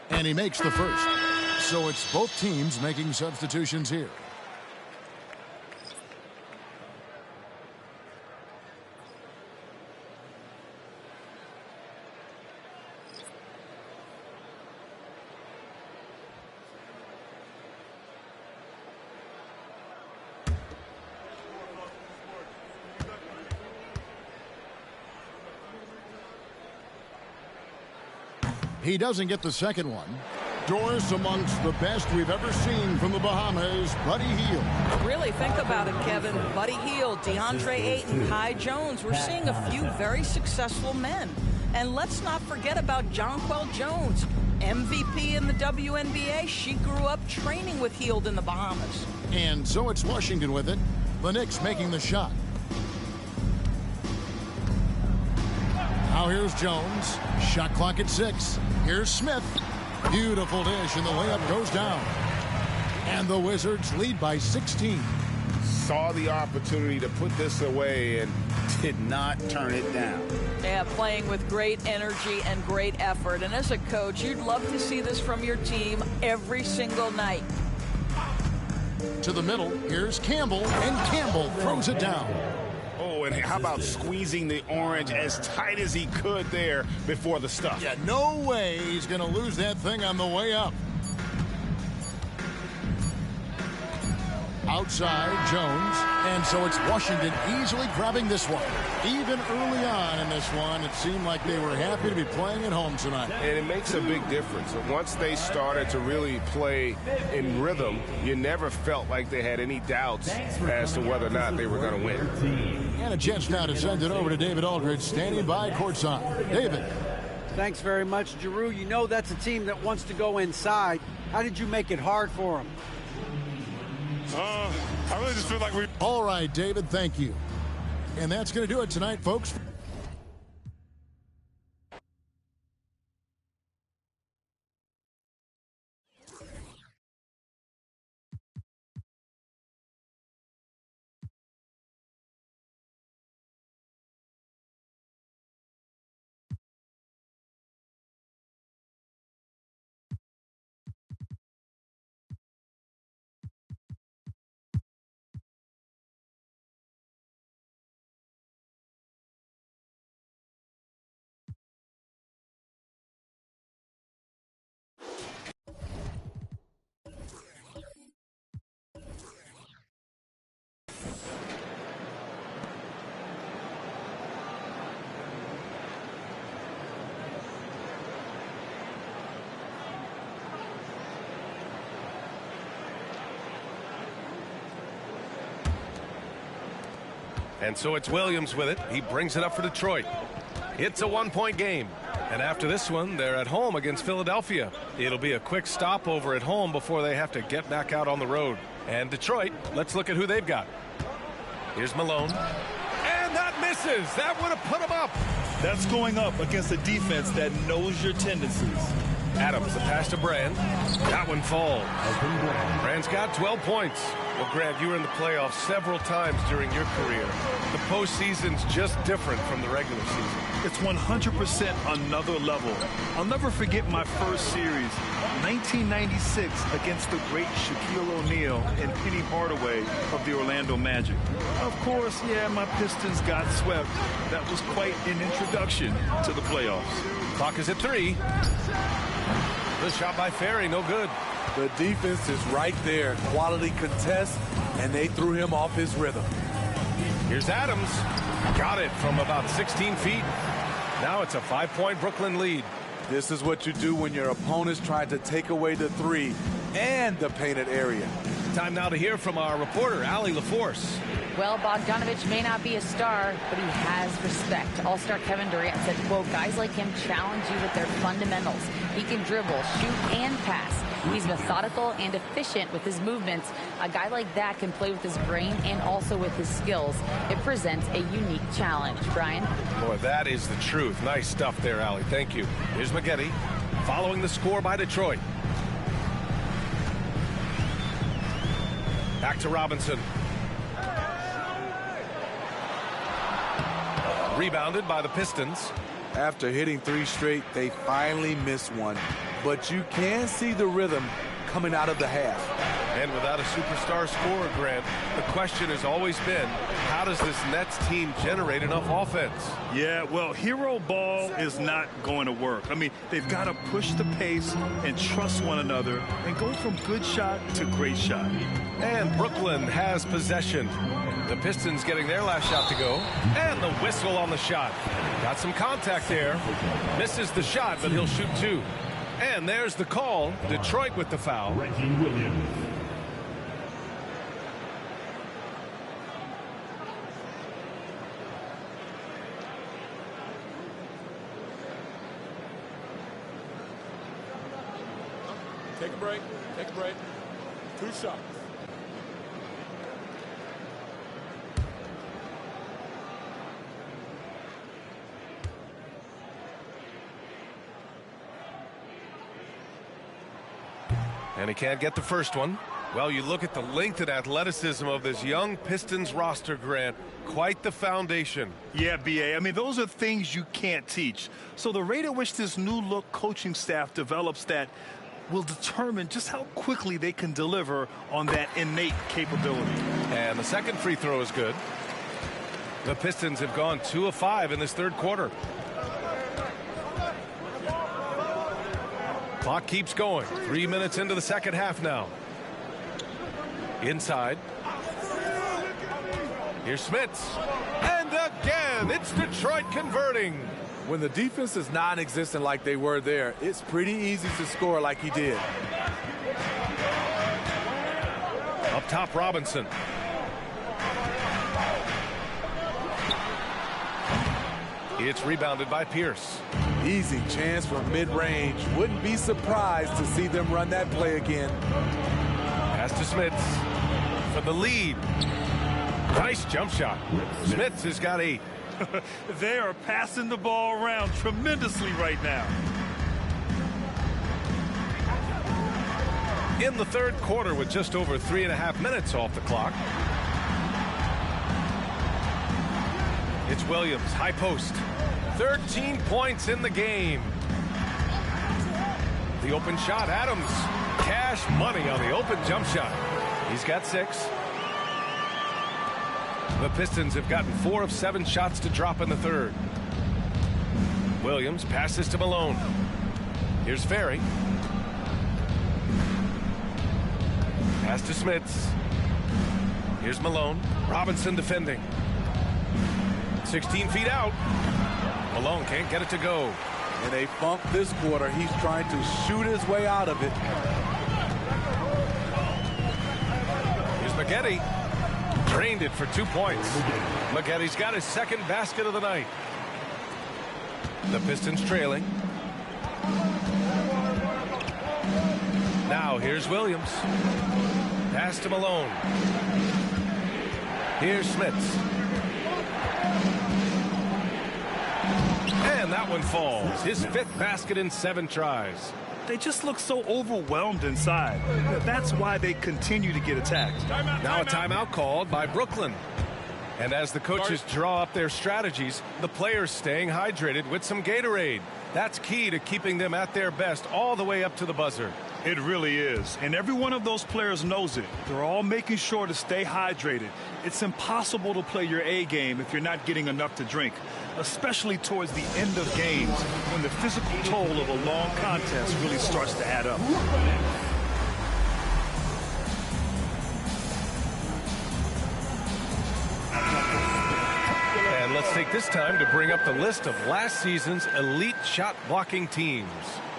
And he makes the first. So it's both teams making substitutions here. He doesn't get the second one. Doris amongst the best we've ever seen from the Bahamas, Buddy Hield. Really think about it, Kevin. Buddy Hield, DeAndre Ayton, Kai Jones. We're seeing a few very successful men. And let's not forget about Jonquel Jones, MVP in the WNBA. She grew up training with Hield in the Bahamas. And so it's Washington with it. The Knicks making the shot. Now here's Jones. Shot clock at 6. Here's Smith. Beautiful dish, and the layup goes down. And the Wizards lead by 16. Saw the opportunity to put this away and did not turn it down. Yeah, playing with great energy and great effort. And as a coach, you'd love to see this from your team every single night. To the middle, here's Campbell, and Campbell throws it down. Oh, and how about squeezing the orange as tight as he could there before the stuff? Yeah, no way he's going to lose that thing on the way up. Outside, Jones, and so it's Washington easily grabbing this one. Even early on in this one, it seemed like they were happy to be playing at home tonight. And it makes a big difference. Once they started to really play in rhythm, you never felt like they had any doubts as to whether or not they were going to win. And a chance now to send it over to David Aldridge, standing by courtside. David. Thanks very much, Giroux. You know that's a team that wants to go inside. How did you make it hard for them? I really just feel like we... All right, David, thank you. And that's going to do it tonight, folks. And so it's Williams with it. He brings it up for Detroit. It's a one-point game. And after this one, they're at home against Philadelphia. It'll be a quick stopover at home before they have to get back out on the road. And Detroit, let's look at who they've got. Here's Malone. And that misses. That would have put him up. That's going up against a defense that knows your tendencies. Adams, the pass to Brand. That one falls. Brand's got 12 points. Well, Grant, you were in the playoffs several times during your career. The postseason's just different from the regular season. It's 100% another level. I'll never forget my first series, 1996, against the great Shaquille O'Neal and Penny Hardaway of the Orlando Magic. Of course, yeah, my Pistons got swept. That was quite an introduction to the playoffs. Clock is at 3. The shot by Ferry, no good. The defense is right there. Quality contest, and they threw him off his rhythm. Here's Adams. Got it from about 16 feet. Now it's a 5-point Brooklyn lead. This is what you do when your opponent's trying to take away the 3 and the painted area. Time now to hear from our reporter, Allie LaForce. Well, Bogdanovich may not be a star, but he has respect. All-star Kevin Durant said, quote, guys like him challenge you with their fundamentals. He can dribble, shoot, and pass. He's methodical and efficient with his movements. A guy like that can play with his brain and also with his skills. It presents a unique challenge. Brian? Boy, that is the truth. Nice stuff there, Allie. Thank you. Here's McGetty following the score by Detroit. Back to Robinson. Rebounded by the Pistons. After hitting 3 straight, they finally missed one. But you can see the rhythm coming out of the half. And without a superstar scorer, Grant, the question has always been, how does this Nets team generate enough offense? Yeah, well, hero ball is not going to work. I mean, they've got to push the pace and trust one another and go from good shot to great shot. And Brooklyn has possession. The Pistons getting their last shot to go. And the whistle on the shot. Got some contact there. Misses the shot, but he'll shoot 2. And there's the call. Detroit with the foul. Take a break. Take a break. 2 shots. And he can't get the first one. Well, you look at the length and athleticism of this young Pistons roster, Grant. Quite the foundation. Yeah, B.A. I mean, those are things you can't teach. So the rate at which this new look coaching staff develops that will determine just how quickly they can deliver on that innate capability. And the second free throw is good. The Pistons have gone 2 of 5 in this third quarter. Clock keeps going. 3 minutes into the second half now. Inside. Here's Smits. And again, it's Detroit converting. When the defense is non-existent like they were there, it's pretty easy to score like he did. Up top, Robinson. It's rebounded by Pierce. Easy chance from mid-range. Wouldn't be surprised to see them run that play again. Pass to Smits for the lead. Nice jump shot. Smits has got 8. They are passing the ball around tremendously right now. In the third quarter with just over 3.5 minutes off the clock. It's Williams, high post. 13 points in the game. The open shot, Adams. Cash money on the open jump shot. He's got 6. The Pistons have gotten 4 of 7 shots to drop in the third. Williams passes to Malone. Here's Ferry. Pass to Smits. Here's Malone. Robinson defending. 16 feet out. Malone can't get it to go. In a funk this quarter, he's trying to shoot his way out of it. Here's McGetty. Drained it for 2 points. Maggetti's got his second basket of the night. The Pistons trailing. Now here's Williams. Pass to Malone. Here's Smits. And that one falls. His 5th basket in 7 tries. They just look so overwhelmed inside. That's why they continue to get attacked. Now a timeout called by Brooklyn. And as the coaches draw up their strategies, the players staying hydrated with some Gatorade. That's key to keeping them at their best all the way up to the buzzer. It really is. And every one of those players knows it. They're all making sure to stay hydrated. It's impossible to play your A game if you're not getting enough to drink, especially towards the end of games when the physical toll of a long contest really starts to add up. And let's take this time to bring up the list of last season's elite shot blocking teams.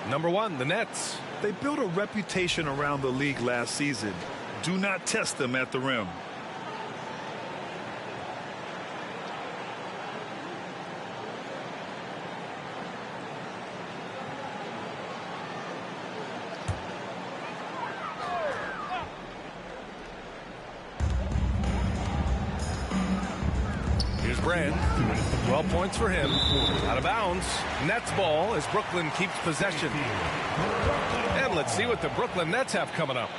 Number 1, the Nets. They built a reputation around the league last season. Do not test them at the rim. Here's Brand. 12 points for him. Out of bounds. Nets ball as Brooklyn keeps possession. And let's see what the Brooklyn Nets have coming up.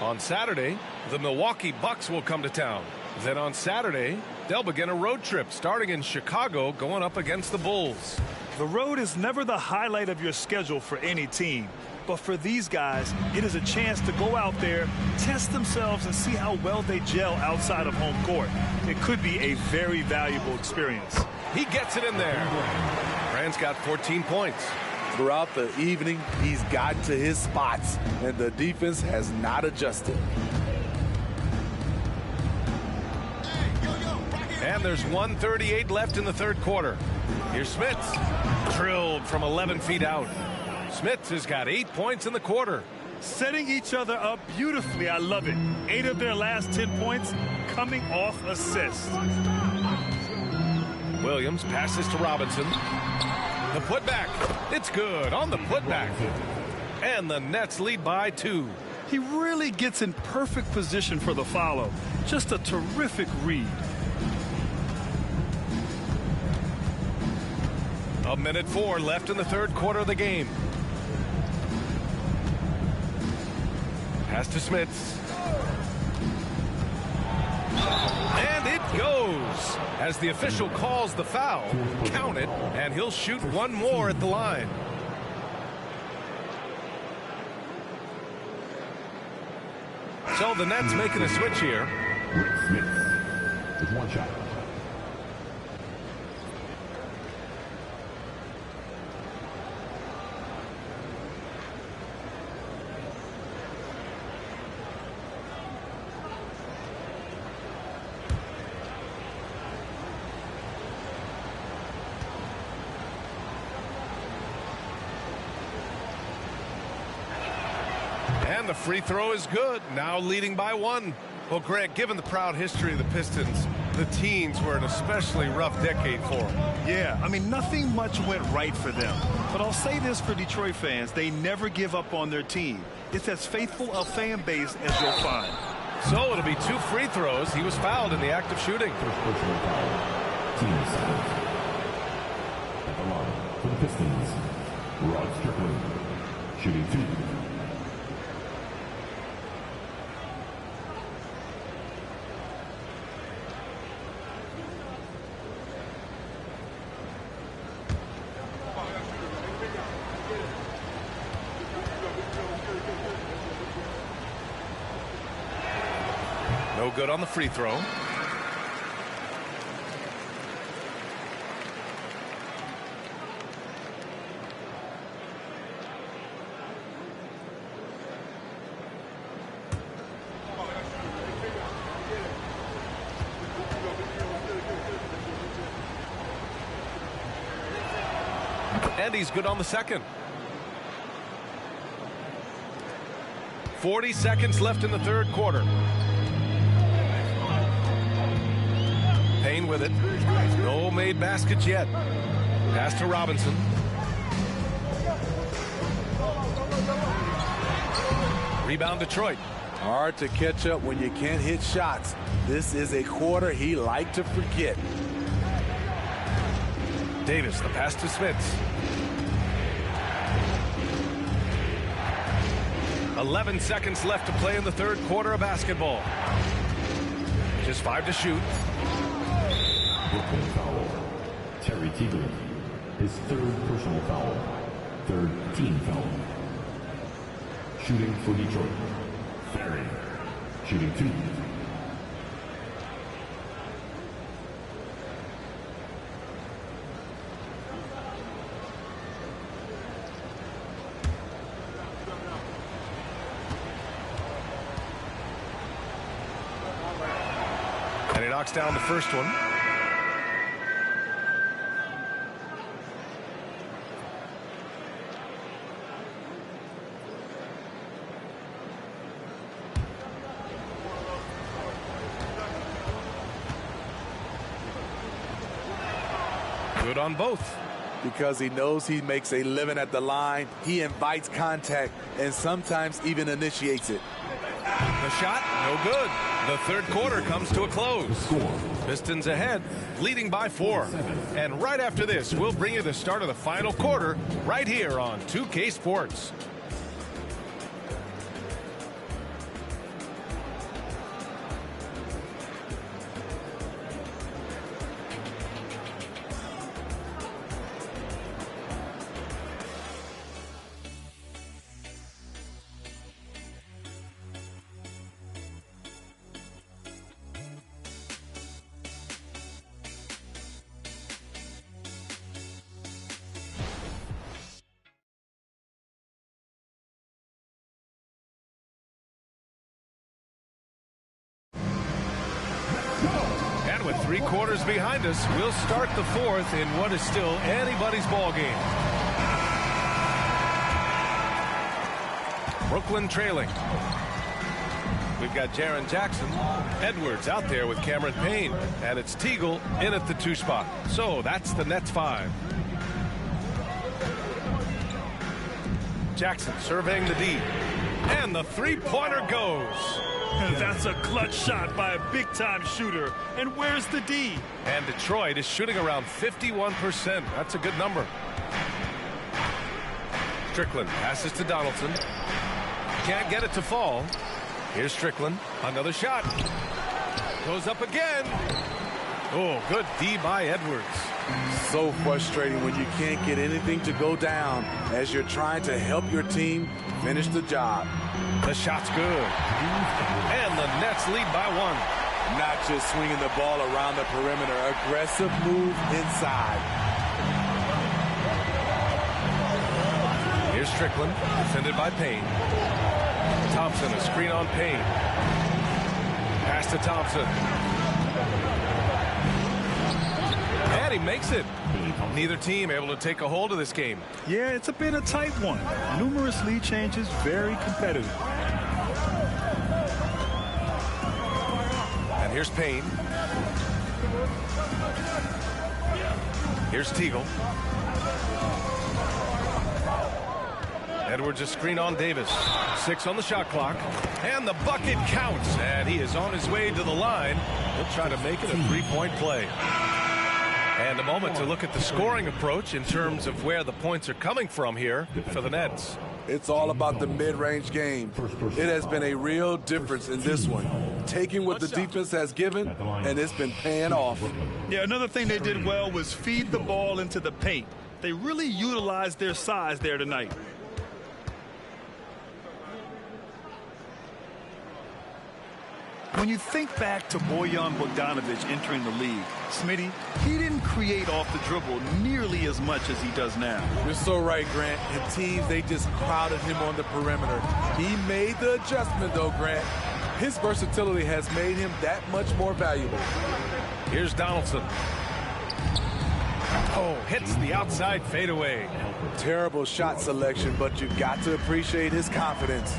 On Saturday, the Milwaukee Bucks will come to town. Then on Saturday, they'll begin a road trip starting in Chicago going up against the Bulls. The road is never the highlight of your schedule for any team. But for these guys, it is a chance to go out there, test themselves, and see how well they gel outside of home court. It could be a very valuable experience. He gets it in there. Brand's got 14 points. Throughout the evening, he's gotten to his spots, and the defense has not adjusted. And there's 1:38 left in the third quarter. Here's Smits. Drilled from 11 feet out. Smits has got 8 points in the quarter. Setting each other up beautifully. I love it. 8 of their last 10 points coming off assists. Williams passes to Robinson. The putback. It's good on the putback. And the Nets lead by 2. He really gets in perfect position for the follow. Just a terrific read. A minute 4 left in the third quarter of the game. Pass to Smits. And it goes. As the official calls the foul, count it, and he'll shoot one more at the line. So the Nets making a switch here. Smith with one shot. And the free throw is good. Now leading by 1. Well, Greg, given the proud history of the Pistons, the teens were an especially rough decade for them. Yeah, I mean, nothing much went right for them. But I'll say this for Detroit fans, they never give up on their team. It's as faithful a fan base as you'll find. So it'll be 2 free throws. He was fouled in the act of shooting. First personal foul. Team assigned. At the line for the Pistons, Rod Strickland, shooting 2. No good on the free throw. And he's good on the second. 40 seconds left in the third quarter. with it. No made baskets yet. Pass to Robinson. Rebound Detroit. Hard to catch up when you can't hit shots. This is a quarter he liked to forget. Davis, the pass to Smits. 11 seconds left to play in the third quarter of basketball. Just 5 to shoot. Brooklyn foul. Terry Teagle. His third personal foul. Third team foul. Shooting for Detroit. Ferry. Shooting 2. And he knocks down the first one. Good on both. Because he knows he makes a living at the line, he invites contact and sometimes even initiates it. The shot, no good. The third quarter comes to a close. Pistons ahead, leading by 4. And right after this, we'll bring you the start of the final quarter right here on 2K Sports. And with 3 quarters behind us, we'll start the fourth in what is still anybody's ball game. Brooklyn trailing. We've got Jaren Jackson, Edwards out there with Cameron Payne, and it's Teagle in at the 2 spot. So that's the Nets 5. Jackson surveying the D, and the 3-pointer goes. That's a clutch shot by a big-time shooter. And where's the D? And Detroit is shooting around 51%. That's a good number. Strickland passes to Donaldson. Can't get it to fall. Here's Strickland. Another shot. Goes up again. Oh, good D by Edwards. So frustrating when you can't get anything to go down as you're trying to help your team finish the job. The shot's good. And the Nets lead by 1. Not just swinging the ball around the perimeter. Aggressive move inside. Here's Strickland, defended by Payne. Thompson, a screen on Payne. Pass to Thompson. And he makes it. Neither team able to take a hold of this game. Yeah, it's been a tight one. Numerous lead changes, very competitive. And here's Payne. Here's Teagle. Edwards a screen on Davis. 6 on the shot clock. And the bucket counts. And he is on his way to the line. He'll try to make it a 3-point play. And a moment to look at the scoring approach in terms of where the points are coming from here for the Nets. It's all about the mid-range game. It has been a real difference in this one. Taking what the defense has given, and it's been paying off. Yeah, another thing they did well was feed the ball into the paint. They really utilized their size there tonight. When you think back to Bojan Bogdanovic entering the league, Smitty, he didn't create off the dribble nearly as much as he does now. You're so right, Grant. And teams, they just crowded him on the perimeter. He made the adjustment, though, Grant. His versatility has made him that much more valuable. Here's Donaldson. Oh, hits the outside fadeaway. Terrible shot selection, but you've got to appreciate his confidence.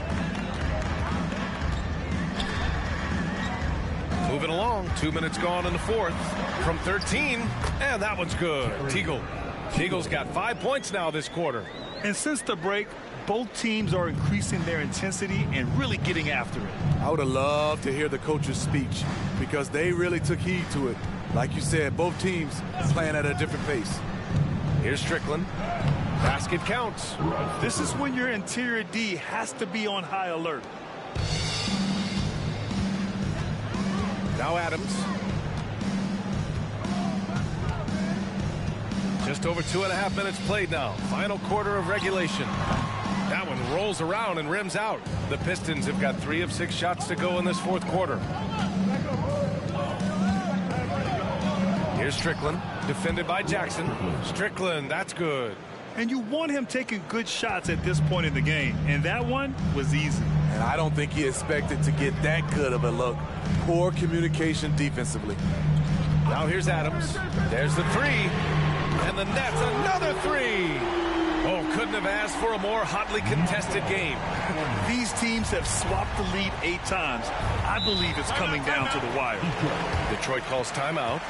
Moving along. 2 minutes gone in the fourth. From 13. And that one's good. Teagle's got 5 points now this quarter. And since the break, both teams are increasing their intensity and really getting after it. I would have loved to hear the coach's speech because they really took heed to it. Like you said, both teams playing at a different pace. Here's Strickland. Basket counts. This is when your interior D has to be on high alert. Now Adams. Just over 2.5 minutes played now. Final quarter of regulation. That one rolls around and rims out. The Pistons have got 3 of 6 shots to go in this fourth quarter. Here's Strickland, defended by Jackson. Strickland, that's good. And you want him taking good shots at this point in the game. And that one was easy. And I don't think he expected to get that good of a look. Poor communication defensively. Now here's Adams. There's the 3. And the Nets, another 3. Oh, couldn't have asked for a more hotly contested game. These teams have swapped the lead 8 times. I believe it's coming down to the wire. Detroit calls timeout.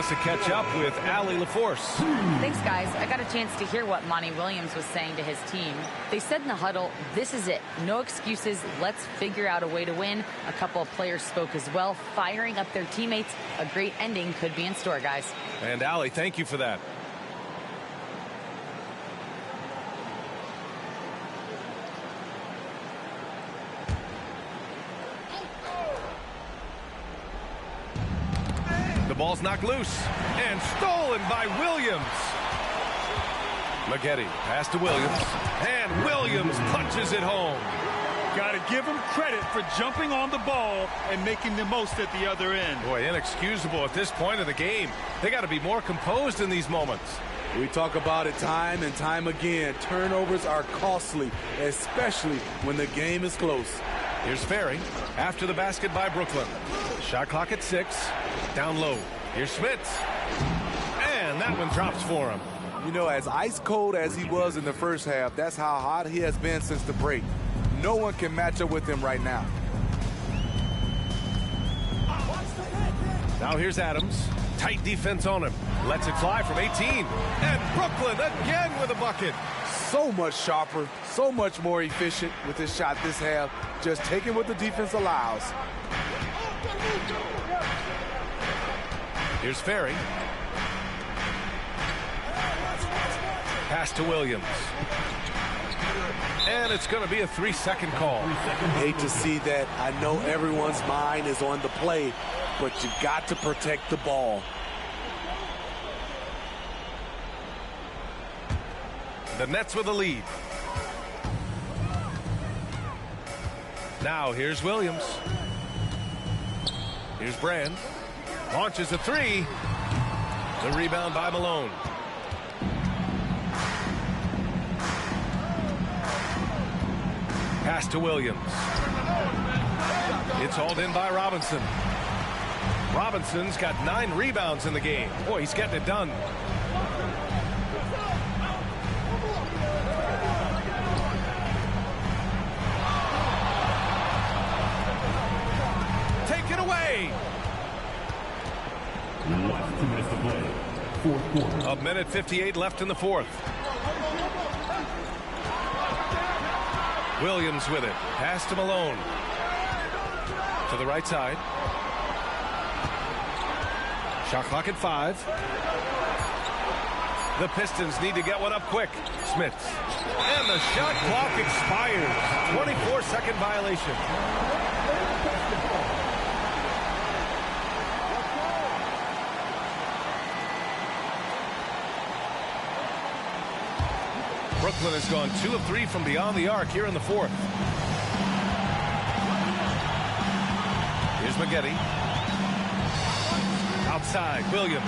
To catch up with Allie LaForce. Thanks, guys. I got a chance to hear what Monty Williams was saying to his team. They said in the huddle, this is it. No excuses. Let's figure out a way to win. A couple of players spoke as well, firing up their teammates. A great ending could be in store, guys. And Allie, thank you for that. Ball's knocked loose and stolen by Williams. Maggetti pass to Williams, and Williams punches it home. Got to give him credit for jumping on the ball and making the most at the other end. Boy, inexcusable at this point of the game. They got to be more composed in these moments. We talk about it time and time again. Turnovers are costly, especially when the game is close. Here's Ferry after the basket by Brooklyn. Shot clock at 6. Down low. Here's Schmitz. And that one drops for him. You know, as ice cold as he was in the first half, that's how hot he has been since the break. No one can match up with him right now. Now here's Adams. Tight defense on him. Lets it fly from 18. And Brooklyn again with a bucket. So much sharper, so much more efficient with his shot this half. Just taking what the defense allows. Here's Ferry. Pass to Williams. And it's going to be a 3-second call. Hate to see that. I know everyone's mind is on the play, but you got to protect the ball. The Nets with a lead. Now here's Williams. Here's Brand. Launches a 3. The rebound by Malone. Pass to Williams. It's hauled in by Robinson. Robinson's got 9 rebounds in the game. Boy, he's getting it done. Take it away. Last 2 minutes to play. Fourth quarter. 1:58 left in the fourth. Williams with it. Pass to Malone. To the right side. Shot clock at 5. The Pistons need to get one up quick. Smith. And the shot clock expires. 24-second violation. Brooklyn has gone 2 of 3 from beyond the arc here in the fourth. Here's Maggette. Outside, Williams.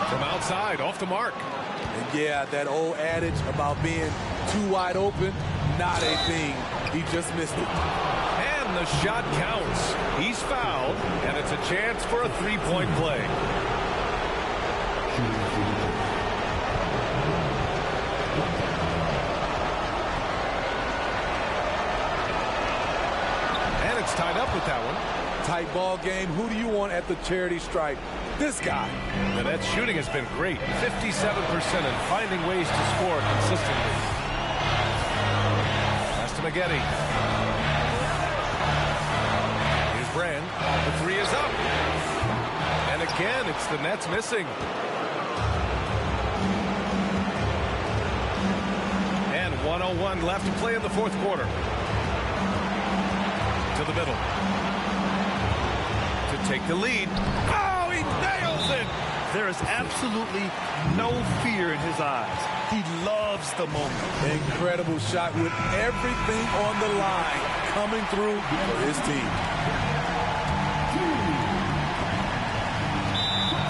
From outside, off the mark. And yeah, that old adage about being too wide open, not a thing. He just missed it. And the shot counts. He's fouled, and it's a chance for a three-point play. And it's tied up with that one. Tight ball game. Who do you want at the charity stripe? This guy. The Nets' shooting has been great. 57% and finding ways to score consistently. Pass to Maggette. Here's Brand. The three is up. And again, it's the Nets missing. And 1:01 left to play in the fourth quarter. To the middle. To take the lead. Oh, he nails it! There is absolutely no fear in his eyes. He loves the moment. Incredible shot with everything on the line coming through for his team.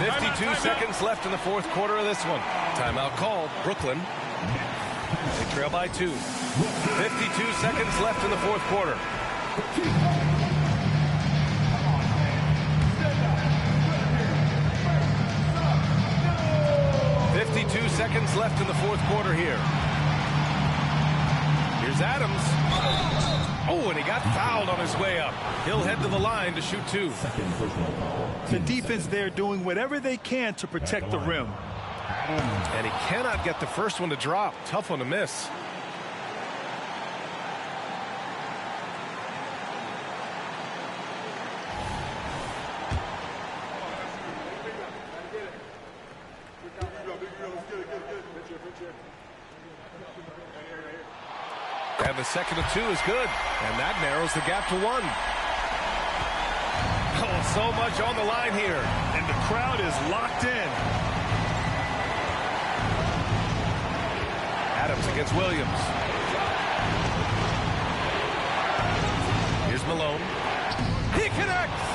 52 seconds left in the fourth quarter of this one. Timeout called. Brooklyn. They trail by 2. 52 seconds left in the fourth quarter. 52 seconds left in the fourth quarter here. Here's Adams. Oh, and he got fouled on his way up. He'll head to the line to shoot 2. The defense there doing whatever they can to protect the rim. And he cannot get the first one to drop. Tough one to miss. And the second of 2 is good. And that narrows the gap to 1. Oh, so much on the line here. And the crowd is locked in. Adams against Williams. Here's Malone. He connects!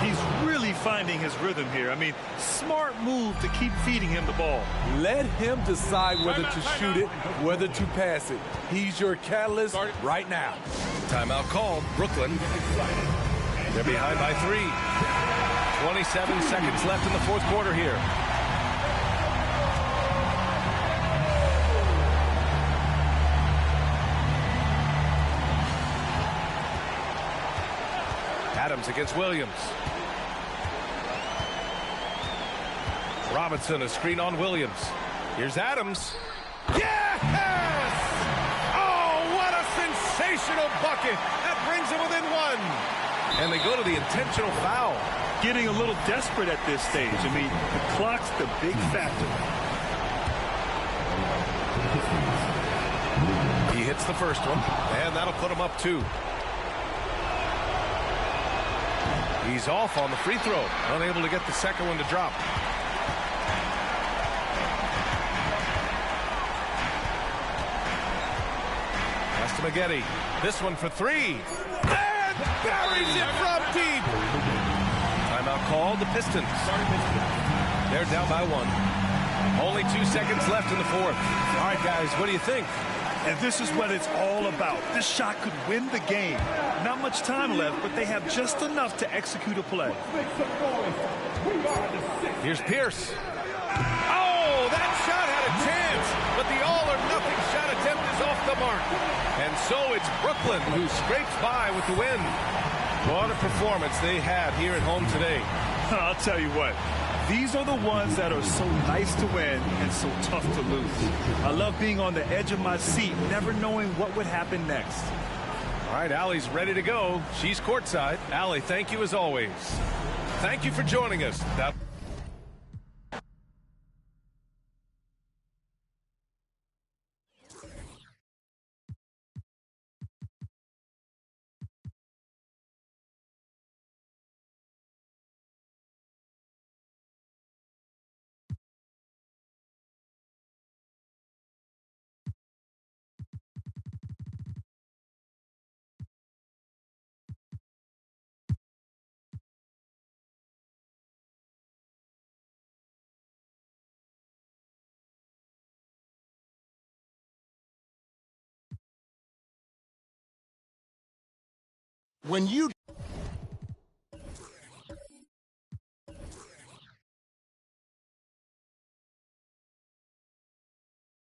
He's really finding his rhythm here. I mean, smart move to keep feeding him the ball. Let him decide whether to shoot it, whether to pass it. He's your catalyst right now. Timeout called. Brooklyn. They're behind by 3. 27 seconds left in the fourth quarter here. Adams against Williams. Robinson, a screen on Williams. Here's Adams. Yes! Oh, what a sensational bucket. That brings them within 1. And they go to the intentional foul. Getting a little desperate at this stage. I mean, the clock's the big factor. He hits the first one, and that'll put him up 2. He's off on the free throw. Unable to get the second one to drop. Pass to Maggette. This one for 3. And buries it from deep. Timeout called. The Pistons. They're down by 1. Only 2 seconds left in the fourth. All right, guys, what do you think? And this is what it's all about. This shot could win the game. Not much time left, but they have just enough to execute a play. Here's Pierce. Oh, that shot had a chance, but the all-or-nothing shot attempt is off the mark. And so it's Brooklyn who scrapes by with the win. What a performance they had here at home today. I'll tell you what. These are the ones that are so nice to win and so tough to lose. I love being on the edge of my seat, never knowing what would happen next. All right, Allie's ready to go. She's courtside. Allie, thank you as always. Thank you for joining us. When you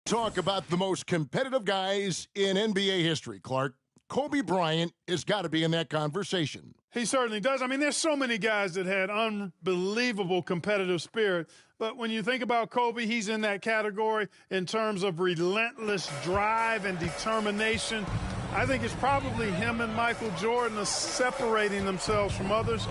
talk about the most competitive guys in NBA history, Clark, Kobe Bryant has got to be in that conversation. He certainly does. I mean, there's so many guys that had unbelievable competitive spirit. But when you think about Kobe, he's in that category in terms of relentless drive and determination. I think it's probably him and Michael Jordan are separating themselves from others.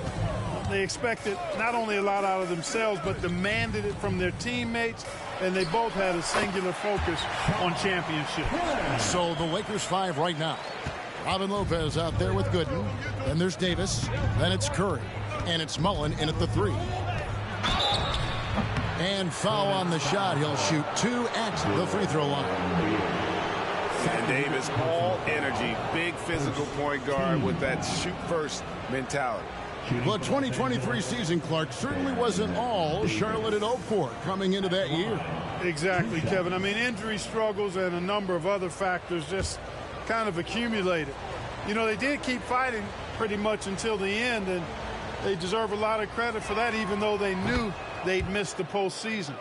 They expected not only a lot out of themselves, but demanded it from their teammates. And they both had a singular focus on championship. So the Lakers 5 right now. Robin Lopez out there with Gooden. Then there's Davis. Then it's Curry. And it's Mullen in at the 3. And foul on the shot. He'll shoot 2 at the free throw line. And Davis, all energy, big physical point guard with that shoot-first mentality. The 2023 season, Clark, certainly wasn't all Charlotte had hoped for coming into that year. Exactly, Kevin. I mean, injury struggles and a number of other factors just kind of accumulated. You know, they did keep fighting pretty much until the end, and they deserve a lot of credit for that, even though they knew they'd missed the postseason.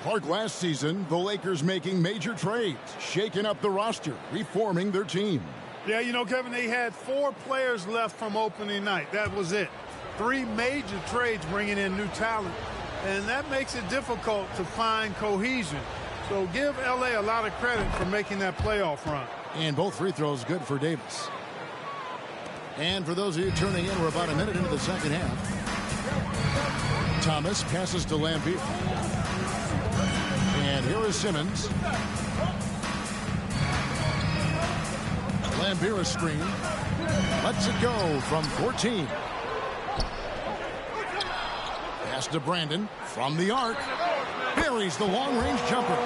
Clark, last season, the Lakers making major trades, shaking up the roster, reforming their team. Yeah, you know, Kevin, they had 4 players left from opening night. That was it. 3 major trades bringing in new talent, and that makes it difficult to find cohesion. So give L.A. a lot of credit for making that playoff run. And both free throws good for Davis. And for those of you turning in, we're about a minute into the second half. Thomas passes to Lampier. And here is Simmons. Lampier screen. Lets it go from 14. Pass to Brandon from the arc. Buries the long-range jumper.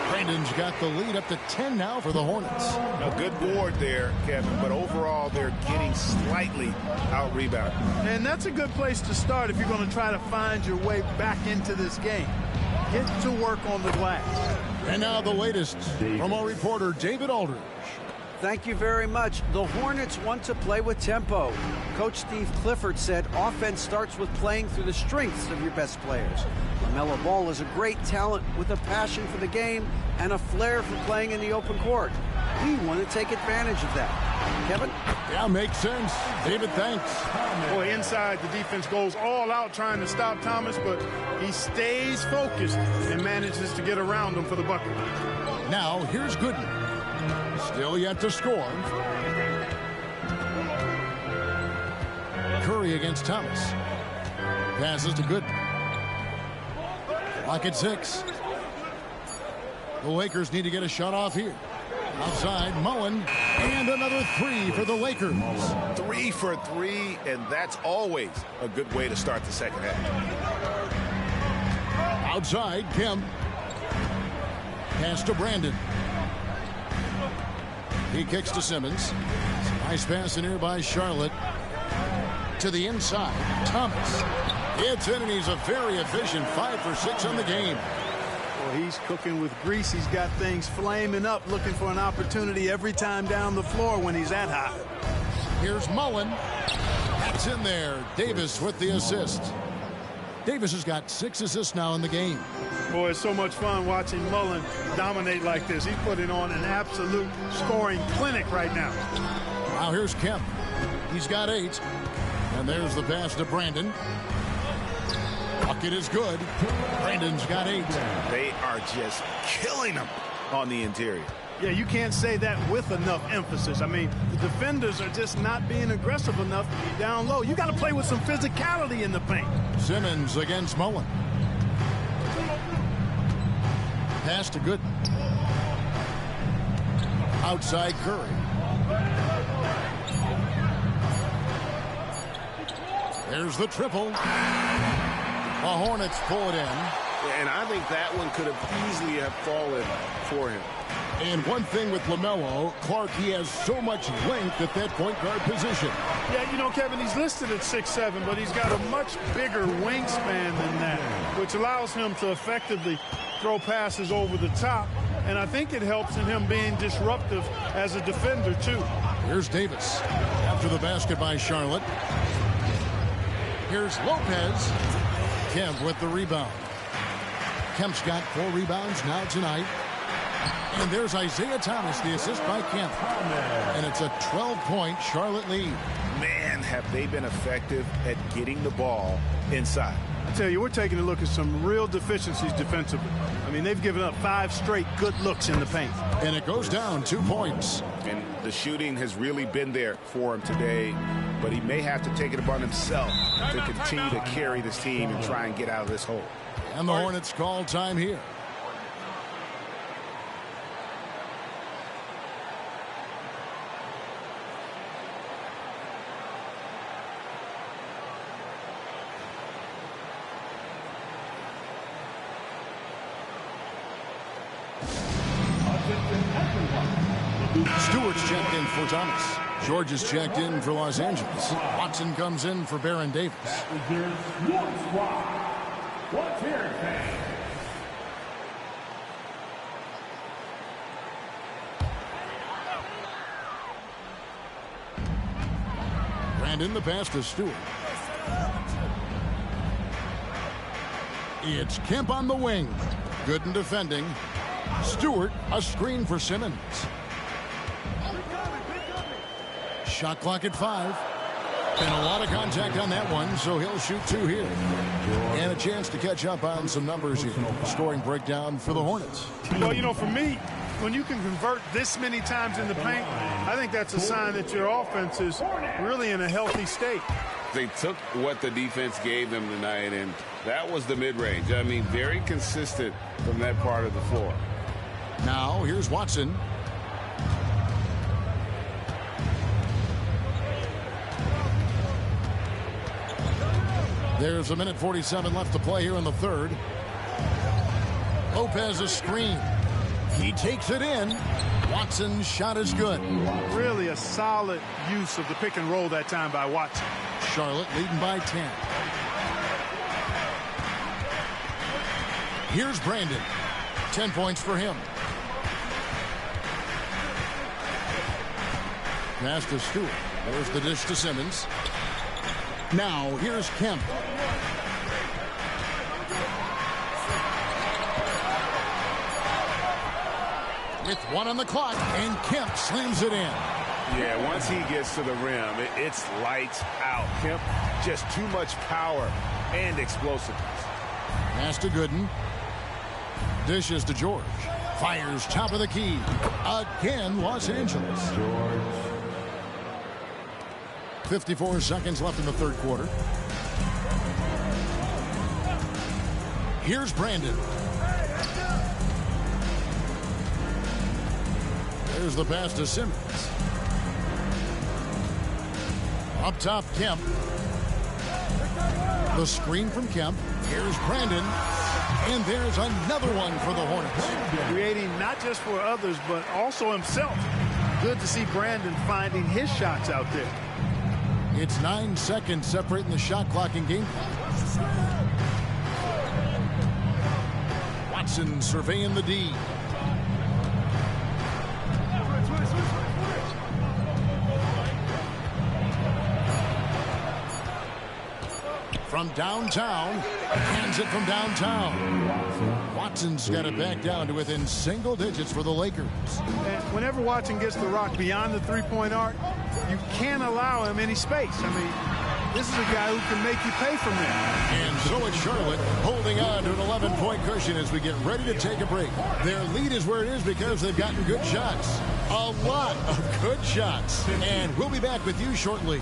Brandon's got the lead up to 10 now for the Hornets. A good board there, Kevin, but overall they're getting slightly out-rebounded. And that's a good place to start if you're going to try to find your way back into this game. Get to work on the glass. And now the latest from our reporter, David Aldridge. Thank you very much. The Hornets want to play with tempo. Coach Steve Clifford said offense starts with playing through the strengths of your best players. LaMelo Ball is a great talent with a passion for the game and a flair for playing in the open court. We want to take advantage of that. Kevin? Yeah, makes sense. David, thanks. Boy, inside, the defense goes all out trying to stop Thomas, but he stays focused and manages to get around him for the bucket. Now, here's Gooden. Still yet to score. Curry against Thomas. Passes to Gooden. Clock at 6. The Lakers need to get a shot off here. Outside, Mullen, and another 3 for the Lakers. 3 for 3, and that's always a good way to start the second half. Outside, Kemp. Pass to Brandon. He kicks to Simmons. Nice pass in here by Charlotte. To the inside, Thomas. It's in, and he's a very efficient 5 for 6 on the game. Well, he's cooking with grease. He's got things flaming up, looking for an opportunity every time down the floor when he's that high. Here's Mullen. That's in there. Davis with the assist. Davis has got 6 assists now in the game. Boy, it's so much fun watching Mullen dominate like this. He's putting on an absolute scoring clinic right now. Now here's Kemp. He's got 8. And there's the pass to Brandon. Bucket is good. Brandon's got 8. They are just killing them on the interior. Yeah, you can't say that with enough emphasis. I mean, the defenders are just not being aggressive enough down low. You got to play with some physicality in the paint. Simmons against Mullen. Pass to Gooden. Outside Curry. There's the triple. The Hornets pull it in. And I think that one could have easily have fallen for him. And one thing with LaMelo, Clark, he has so much length at that point guard position. Yeah, you know, Kevin, he's listed at 6'7", but he's got a much bigger wingspan than that, which allows him to effectively throw passes over the top. And I think it helps in him being disruptive as a defender, too. Here's Davis after the basket by Charlotte. Here's Lopez. Kemp with the rebound. Kemp's got 4 rebounds now tonight. And there's Isaiah Thomas, the assist by Kemp. And it's a 12-point Charlotte lead. Man, have they been effective at getting the ball inside. I tell you, we're taking a look at some real deficiencies defensively. I mean, they've given up 5 straight good looks in the paint. And it goes down 2 points. And the shooting has really been there for him today, but he may have to take it upon himself to continue to carry this team and try and get out of this hole. And the Hornets call time here. Stewart's checked in for Thomas. George is checked in for Los Angeles. Watson comes in for Baron Davis. That is your one squad. Let's hear it, fans. Brandon, the pass to Stewart. It's Kemp on the wing. Good in defending. Stewart, a screen for Simmons. Shot clock at 5. And a lot of contact on that one, so he'll shoot 2 here. And a chance to catch up on some numbers here. Scoring breakdown for the Hornets. Well, you know, for me, when you can convert this many times in the paint, I think that's a sign that your offense is really in a healthy state. They took what the defense gave them tonight, and that was the mid-range. I mean, very consistent from that part of the floor. Now, here's Watson. There's 1:47 left to play here in the third. Lopez a screen. He takes it in. Watson's shot is good. Really a solid use of the pick and roll that time by Watson. Charlotte leading by 10. Here's Brandon. 10 points for him. Pass to Stewart. There's the dish to Simmons. Now, here's Kemp. With 1 on the clock, and Kemp slams it in. Yeah, once he gets to the rim, it's lights out. Kemp, just too much power and explosiveness. Pass to Gooden. Dishes to George. Fires top of the key. Again, Los Angeles. 54 seconds left in the third quarter. Here's Brandon. There's the pass to Simmons. Up top, Kemp. The screen from Kemp. Here's Brandon. And there's another one for the Hornets. Creating not just for others, but also himself. Good to see Brandon finding his shots out there. It's 9 seconds separating the shot clock and game clock. Watson surveying the D. From downtown, hands it from downtown. Watson's got it back down to within single digits for the Lakers. And whenever Watson gets the rock beyond the three-point arc, you can't allow him any space. I mean, this is a guy who can make you pay from there. And so it's Charlotte holding on to an 11-point cushion as we get ready to take a break. Their lead is where it is because they've gotten good shots. A lot of good shots. And we'll be back with you shortly.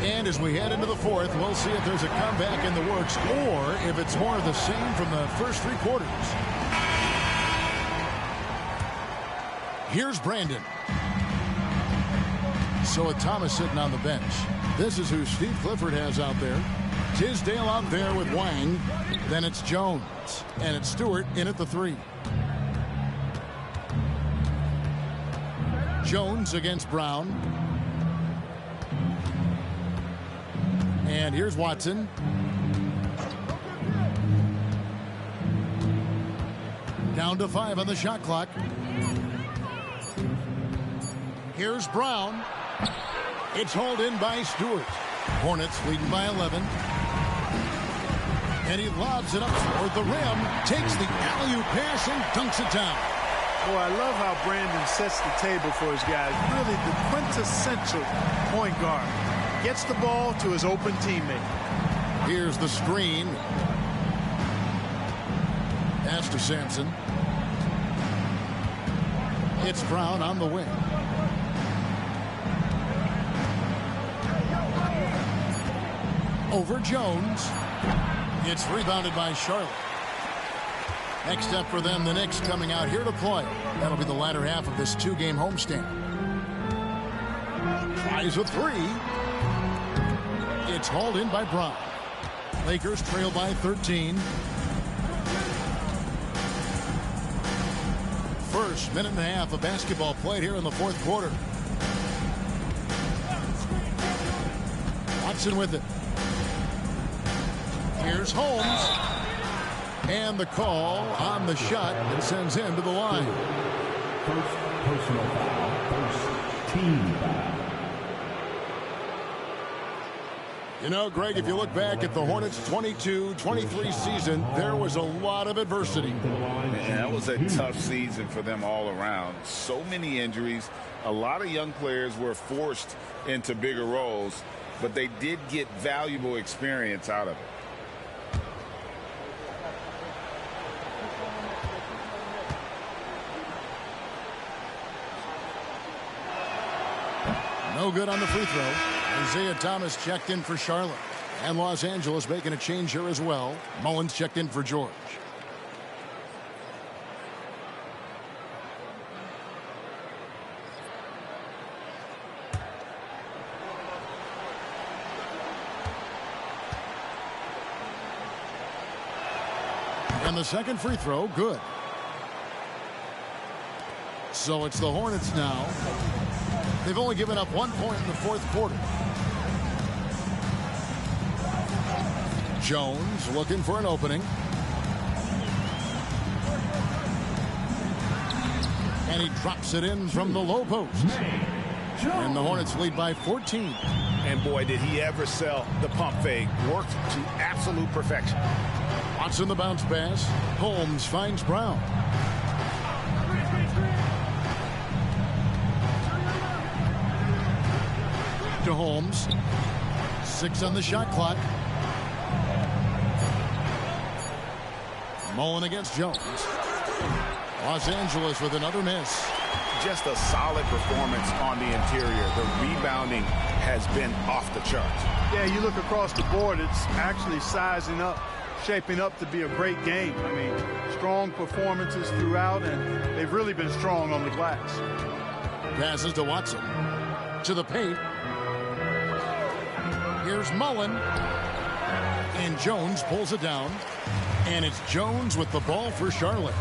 And as we head into the fourth, we'll see if there's a comeback in the works or if it's more of the same from the first three quarters. Here's Brandon. So with Thomas sitting on the bench, this is who Steve Clifford has out there. Tisdale out there with Wang. Then it's Jones. And it's Stewart in at the 3. Jones against Brown. And here's Watson. Down to 5 on the shot clock. Here's Brown. It's hauled in by Stewart. Hornets leading by 11. And he lobs it up toward the rim. Takes the alley-oop pass and dunks it down. Boy, I love how Brandon sets the table for his guys. Really the quintessential point guard. Gets the ball to his open teammate. Here's the screen. Pass to Sampson. It's Brown on the wing. Over Jones. It's rebounded by Charlotte. Next up for them, the Knicks coming out here to play. That'll be the latter half of this 2-game homestand. Tries a 3. It's hauled in by Brown. Lakers trail by 13. First minute and a half of basketball played here in the fourth quarter. Watson with it. Here's Holmes. And the call on the shot that sends him to the line. First personal foul. First team foul. You know, Greg, if you look back at the Hornets' 22-23 season, there was a lot of adversity. Man, that was a tough season for them all around. So many injuries. A lot of young players were forced into bigger roles, but they did get valuable experience out of it. No good on the free throw. Isaiah Thomas checked in for Charlotte. And Los Angeles making a change here as well. Mullins checked in for George. And the second free throw, good. So it's the Hornets now. They've only given up 1 point in the fourth quarter. Jones looking for an opening. And he drops it in from the low post. And the Hornets lead by 14. And boy, did he ever sell the pump fake. Worked to absolute perfection. Watson the bounce pass. Holmes finds Brown. To Holmes. 6 on the shot clock. Mullen against Jones. Los Angeles with another miss. Just a solid performance on the interior. The rebounding has been off the charts. Yeah, you look across the board, it's actually sizing up, shaping up to be a great game. I mean, strong performances throughout, and they've really been strong on the glass. Passes to Watson. To the paint. Here's Mullen. And Jones pulls it down. And it's Jones with the ball for Charlotte.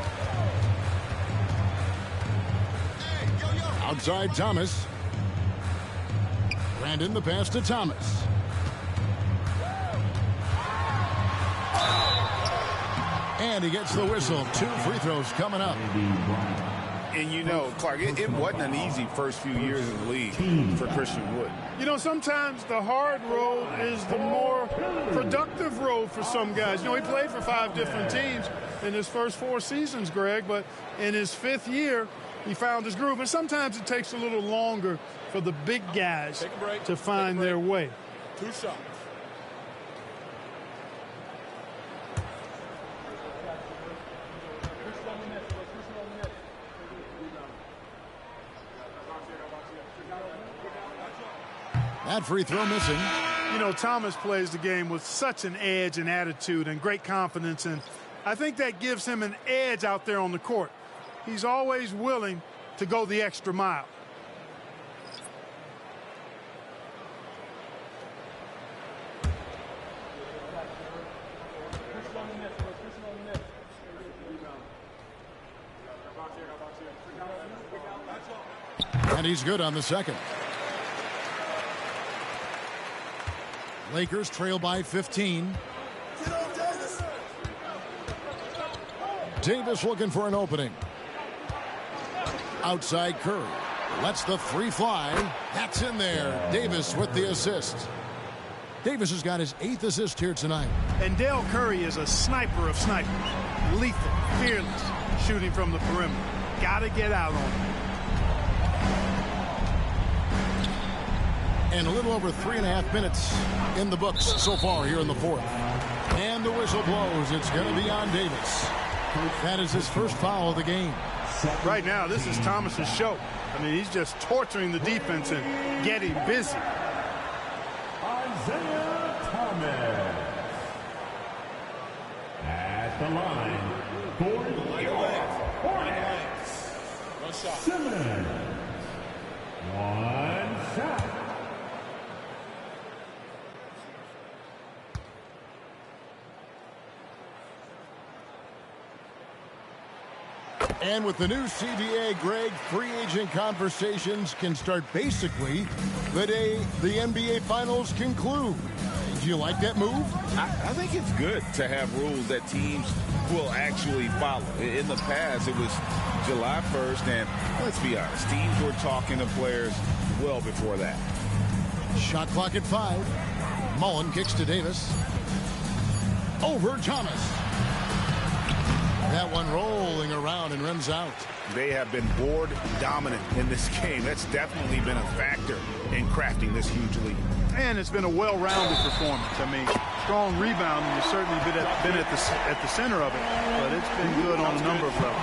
Outside Thomas. Brandon the pass to Thomas. And he gets the whistle. 2 free throws coming up. And you know, Clark, it wasn't an easy first few years in the league for Christian Wood. You know, sometimes the hard road is the more productive road for some guys. You know, he played for 5 different teams in his first 4 seasons, Greg, but in his 5th year, he found his groove. And sometimes it takes a little longer for the big guys to find their way. 2 shots. That free throw missing. You know, Thomas plays the game with such an edge and attitude and great confidence, and I think that gives him an edge out there on the court. He's always willing to go the extra mile. And he's good on the second. Lakers trail by 15. Davis looking for an opening. Outside Curry. Lets the three fly. That's in there. Davis with the assist. Davis has got his 8th assist here tonight. And Dale Curry is a sniper of snipers. Lethal, fearless, shooting from the perimeter. Got to get out on him. And a little over 3.5 minutes in the books so far here in the fourth. And the whistle blows. It's going to be on Davis. That is his first foul of the game. Right now, this is Thomas's show. I mean, he's just torturing the defense and getting busy. Isaiah Thomas at the line for your Hornets. One shot. Simmons. One shot. And with the new CBA, Greg, free agent conversations can start basically the day the NBA Finals conclude. Do you like that move? I think it's good to have rules that teams will actually follow. In the past, it was July 1st, and let's be honest, teams were talking to players well before that. Shot clock at 5. Mullen kicks to Davis. Over Thomas. That one rolling around and runs out. They have been board dominant in this game. That's definitely been a factor in crafting this huge lead. And it's been a well-rounded performance. I mean, strong rebounding has certainly been at the center of it, but it's been good on a number of levels.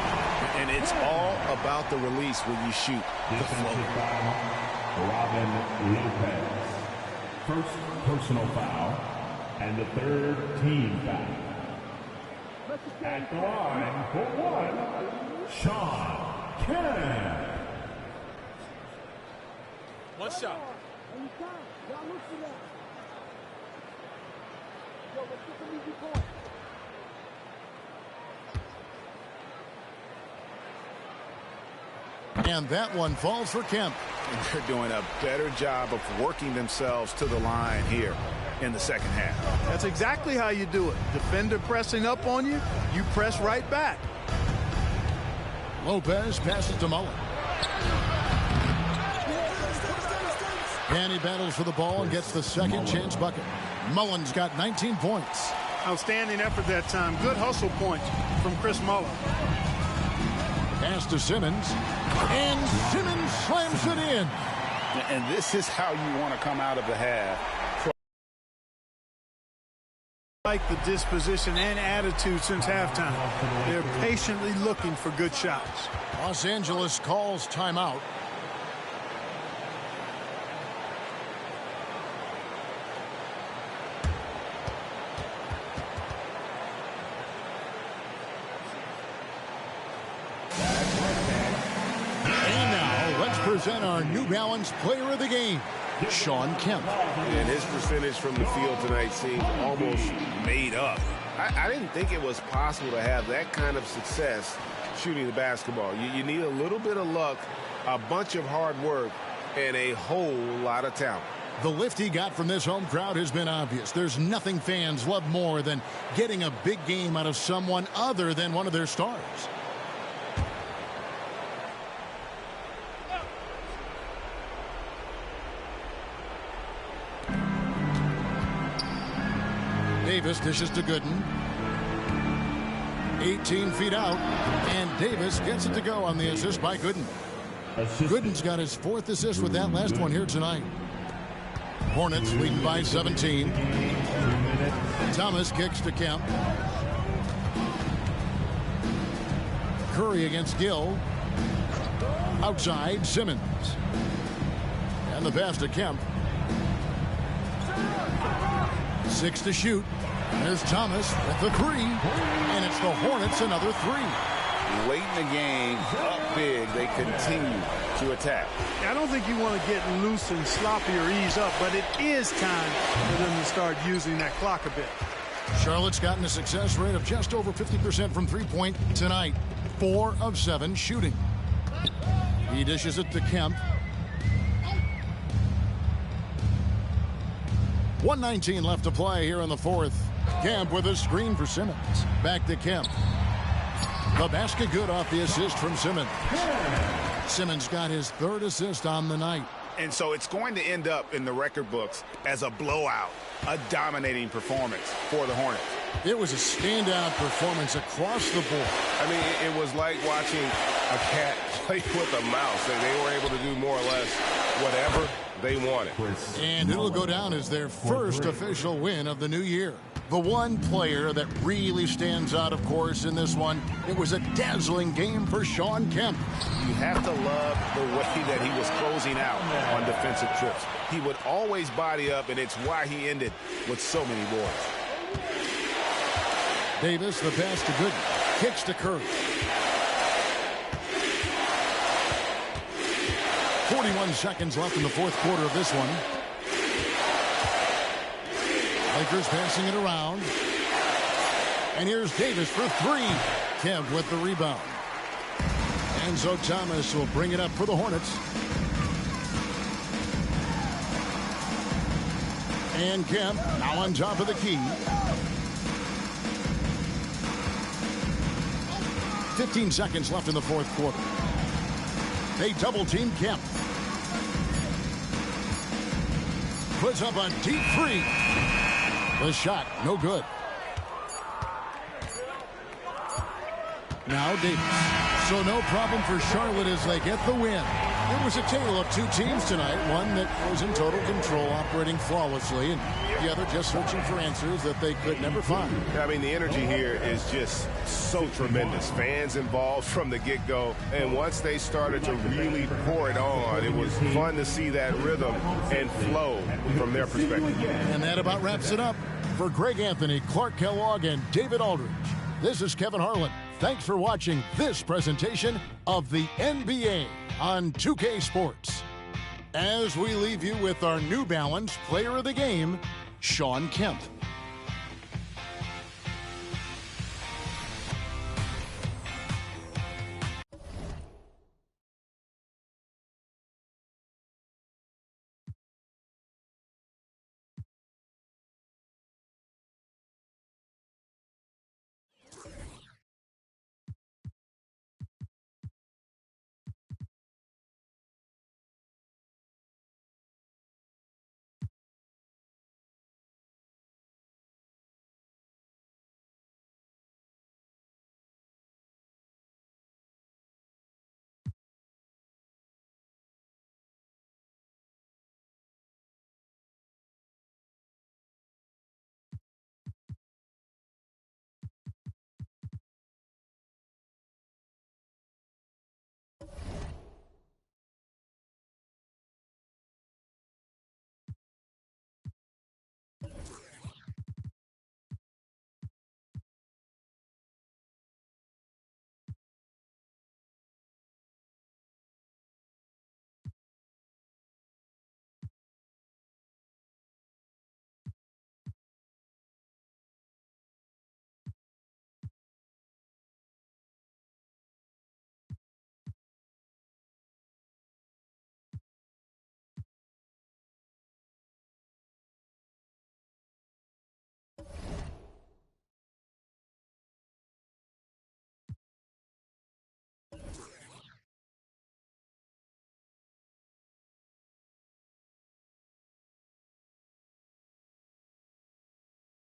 And it's all about the release when you shoot the flow. Robin Lopez. First personal foul and the third team foul. At the line for one, Sean Kemp. One shot. And that one falls for Kemp. And they're doing a better job of working themselves to the line here in the second half. That's exactly how you do it. Defender pressing up on you, you press right back. Lopez passes to Mullen. And he battles for the ball and gets the second chance bucket. Mullen's got 19 points. Outstanding effort that time. Good hustle points from Chris Mullen. Pass to Simmons. And Simmons slams it in. And this is how you want to come out of the half. Like the disposition and attitude since halftime. They're patiently looking for good shots. Los Angeles calls timeout. And now let's present our New Balance Player of the Game, Sean Kemp. And his percentage from the field tonight seems almost made up. I didn't think it was possible to have that kind of success shooting the basketball. You need a little bit of luck, a bunch of hard work, and a whole lot of talent. The lift he got from this home crowd has been obvious. There's nothing fans love more than getting a big game out of someone other than one of their stars. Davis dishes to Gooden. 18 feet out, and Davis gets it to go on the assist by Gooden. Gooden's got his 4th assist with that last one here tonight. Hornets leading by 17. Thomas kicks to Kemp. Curry against Gill. Outside, Simmons. And the pass to Kemp. 6 to shoot. There's Thomas with the 3. And it's the Hornets another 3. Late in the game, up big, they continue to attack. I don't think you want to get loose and sloppy or ease up, but it is time for them to start using that clock a bit. Charlotte's gotten a success rate of just over 50% from three-point tonight. 4 of 7 shooting. He dishes it to Kemp. 1:19 left to play here in the fourth. Kemp with a screen for Simmons. Back to Kemp. The basket good off the assist from Simmons. Simmons got his 3rd assist on the night. And so it's going to end up in the record books as a blowout, a dominating performance for the Hornets. It was a standout performance across the board. I mean, it was like watching a cat play with a mouse. They were able to do more or less whatever they wanted. And it'll go down as their first official win of the new year. The one player that really stands out, of course, in this one, it was a dazzling game for Shawn Kemp. You have to love the way that he was closing out on defensive trips. He would always body up, and it's why he ended with so many boards. Davis, the pass to Gooden. Kicks to Curry. 41 seconds left in the fourth quarter of this one. Lakers passing it around. And here's Davis for 3. Kemp with the rebound. And so Thomas will bring it up for the Hornets. And Kemp now on top of the key. 15 seconds left in the fourth quarter. They double team Kemp. Puts up a deep 3. The shot, no good. Now Davis. So no problem for Charlotte as they get the win. It was a tale of 2 teams tonight. One that was in total control, operating flawlessly, and the other just searching for answers that they could never find. I mean, the energy here is just so tremendous. Fans involved from the get-go, and once they started to really pour it on, it was fun to see that rhythm and flow from their perspective. And that about wraps it up. For Greg Anthony, Clark Kellogg, and David Aldridge, this is Kevin Harlan. Thanks for watching this presentation of the NBA on 2K Sports. As we leave you with our New Balance Player of the Game, Shawn Kemp.